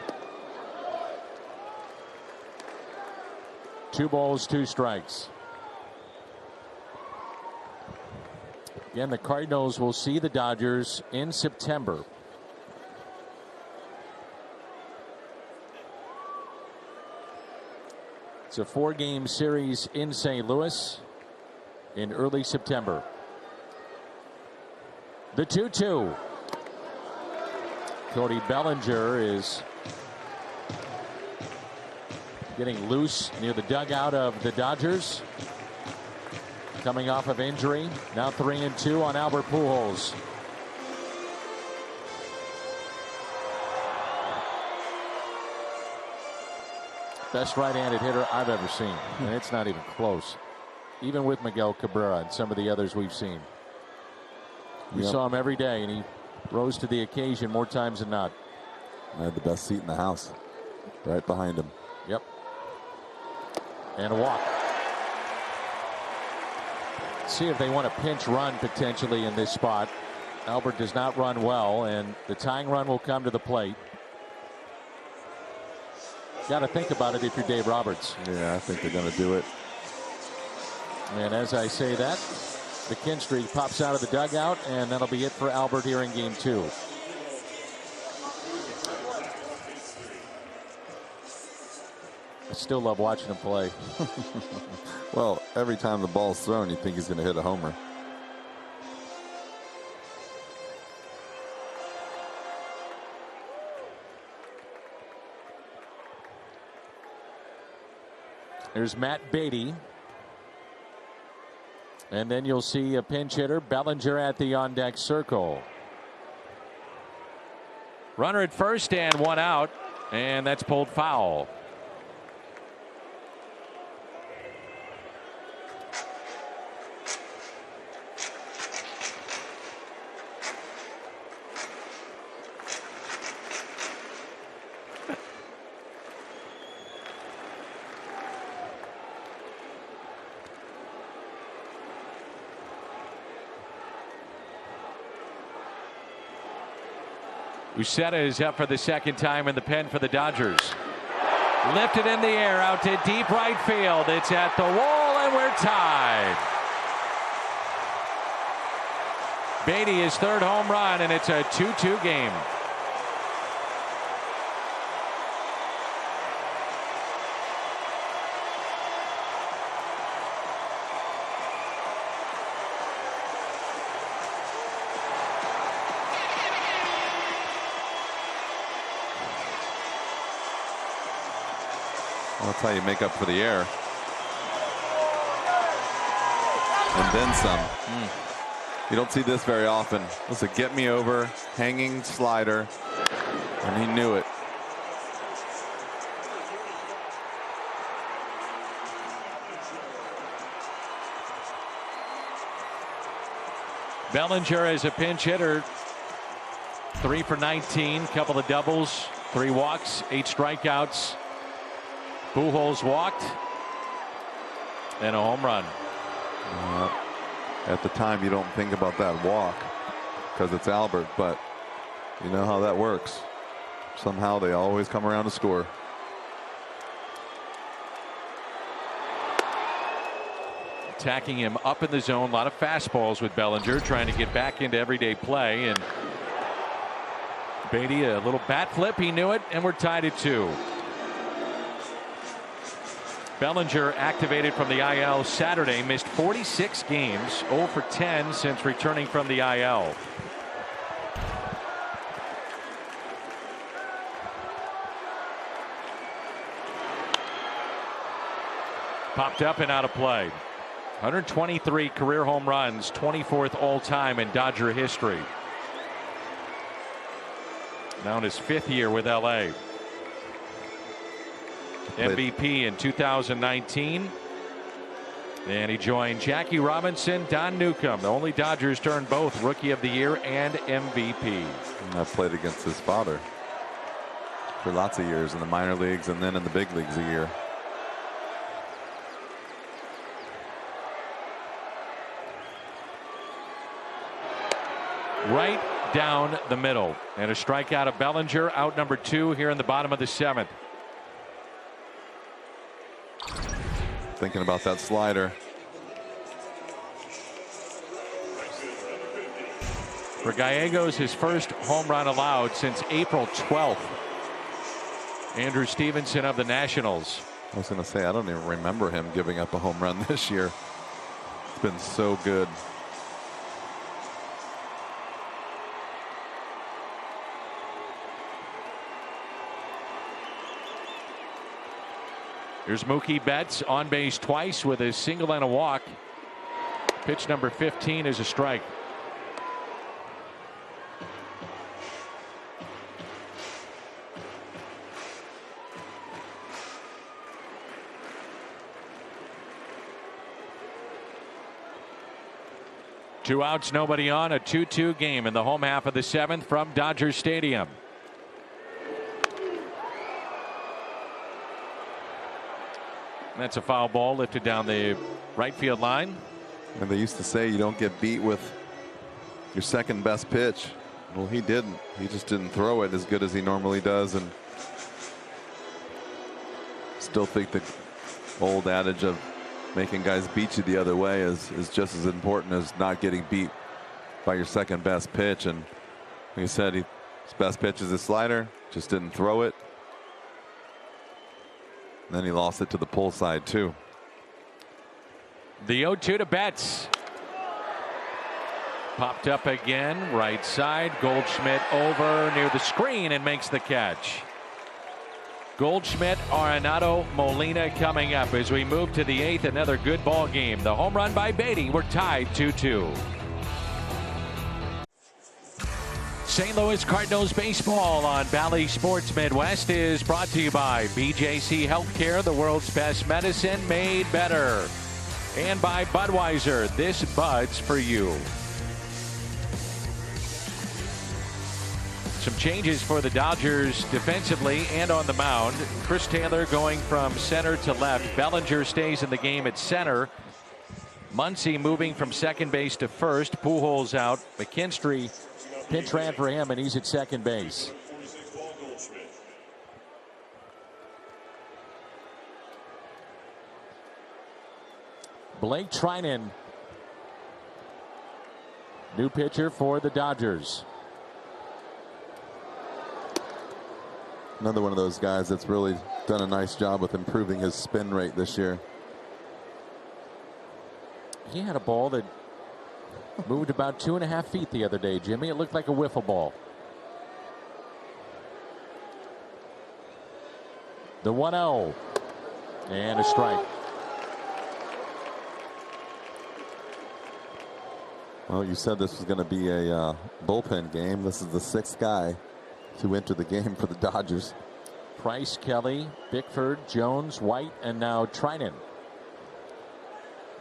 2 balls, 2 strikes. Again, the Cardinals will see the Dodgers in September. It's a 4-game series in St. Louis in early September. The 2-2. Cody Bellinger is getting loose near the dugout of the Dodgers. Coming off of injury. Now 3-2 on Albert Pujols. Best right-handed hitter I've ever seen. And it's not even close. Even with Miguel Cabrera and some of the others we've seen. We saw him every day, and he rose to the occasion more times than not. I had the best seat in the house, right behind him. Yep. And a walk. See if they want a pinch run potentially in this spot. Albert does not run well, and the tying run will come to the plate. Got to think about it if you're Dave Roberts. Yeah, I think they're going to do it. And as I say that, McKinstry pops out of the dugout, and that'll be it for Albert here in game 2. I still love watching him play. Well, every time the ball's thrown, you think he's going to hit a homer. There's Matt Beatty. And then you'll see a pinch hitter, Bellinger, at the on-deck circle. Runner at first and 1 out, and that's pulled foul. Uceta is up for the second time in the pen for the Dodgers. Lifted in the air out to deep right field. It's at the wall and we're tied. Beatty his third home run and it's a 2-2 game. Well, that's how you make up for the air. And then some. You don't see this very often. This is a get me over, hanging slider, and he knew it. Bellinger is a pinch hitter. 3 for 19, couple of doubles, 3 walks, 8 strikeouts. Pujols walked and a home run. At the time, you don't think about that walk because it's Albert, but you know how that works. Somehow they always come around to score. Attacking him up in the zone. A lot of fastballs with Bellinger, trying to get back into everyday play. And Beatty, a little bat flip. He knew it, and we're tied at 2. Bellinger activated from the IL Saturday, missed 46 games, 0 for 10 since returning from the IL. Popped up and out of play. 123 career home runs, 24th all-time in Dodger history. Now in his 5th year with LA. MVP in 2019. And he joined Jackie Robinson, Don Newcomb. The only Dodgers turned both Rookie of the Year and MVP. And I played against his father for lots of years in the minor leagues and then in the big leagues a year. Right down the middle. And a strikeout of Bellinger, out number 2 here in the bottom of the 7th. Thinking about that slider. For Gallegos, his first home run allowed since April 12th. Andrew Stevenson of the Nationals. I was going to say, I don't even remember him giving up a home run this year. It's been so good. Here's Mookie Betts on base twice with a single and a walk. Pitch number 15 is a strike. Two outs, nobody on, a 2-2 game in the home half of the 7th from Dodger Stadium. That's a foul ball lifted down the right field line. And they used to say you don't get beat with your second best pitch. Well, he didn't. He just didn't throw it as good as he normally does. And still think the old adage of making guys beat you the other way is just as important as not getting beat by your second best pitch. And like I said, his best pitch is a slider, just didn't throw it. And then he lost it to the pull side too. The 0-2 to Betts. Popped up again, right side. Goldschmidt over near the screen and makes the catch. Goldschmidt, Arenado, Molina coming up as we move to the 8th. Another good ball game. The home run by Beatty. We're tied 2-2. St. Louis Cardinals baseball on Bally Sports Midwest is brought to you by BJC Healthcare, the world's best medicine made better. And by Budweiser, this Bud's for you. Some changes for the Dodgers defensively and on the mound. Chris Taylor going from center to left. Bellinger stays in the game at center. Muncy moving from second base to first. Pujols out. McKinstry Pitch ran for him, and he's at second base. Blake Trinan, new pitcher for the Dodgers. Another one of those guys that's really done a nice job with improving his spin rate this year. He had a ball that moved about 2.5 feet the other day, Jimmy. It looked like a wiffle ball. The 1-0 and a strike. Well, you said this was going to be a bullpen game. This is the 6th guy to enter the game for the Dodgers. Price, Kelly, Bickford, Jones, White, and now Trinan.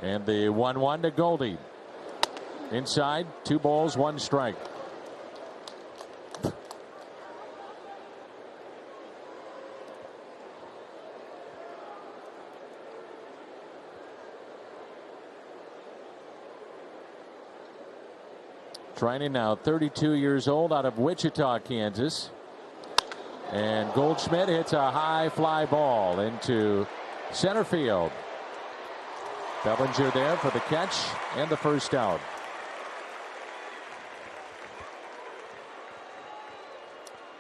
And the 1-1 to Goldie. Inside, 2 balls, 1 strike. Trinan now 32 years old, out of Wichita, Kansas. And Goldschmidt hits a high fly ball into center field. Bellinger there for the catch and the first out.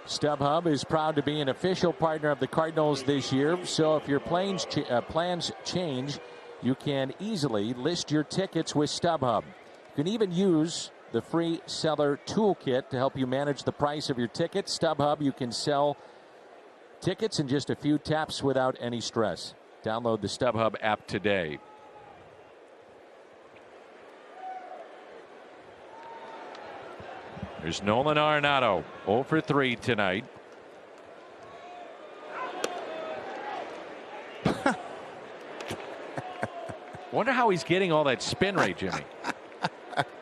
StubHub is proud to be an official partner of the Cardinals this year. So if your plans change, you can easily list your tickets with StubHub. You can even use the free seller toolkit to help you manage the price of your tickets. StubHub, you can sell tickets in just a few taps without any stress. Download the StubHub app today. There's Nolan Arenado, 0 for 3 tonight. Wonder how he's getting all that spin rate, Jimmy.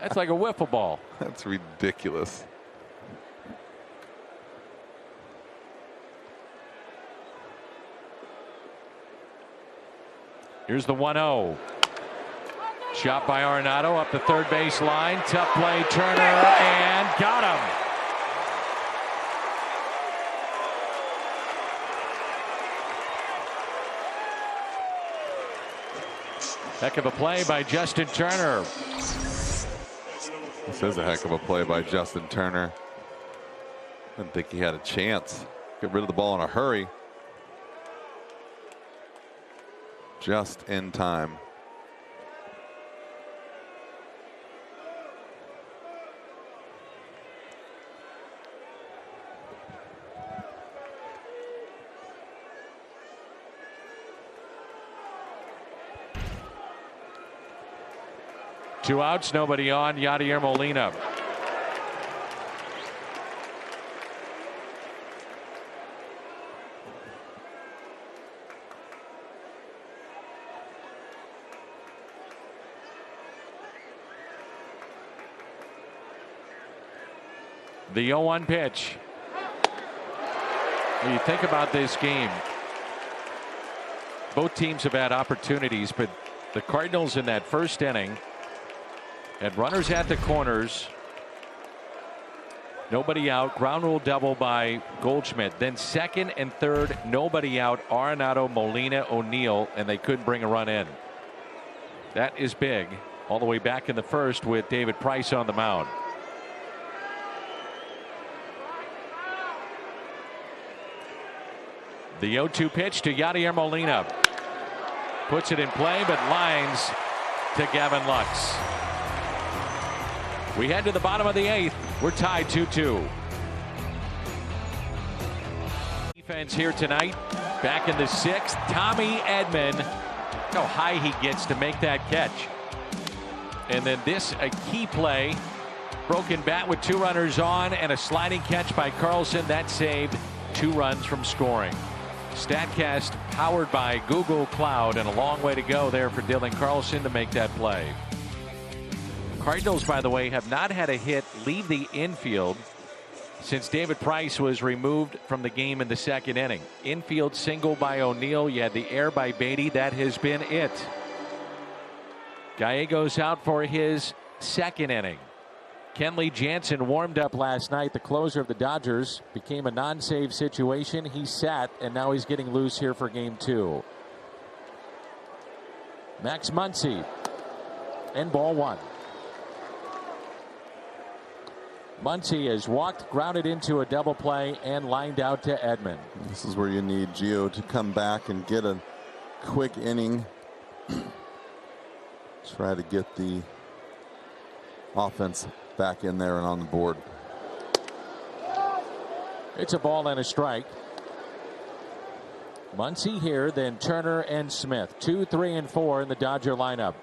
That's like a wiffle ball. That's ridiculous. Here's the 1-0. Shot by Arenado up the third base line. Tough play, Turner, and got him. Heck of a play by Justin Turner. This is a heck of a play by Justin Turner. Didn't think he had a chance. Get rid of the ball in a hurry. Just in time. Two outs, nobody on. Yadier Molina. The 0-1 pitch. When you think about this game, both teams have had opportunities, but the Cardinals in that first inning had runners at the corners, nobody out, ground rule double by Goldschmidt. Then second and third, nobody out, Arenado, Molina, O'Neill, and they couldn't bring a run in. That is big. All the way back in the first with David Price on the mound. The 0-2 pitch to Yadier Molina. Puts it in play, but lines to Gavin Lux. We head to the bottom of the 8th. We're tied 2-2. Defense here tonight. Back in the 6th. Tommy Edman. How high he gets to make that catch. And then this, a key play. Broken bat with 2 runners on and a sliding catch by Carlson. That saved 2 runs from scoring. StatCast powered by Google Cloud, and a long way to go there for Dylan Carlson to make that play. Cardinals, by the way, have not had a hit leave the infield since David Price was removed from the game in the second inning. Infield single by O'Neill. You had the air by Beatty. That has been it. Gallegos out for his second inning. Kenley Jansen warmed up last night. The closer of the Dodgers became a non-save situation. He sat, and now he's getting loose here for game 2. Max Muncy, and ball 1. Muncy has walked, grounded into a double play, and lined out to Edman. This is where you need Gio to come back and get a quick inning. Try to get the offense back in there and on the board. It's a ball and a strike. Muncy here, then Turner and Smith. 2, 3, and 4 in the Dodger lineup.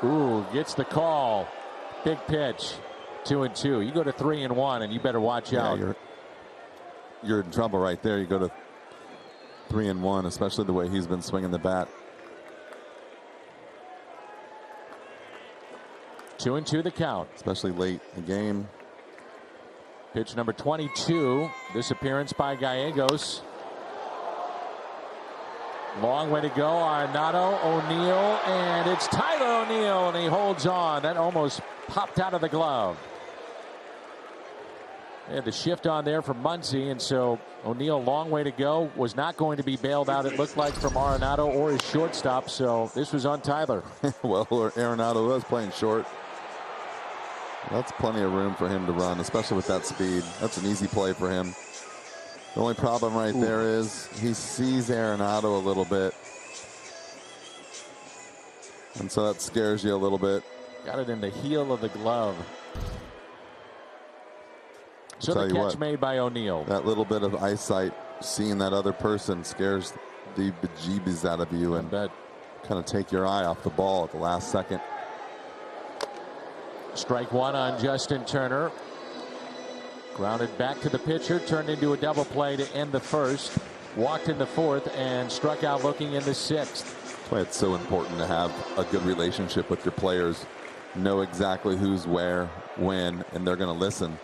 Ooh, gets the call. Big pitch. 2-2. You go to 3-1, and you better watch out. You're in trouble right there. You go to 3-1, especially the way he's been swinging the bat. 2-2 the count. Especially late in the game. Pitch number 22. This appearance by Gallegos. Long way to go. Arenado, O'Neill, and it's Tyler O'Neill, and he holds on. That almost popped out of the glove. They had the shift on there from Muncy, and so O'Neill, long way to go, was not going to be bailed out, it looked like, from Arenado or his shortstop, so this was on Tyler. Well, Arenado was playing short. That's plenty of room for him to run, especially with that speed. That's an easy play for him. The only problem right there is he sees Arenado a little bit. And so that scares you a little bit. Got it in the heel of the glove. So the catch made by O'Neill. That little bit of eyesight, seeing that other person, scares the bejeebies out of you and kind of take your eye off the ball at the last second. Strike 1 on Justin Turner. Grounded back to the pitcher, turned into a double play to end the first. Walked in the 4th and struck out looking in the 6th. That's why it's so important to have a good relationship with your players. Know exactly who's where, when, and they're going to listen.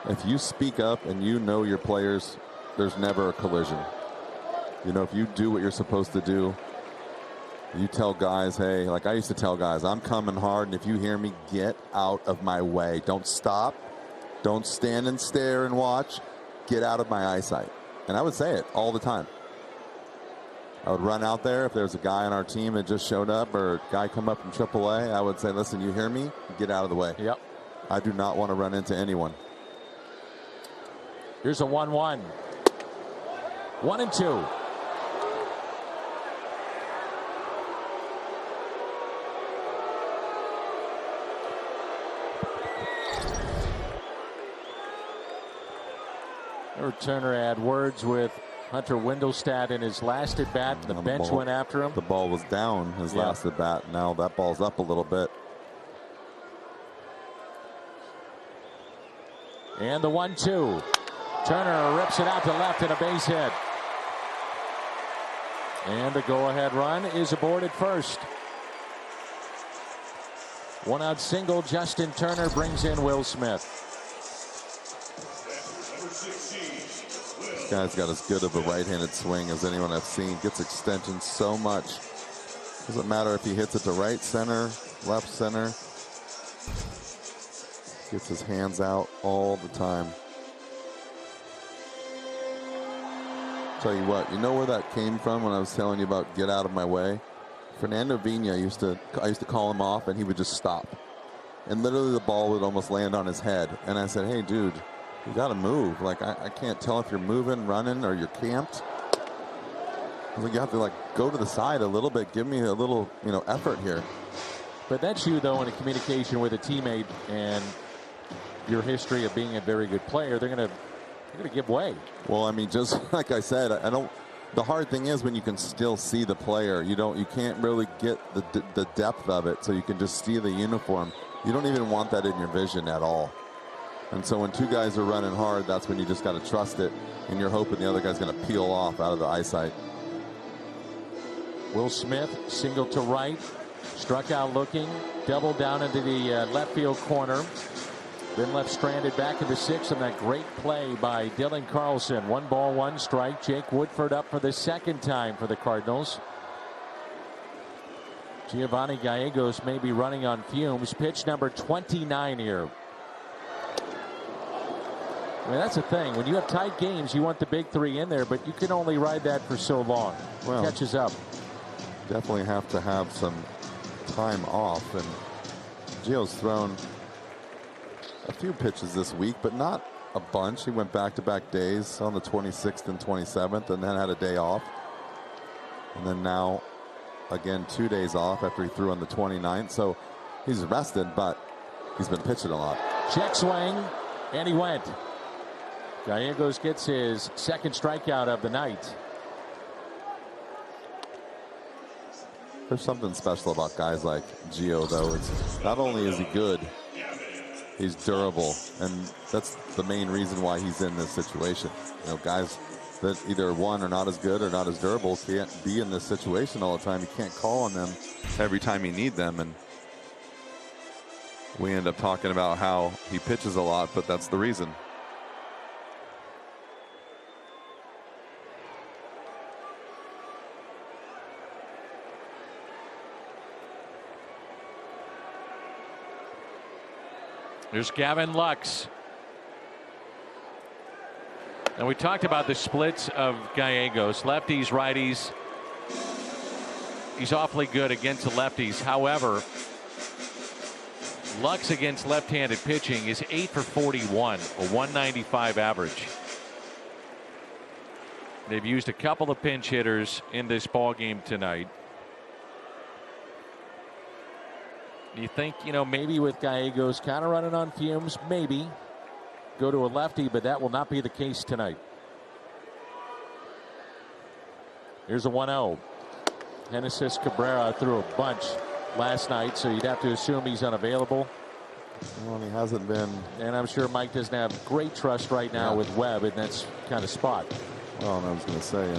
If you speak up and you know your players, there's never a collision. You know, if you do what you're supposed to do, you tell guys, hey, like I used to tell guys, I'm coming hard, and if you hear me, get out of my way. Don't stop. Don't stand and stare and watch. Get out of my eyesight. And I would say it all the time. I would run out there if there's a guy on our team that just showed up or a guy come up from AAA. I would say, listen, you hear me? Get out of the way. Yep. I do not want to run into anyone. Here's a 1-1. 1-2. Turner had words with Hunter Wendelstedt in his last at bat. The bench went after him. The ball was down his last at bat. Now that ball's up a little bit. And the 1-2. Turner rips it out to left and a base hit. And the go-ahead run is aboard at first. 1-out single. Justin Turner brings in Will Smith. This guy's got as good of a right-handed swing as anyone I've seen. Gets extension so much. Doesn't matter if he hits it to right center, left center. Gets his hands out all the time. Tell you what, you know where that came from when I was telling you about get out of my way? Fernando Vina I used to call him off and he would just stop. And literally the ball would almost land on his head. And I said, hey dude, you got to move. Like, I can't tell if you're moving, running, or you're camped. I was like, you have to, like, go to the side a little bit. Give me a little, effort here. But that's you, though, in a communication with a teammate and your history of being a very good player. They're going to give way. Well, I mean, just like I said, I don't The hard thing is when you can still see the player. You can't really get the depth of it, so you can just see the uniform. You don't even want that in your vision at all. And so when two guys are running hard, that's when you just got to trust it, and you're hoping the other guy's going to peel off out of the eyesight. Will Smith single to right, struck out looking, doubled down into the left field corner, then left stranded back into 6 on that great play by Dylan Carlson. 1 ball, 1 strike. Jake Woodford up for the second time for the Cardinals. Giovanni Gallegos may be running on fumes. Pitch number 29 here. I mean, that's the thing. When you have tight games, you want the big 3 in there, but you can only ride that for so long. Well, catches up. Definitely have to have some time off. And Gio's thrown a few pitches this week, but not a bunch. He went back-to-back days on the 26th and 27th, and then had a day off. And then now, again, 2 days off after he threw on the 29th. So he's rested, but he's been pitching a lot. Check swing, and he went. Gallegos gets his second strikeout of the night. There's something special about guys like Gio, though. It's not only is he good, he's durable, and that's the main reason why he's in this situation. You know, guys that either one are not as good or not as durable can't be in this situation all the time. You can't call on them every time you need them, and we end up talking about how he pitches a lot, but that's the reason. There's Gavin Lux. And we talked about the splits of Gallegos. Lefties, righties. He's awfully good against the lefties. However, Lux against left-handed pitching is 8 for 41, a 195 average. They've used a couple of pinch hitters in this ball game tonight. You think, maybe with Gallegos kind of running on fumes, maybe go to a lefty, but that will not be the case tonight. Here's a 1-0. Genesis Cabrera threw a bunch last night, so you'd have to assume he's unavailable. Well, he hasn't been. And I'm sure Mike doesn't have great trust right now with Webb in that kind of spot. Well, and I was going to say, you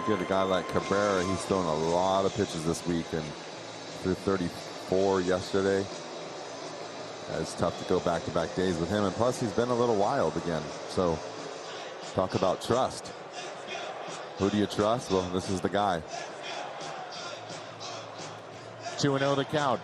get a guy like Cabrera, he's thrown a lot of pitches this week, and threw 34 yesterday. It's tough to go back-to-back days with him, and plus he's been a little wild again. So talk about trust. Who do you trust? Well, this is the guy. 2-0 the count.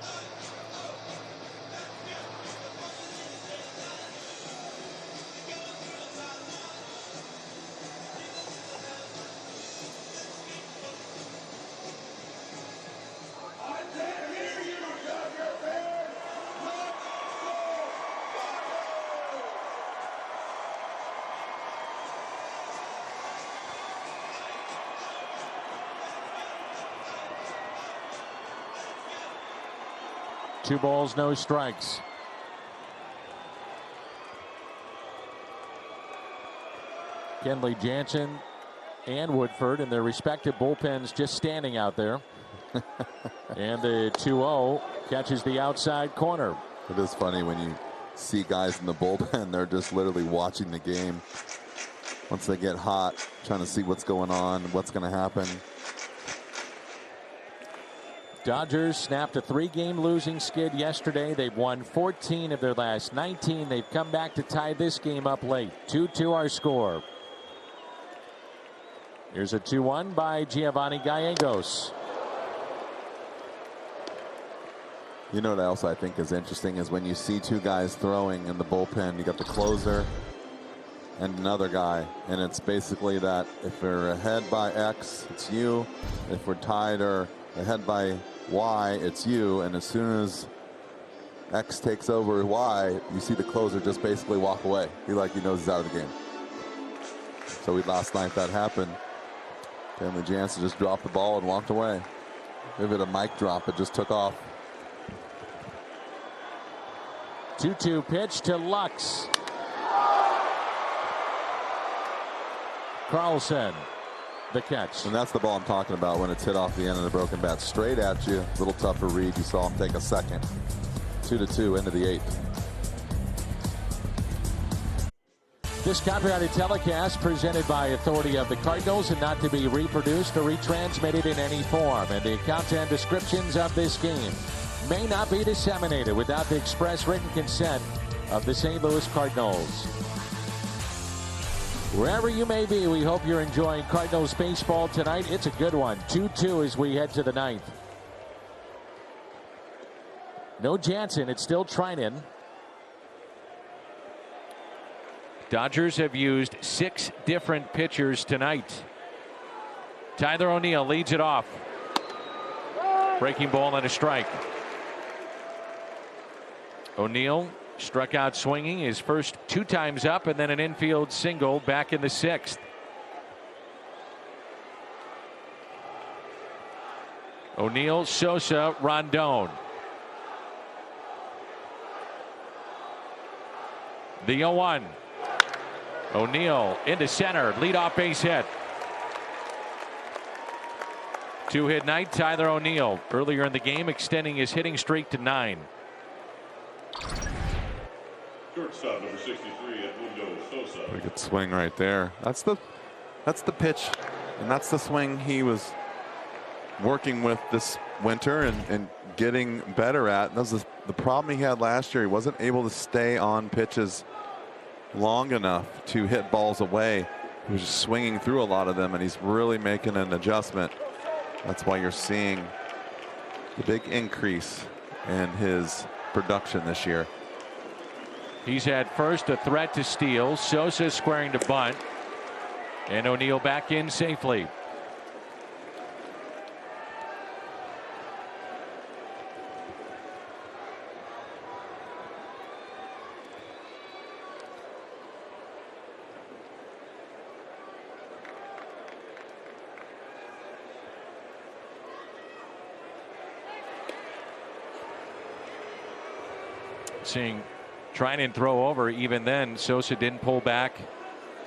Two balls, no strikes. Kenley Jansen and Woodford in their respective bullpens just standing out there. And the 2-0 catches the outside corner. It is funny when you see guys in the bullpen, they're just literally watching the game. Once they get hot, trying to see what's going on, what's going to happen. Dodgers snapped a 3-game losing skid yesterday. They've won 14 of their last 19. They've come back to tie this game up late. 2-2 our score. Here's a 2-1 by Giovanni Gallegos. You know what else I think is interesting is when you see two guys throwing in the bullpen, you got the closer and another guy, and it's basically that if we're ahead by X, it's you. If we're tied or ahead by Y, it's you, and as soon as X takes over Y, you see the closer just basically walk away. He knows he's out of the game. So last night that happened. Kenley Jansen just dropped the ball and walked away. Give it a mic drop, it just took off. 2-2 pitch to Lux. Carlson, the catch. And that's the ball I'm talking about when it's hit off the end of the broken bat. Straight at you. A little tougher read. You saw him take a second. 2-2 into the 8th. This copyrighted telecast presented by authority of the Cardinals and not to be reproduced or retransmitted in any form. And the accounts and descriptions of this game may not be disseminated without the express written consent of the St. Louis Cardinals. Wherever you may be, we hope you're enjoying Cardinals baseball tonight. It's a good one. 2-2 as we head to the 9th. No Jansen. It's still Trinan. Dodgers have used 6 different pitchers tonight. Tyler O'Neill leads it off. Breaking ball and a strike. O'Neill struck out swinging his first 2 times up, and then an infield single back in the 6th. O'Neill, Sosa, Rondon. The 0-1. O'Neill into center, leadoff base hit. 2-hit night, Tyler O'Neill earlier in the game, extending his hitting streak to 9. Shortstop number 63, Edmundo Sosa. Pretty good swing right there. That's the pitch, and that's the swing he was working with this winter and getting better at. And that was the problem he had last year. He wasn't able to stay on pitches long enough to hit balls away. He was just swinging through a lot of them, and he's really making an adjustment. That's why you're seeing the big increase in his production this year. He's at first, a threat to steal. Sosa squaring to bunt, and O'Neill back in safely. Seeing Trinan throw over, even then Sosa didn't pull back.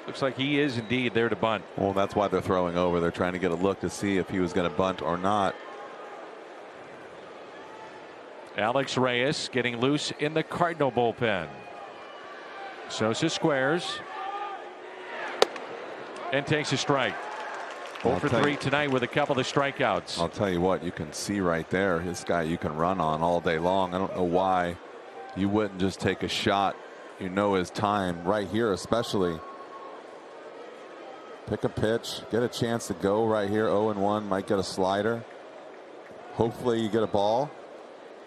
Looks like he is indeed there to bunt. Well, that's why they're throwing over. They're trying to get a look to see if he was going to bunt or not. Alex Reyes getting loose in the Cardinal bullpen. Sosa squares and takes a strike. 0 for 3 tonight with a couple of strikeouts. I'll tell you what, you can see right there, this guy you can run on all day long. I don't know why you wouldn't just take a shot. You know his time right here, especially. Pick a pitch, get a chance to go right here. 0-1, might get a slider. Hopefully you get a ball.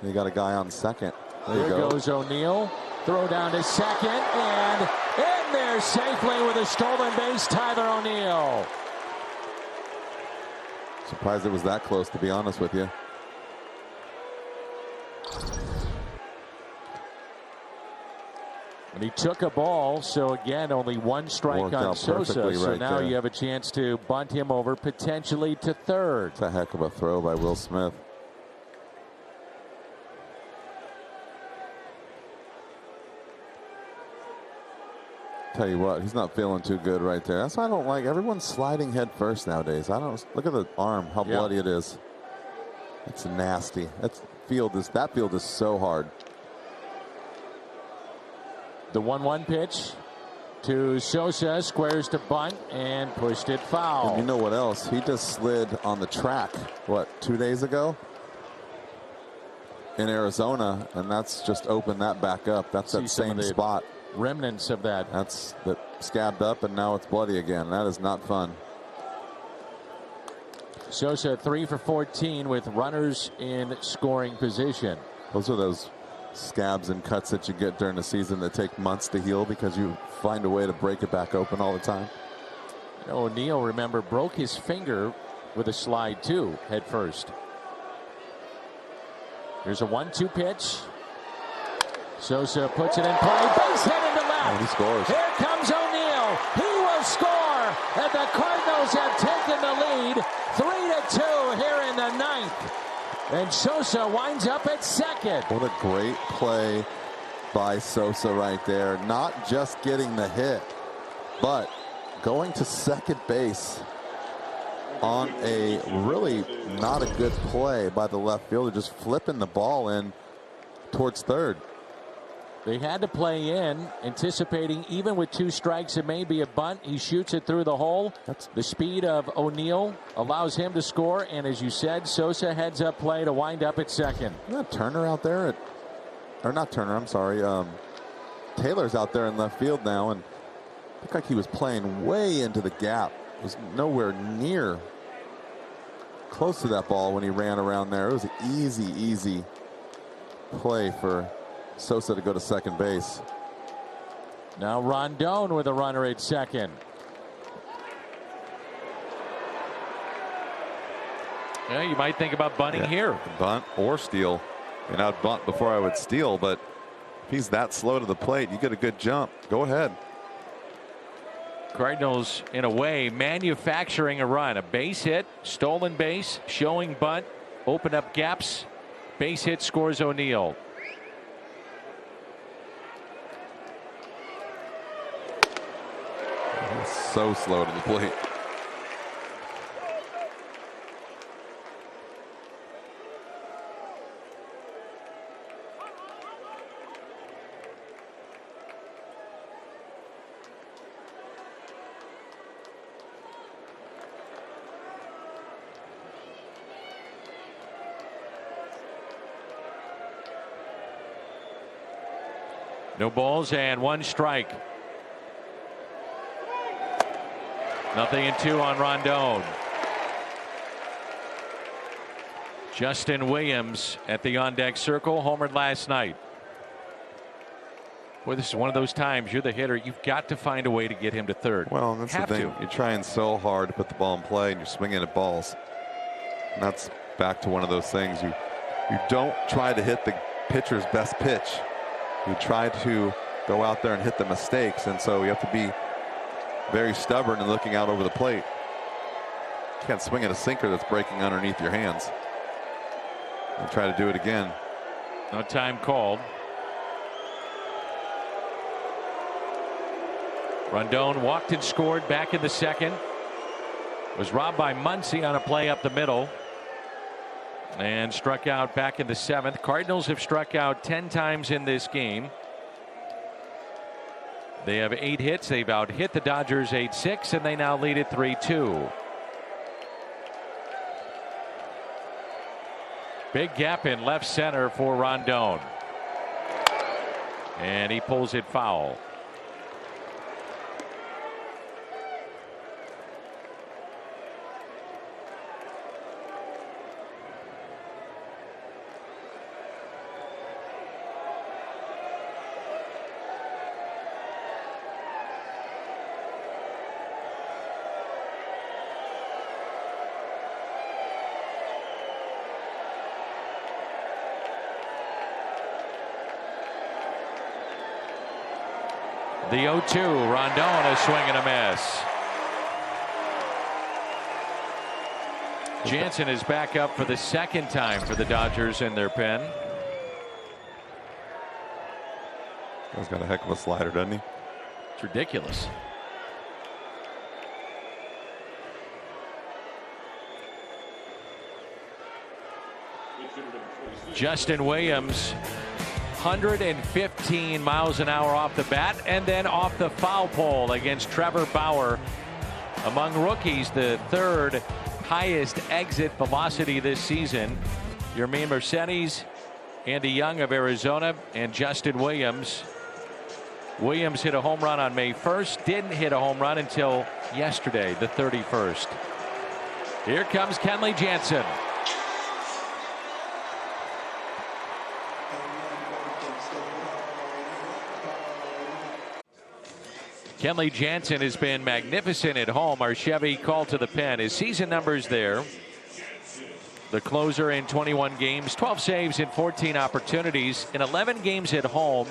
You got a guy on second. There goes O'Neill. Throw down to second, and in there safely with a stolen base, Tyler O'Neill. Surprised it was that close, to be honest with you. And he took a ball, so again, only 1 strike on Sosa. So now you have a chance to bunt him over potentially to third. It's a heck of a throw by Will Smith. Tell you what, he's not feeling too good right there. That's why I don't like everyone's sliding head first nowadays. I don't look at the arm, how bloody it is. It's nasty. That field is so hard. The 1-1 pitch to Sosa, squares to bunt and pushed it foul. And you know what else? He just slid on the track, 2 days ago in Arizona, and that's just opened that back up. That's that same spot. Remnants of that. That's that scabbed up, and now it's bloody again. That is not fun. Sosa 3 for 14 with runners in scoring position. Those are those scabs and cuts that you get during the season that take months to heal because you find a way to break it back open all the time. O'Neill, remember, broke his finger with a slide too, head first. Here's a 1-2 pitch. Sosa puts it in play. Base hit into left. And he scores. Here comes O'Neill. He will score. And the Cardinals have taken the lead 3-2 here in the 9th. And Sosa winds up at second. What a great play by Sosa right there. Not just getting the hit, but going to second base on a really not a good play by the left fielder, just flipping the ball in towards third. They had to play in, anticipating even with 2 strikes it may be a bunt. He shoots it through the hole. The speed of O'Neill allows him to score, and as you said, Sosa heads up play to wind up at second. Isn't that Turner out there or not Turner, I'm sorry. Taylor's out there in left field now, and looked like he was playing way into the gap. Was nowhere near close to that ball when he ran around there. It was an easy play for Sosa to go to second base. Now Rondon with a runner at second. Yeah, you might think about bunting here. Bunt or steal. And I'd bunt before I would steal, but if he's that slow to the plate, you get a good jump. Go ahead. Cardinals, in a way, manufacturing a run. A base hit, stolen base, showing bunt, open up gaps. Base hit scores O'Neill. So slow to the plate. No balls and 1 strike. 0-2 on Rondon. Justin Williams at the on-deck circle, homered last night. Boy, this is one of those times you're the hitter. You've got to find a way to get him to third. Well, that's the thing. You're trying so hard to put the ball in play, and you're swinging at balls. And that's back to one of those things. You don't try to hit the pitcher's best pitch. You try to go out there and hit the mistakes, and so you have to be very stubborn and looking out over the plate. You can't swing at a sinker that's breaking underneath your hands. And try to do it again. No time called. Rondon walked and scored back in the second. Was robbed by Muncy on a play up the middle. And struck out back in the 7th. Cardinals have struck out 10 times in this game. They have 8 hits. They've out hit the Dodgers 8-6, and they now lead it 3-2. Big gap in left center for Rondon. And he pulls it foul. The 0-2, Rondon, a swing and a miss. Jansen is back up for the 2nd time for the Dodgers in their pen. He's got a heck of a slider, doesn't he? It's ridiculous. Justin Williams, 115 miles an hour off the bat, and then off the foul pole against Trevor Bauer. Among rookies, the 3rd highest exit velocity this season. Yermin Mercedes, Andy Young of Arizona, and Justin Williams. Williams hit a home run on May 1st, didn't hit a home run until yesterday, the 31st. Here comes Kenley Jansen. Kenley Jansen has been magnificent at home. Our Chevy called to the pen. His season numbers there. The closer in 21 games, 12 saves in 14 opportunities. In 11 games at home,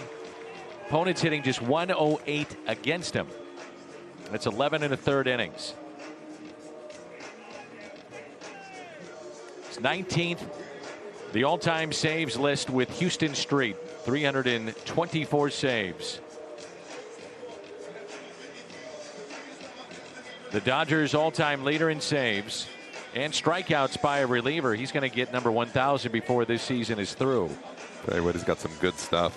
opponents hitting just 108 against him. That's 11 1/3 innings. It's 19th, the all-time saves list with Houston Street, 324 saves. The Dodgers all-time leader in saves and strikeouts by a reliever. He's going to get number 1,000 before this season is through. He's got some good stuff.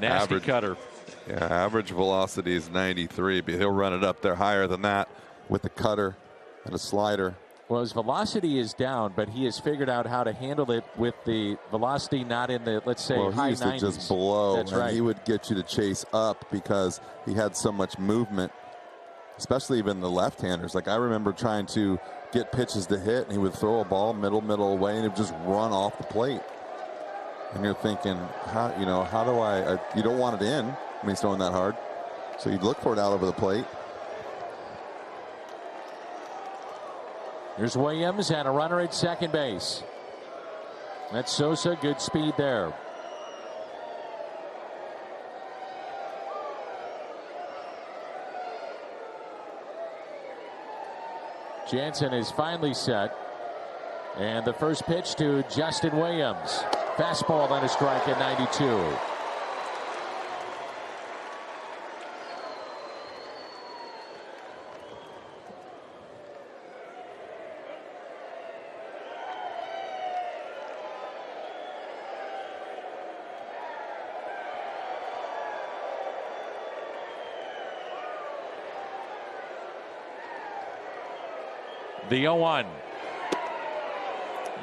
Nasty cutter. Yeah, average velocity is 93, but he'll run it up there higher than that with a cutter and a slider. Well, his velocity is down, but he has figured out how to handle it with the velocity not in the, let's say, high 90s. He used to just blow. That's and right. He would get you to chase up because he had so much movement, especially even the left-handers. Like I remember trying to get pitches to hit, and he would throw a ball middle away, and it would just run off the plate. And you're thinking, how do I you don't want it in when he's throwing that hard. So you'd look for it out over the plate. Here's Williams and a runner at second base. That's Sosa. Good speed there. Jansen is finally set. And the first pitch to Justin Williams. Fastball and a strike at 92. The 0-1.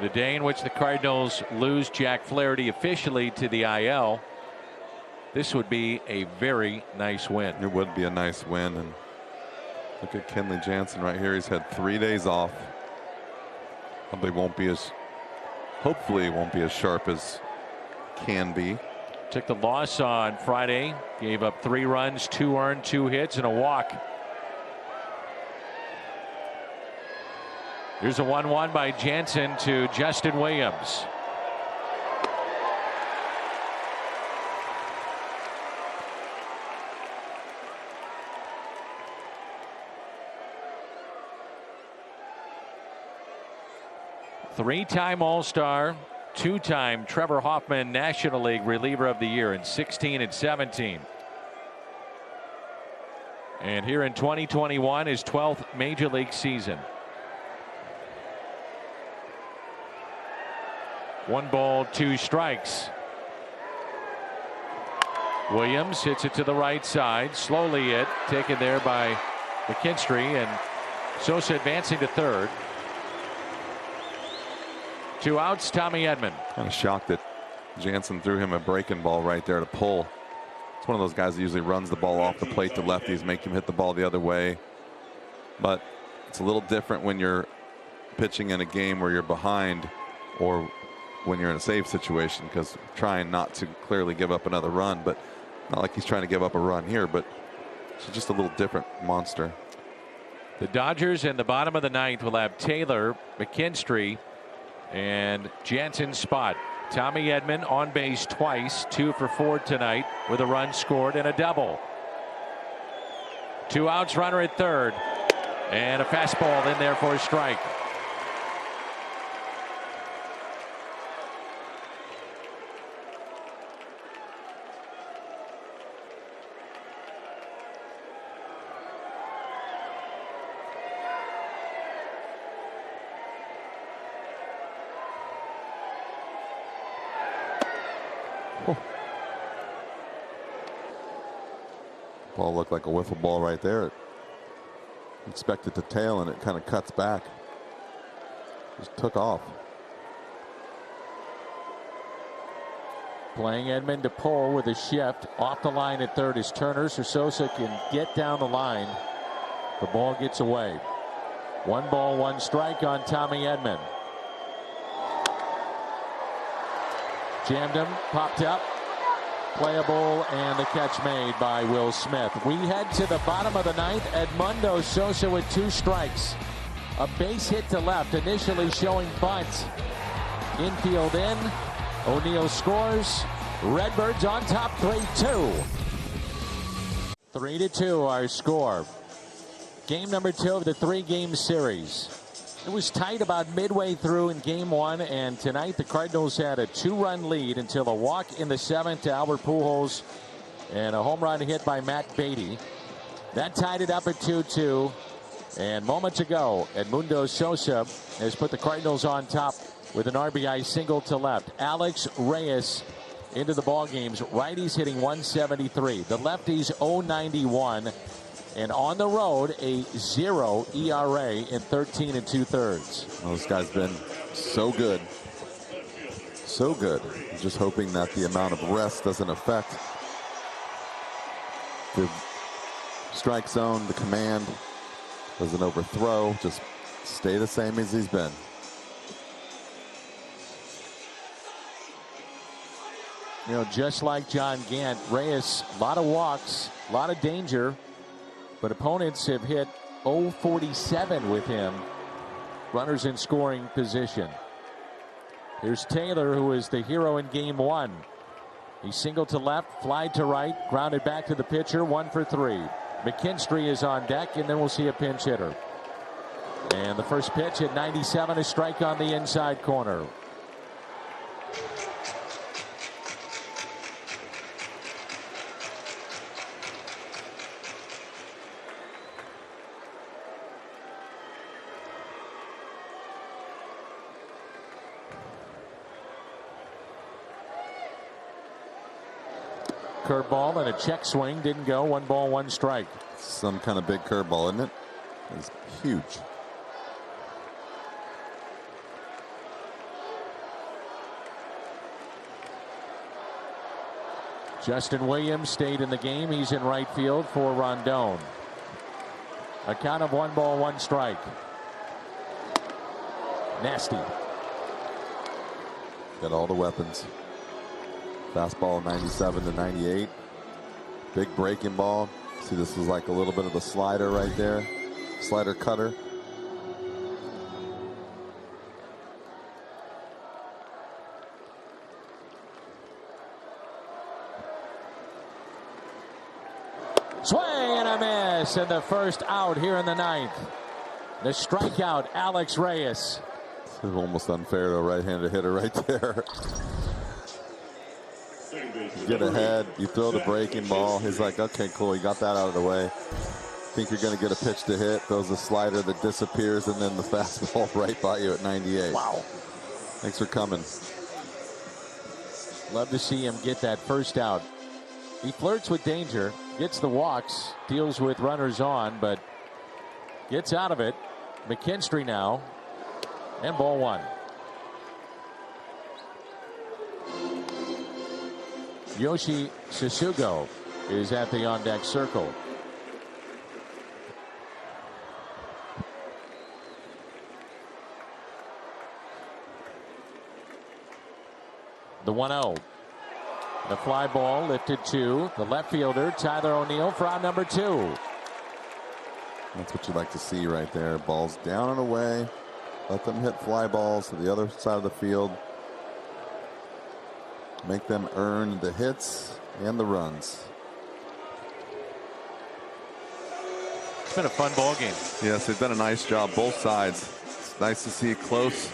The day in which the Cardinals lose Jack Flaherty officially to the IL. This would be a very nice win. It would be a nice win. And look at Kenley Jansen right here. He's had 3 days off. Hopefully it won't be as sharp as can be. Took the loss on Friday. Gave up 3 runs, 2 earned, 2 hits, and a walk. Here's a 1-1 by Jansen to Justin Williams. Three-time All-Star, 2-time Trevor Hoffman National League Reliever of the Year in 16 and 17. And here in 2021, his 12th Major League season. 1 ball, 2 strikes. Williams hits it to the right side. Slowly taken there by McKinstry, and Sosa advancing to third. 2 outs, Tommy Edman. Kind of shocked that Jansen threw him a breaking ball right there to pull. It's one of those guys that usually runs the ball off the plate to lefties, make him hit the ball the other way. But it's a little different when you're pitching in a game where you're behind, or when you're in a save situation, because trying not to clearly give up another run, but not like he's trying to give up a run here, but it's just a little different monster. The Dodgers in the bottom of the 9th will have Taylor, McKinstry, and Jansen's spot. Tommy Edman on base twice, 2 for 4 tonight with a run scored and a double. 2 outs, runner at third, and a fastball in there for a strike. Ball looked like a wiffle ball right there. It expected to tail, and it kind of cuts back. Just took off. Playing Edman to pull with a shift. Off the line at third is Turner, so Sosa can get down the line. The ball gets away. 1 ball, 1 strike on Tommy Edman. Jammed him, popped up. Playable, and the catch made by Will Smith. We head to the bottom of the 9th. Edmundo Sosa with 2 strikes. A base hit to left, initially showing bunt. Infield in. O'Neill scores. Redbirds on top, 3-2. 3-2 our score. Game number 2 of the 3-game series. It was tight about midway through in game 1, and tonight the Cardinals had a 2-run lead until a walk in the 7th to Albert Pujols and a home run hit by Matt Beatty. That tied it up at 2-2. And moments ago, Edmundo Sosa has put the Cardinals on top with an RBI single to left. Alex Reyes into the ball games. Righties hitting 173. The lefties 091. And on the road, a 0 ERA in 13 2/3. Well, this guy's been so good. So good. Just hoping that the amount of rest doesn't affect the strike zone, the command. Doesn't overthrow. Just stay the same as he's been. You know, just like John Gant, Reyes, a lot of walks, a lot of danger. But opponents have hit 0-47 with him. Runners in scoring position. Here's Taylor, who is the hero in game 1. He singled to left, flied to right, grounded back to the pitcher, 1 for 3. McKinstry is on deck, and then we'll see a pinch hitter. And the first pitch at 97, a strike on the inside corner. Curveball and a check swing didn't go. 1 ball, 1 strike. Some kind of big curveball, isn't it? It's huge. Justin Williams stayed in the game. He's in right field for Rondon. A count of 1 ball, 1 strike. Nasty. Got all the weapons. Fastball 97 to 98. Big breaking ball. See, this is like a little bit of a slider right there. Slider cutter. Swing and a miss, and the first out here in the 9th. The strikeout, Alex Reyes. This is almost unfair to a right-handed hitter right there. Get ahead, you throw the breaking ball. He's like, okay, cool, you got that out of the way. Think you're going to get a pitch to hit. Throws a slider that disappears, and then the fastball right by you at 98. Wow. Thanks for coming. Love to see him get that first out. He flirts with danger, gets the walks, deals with runners on, but gets out of it. McKinstry now, and ball 1. Yoshi Susugo is at the on-deck circle. The 1-0. The fly ball lifted to the left fielder, Tyler O'Neill, for out number 2. That's what you like to see right there. Balls down and away. Let them hit fly balls to the other side of the field. Make them earn the hits and the runs. It's been a fun ball game. Yes, they've done a nice job both sides. It's nice to see a close,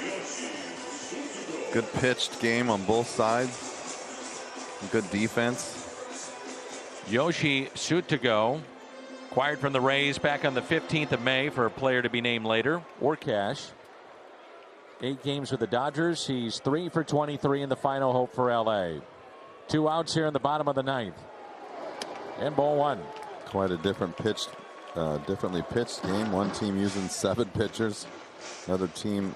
good pitched game on both sides. Good defense. Yoshi Sutugo, acquired from the Rays back on the 15th of May for a player to be named later. Or cash. 8 games with the Dodgers. He's 3 for 23 in the final hope for LA. 2 outs here in the bottom of the 9th. And ball 1. Quite a different pitched, differently pitched game. One team using 7 pitchers. Another team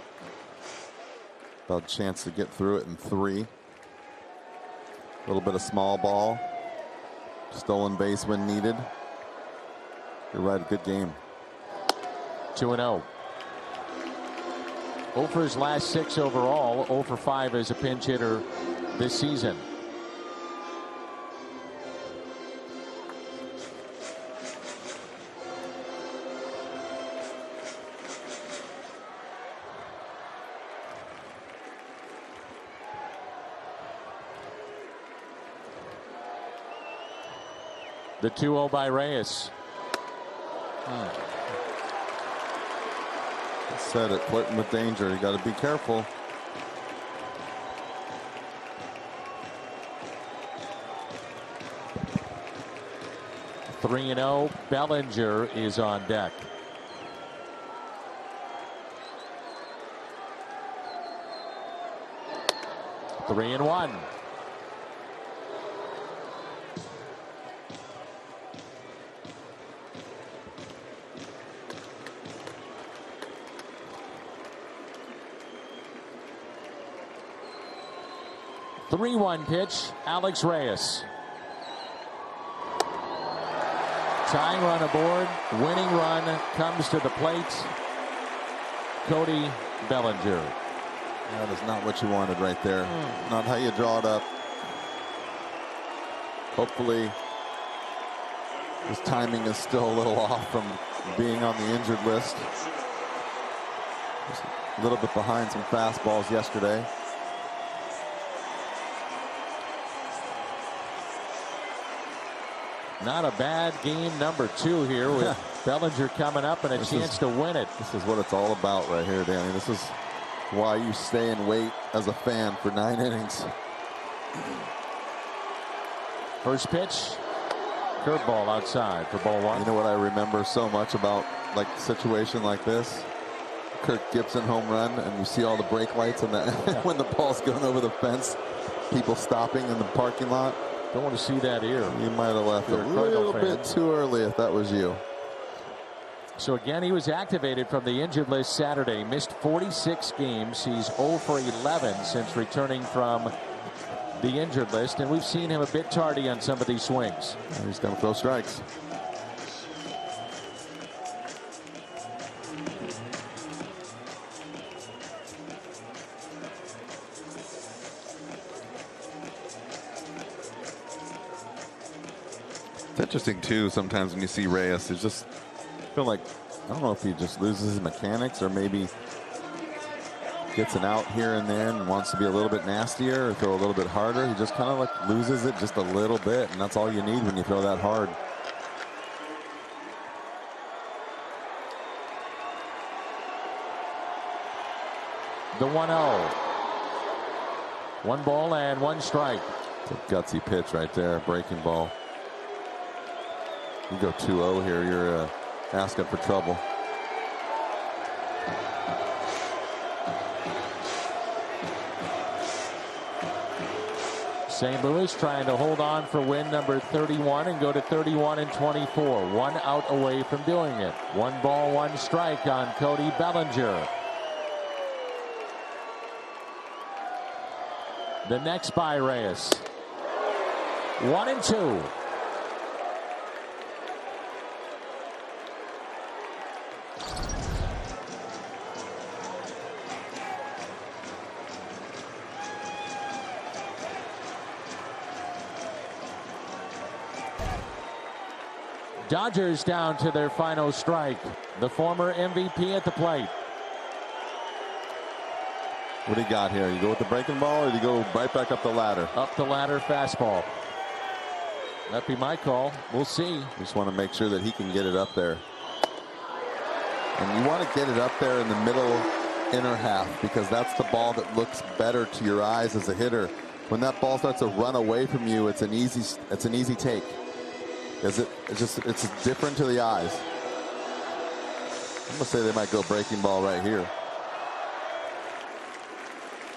about a chance to get through it in 3. A little bit of small ball. Stolen base when needed. You're right, a good game. 2-0. 0 for his last 6 overall. 0 for 5 as a pinch hitter this season. The 2-0 by Reyes. Said it, flirting with danger. You got to be careful. Three 3-0. Bellinger is on deck. 3-1. Three-one pitch, Alex Reyes. Tying run aboard, winning run comes to the plate. Cody Bellinger. That is not what you wanted right there. Not how you draw it up. Hopefully his timing is still a little off from being on the injured list. Just a little bit behind some fastballs yesterday. Not a bad game number 2 here with Bellinger coming up and a chance to win it. This is what it's all about right here, Danny. This is why you stay and wait as a fan for 9 innings. First pitch, curveball outside for ball 1. You know what I remember so much about like a situation like this? Kirk Gibson home run, and you see all the brake lights and that when the ball's going over the fence, people stopping in the parking lot. Don't want to see that here. You might have left a little bit too early if that was you. So again, he was activated from the injured list Saturday. Missed 46 games. He's 0 for 11 since returning from the injured list. And we've seen him a bit tardy on some of these swings. He's going to throw strikes. It's interesting too sometimes when you see Reyes. It's just feel like, I don't know if he just loses his mechanics or maybe gets an out here and there and wants to be a little bit nastier or throw a little bit harder. He just kind of like loses it just a little bit, and that's all you need when you throw that hard. The 1-0. 1 ball and 1 strike. It's a gutsy pitch right there, breaking ball. You go 2-0 here, you're asking for trouble. St. Louis trying to hold on for win number 31 and go to 31-24. 1 out away from doing it. 1 ball, 1 strike on Cody Bellinger. The next by Reyes. 1-2. Dodgers down to their final strike. The former MVP at the plate. What do you got here? You go with the breaking ball or do you go right back up the ladder? Up the ladder fastball. That'd be my call. We'll see. Just want to make sure that he can get it up there. And you want to get it up there in the middle inner half because that's the ball that looks better to your eyes as a hitter. When that ball starts to run away from you, it's an easy take. It's different to the eyes. I'm gonna say they might go breaking ball right here.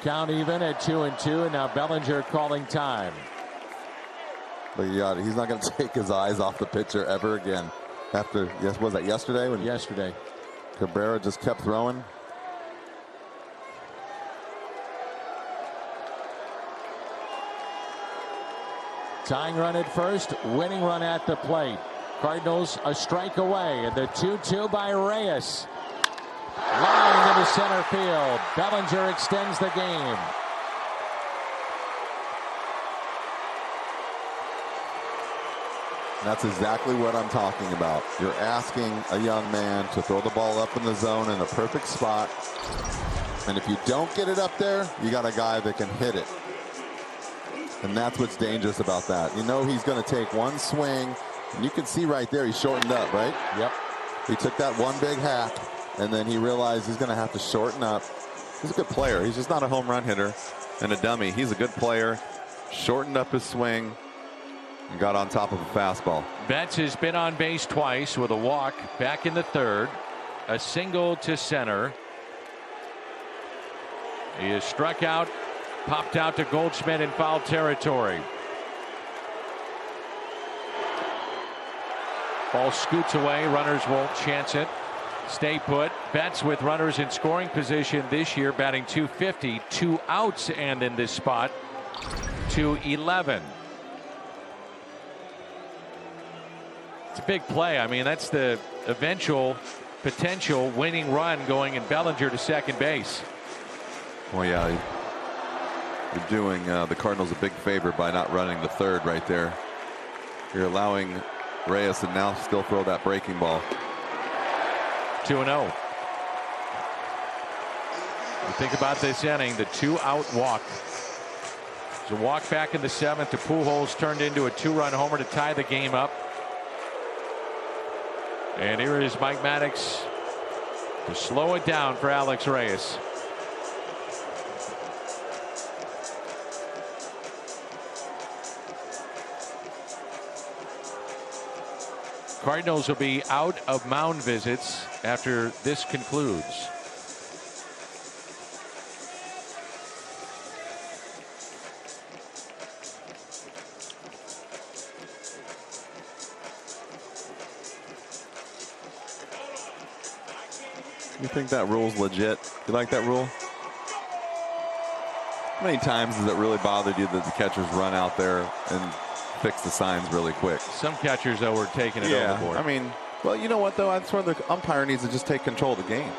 Count even at 2-2, and now Bellinger calling time. But he's not going to take his eyes off the pitcher ever again. After, was that yesterday? Yesterday. Cabrera just kept throwing. Tying run at first, winning run at the plate. Cardinals a strike away, and the 2-2 by Reyes. Line into center field. Bellinger extends the game. That's exactly what I'm talking about. You're asking a young man to throw the ball up in the zone in a perfect spot. And if you don't get it up there, you got a guy that can hit it. And that's what's dangerous about that. You know he's going to take one swing. And you can see right there he's shortened up, right? Yep. He took that one big hack, and then he realized he's going to have to shorten up. He's a good player. He's just not a home run hitter and a dummy. He's a good player. Shortened up his swing and got on top of a fastball. Betts has been on base twice with a walk back in the third. A single to center. He has struck out Popped out to Goldschmidt in foul territory. Ball scoots away. Runners won't chance it. Stay put. Betts with runners in scoring position this year, batting .250, 2 outs, and in this spot, .211. It's a big play. I mean, that's the eventual potential winning run going in Bellinger to second base. Well, yeah, you're doing the Cardinals a big favor by not running the third right there. You're allowing Reyes to now still throw that breaking ball. 2-0. You think about this inning, the 2-out walk. There's a walk back in the 7th to Pujols, turned into a 2-run homer to tie the game up. And here is Mike Maddox to slow it down for Alex Reyes. Cardinals will be out of mound visits after this concludes. You think that rule's legit? You like that rule? How many times has it really bothered you that the catchers run out there and fix the signs really quick? Some catchers, though, were taking it overboard. I mean, well, you know what, though? That's where the umpire needs to just take control of the game.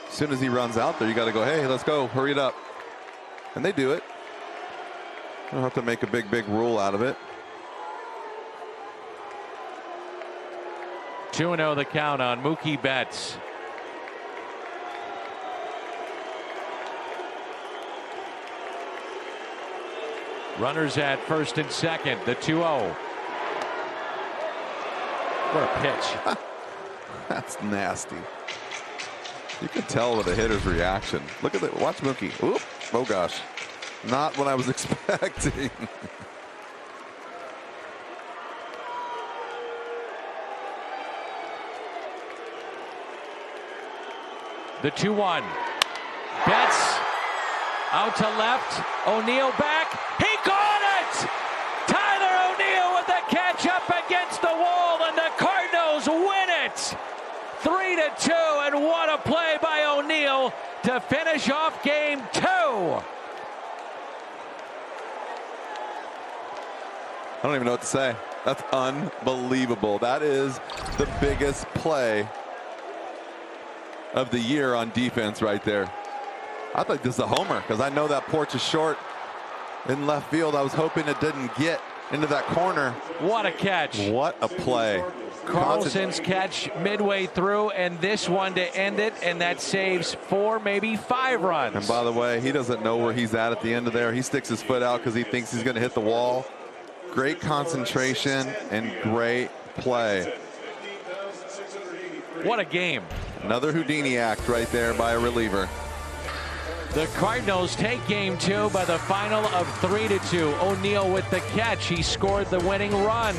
As soon as he runs out there, you got to go, hey, let's go, hurry it up. And they do it. You don't have to make a big rule out of it. 2-0 the count on Mookie Betts. Runners at first and second, the 2-0. What a pitch. That's nasty. You can tell with the hitter's reaction. Look at that. Watch Mookie. Oop. Oh, gosh. Not what I was expecting. The 2-1. Betts out to left. O'Neill back. He got it! Tyler O'Neill with the catch up against the wall, and the Cardinals win it! 3-2, and what a play by O'Neill to finish off game 2. I don't even know what to say. That's unbelievable. That is the biggest play of the year on defense right there. I think this is a homer because I know that porch is short in left field. I was hoping it didn't get into that corner. What a catch. What a play. Carlson's catch midway through, and this one to end it, and that saves 4, maybe 5 runs. And by the way, he doesn't know where he's at the end of there. He sticks his foot out because he thinks he's going to hit the wall. Great concentration and great play. What a game. Another Houdini act right there by a reliever. The Cardinals take game 2 by the final of 3-2. O'Neill with the catch. He scored the winning run.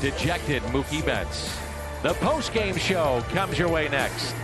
Dejected Mookie Betts. The post-game show comes your way next.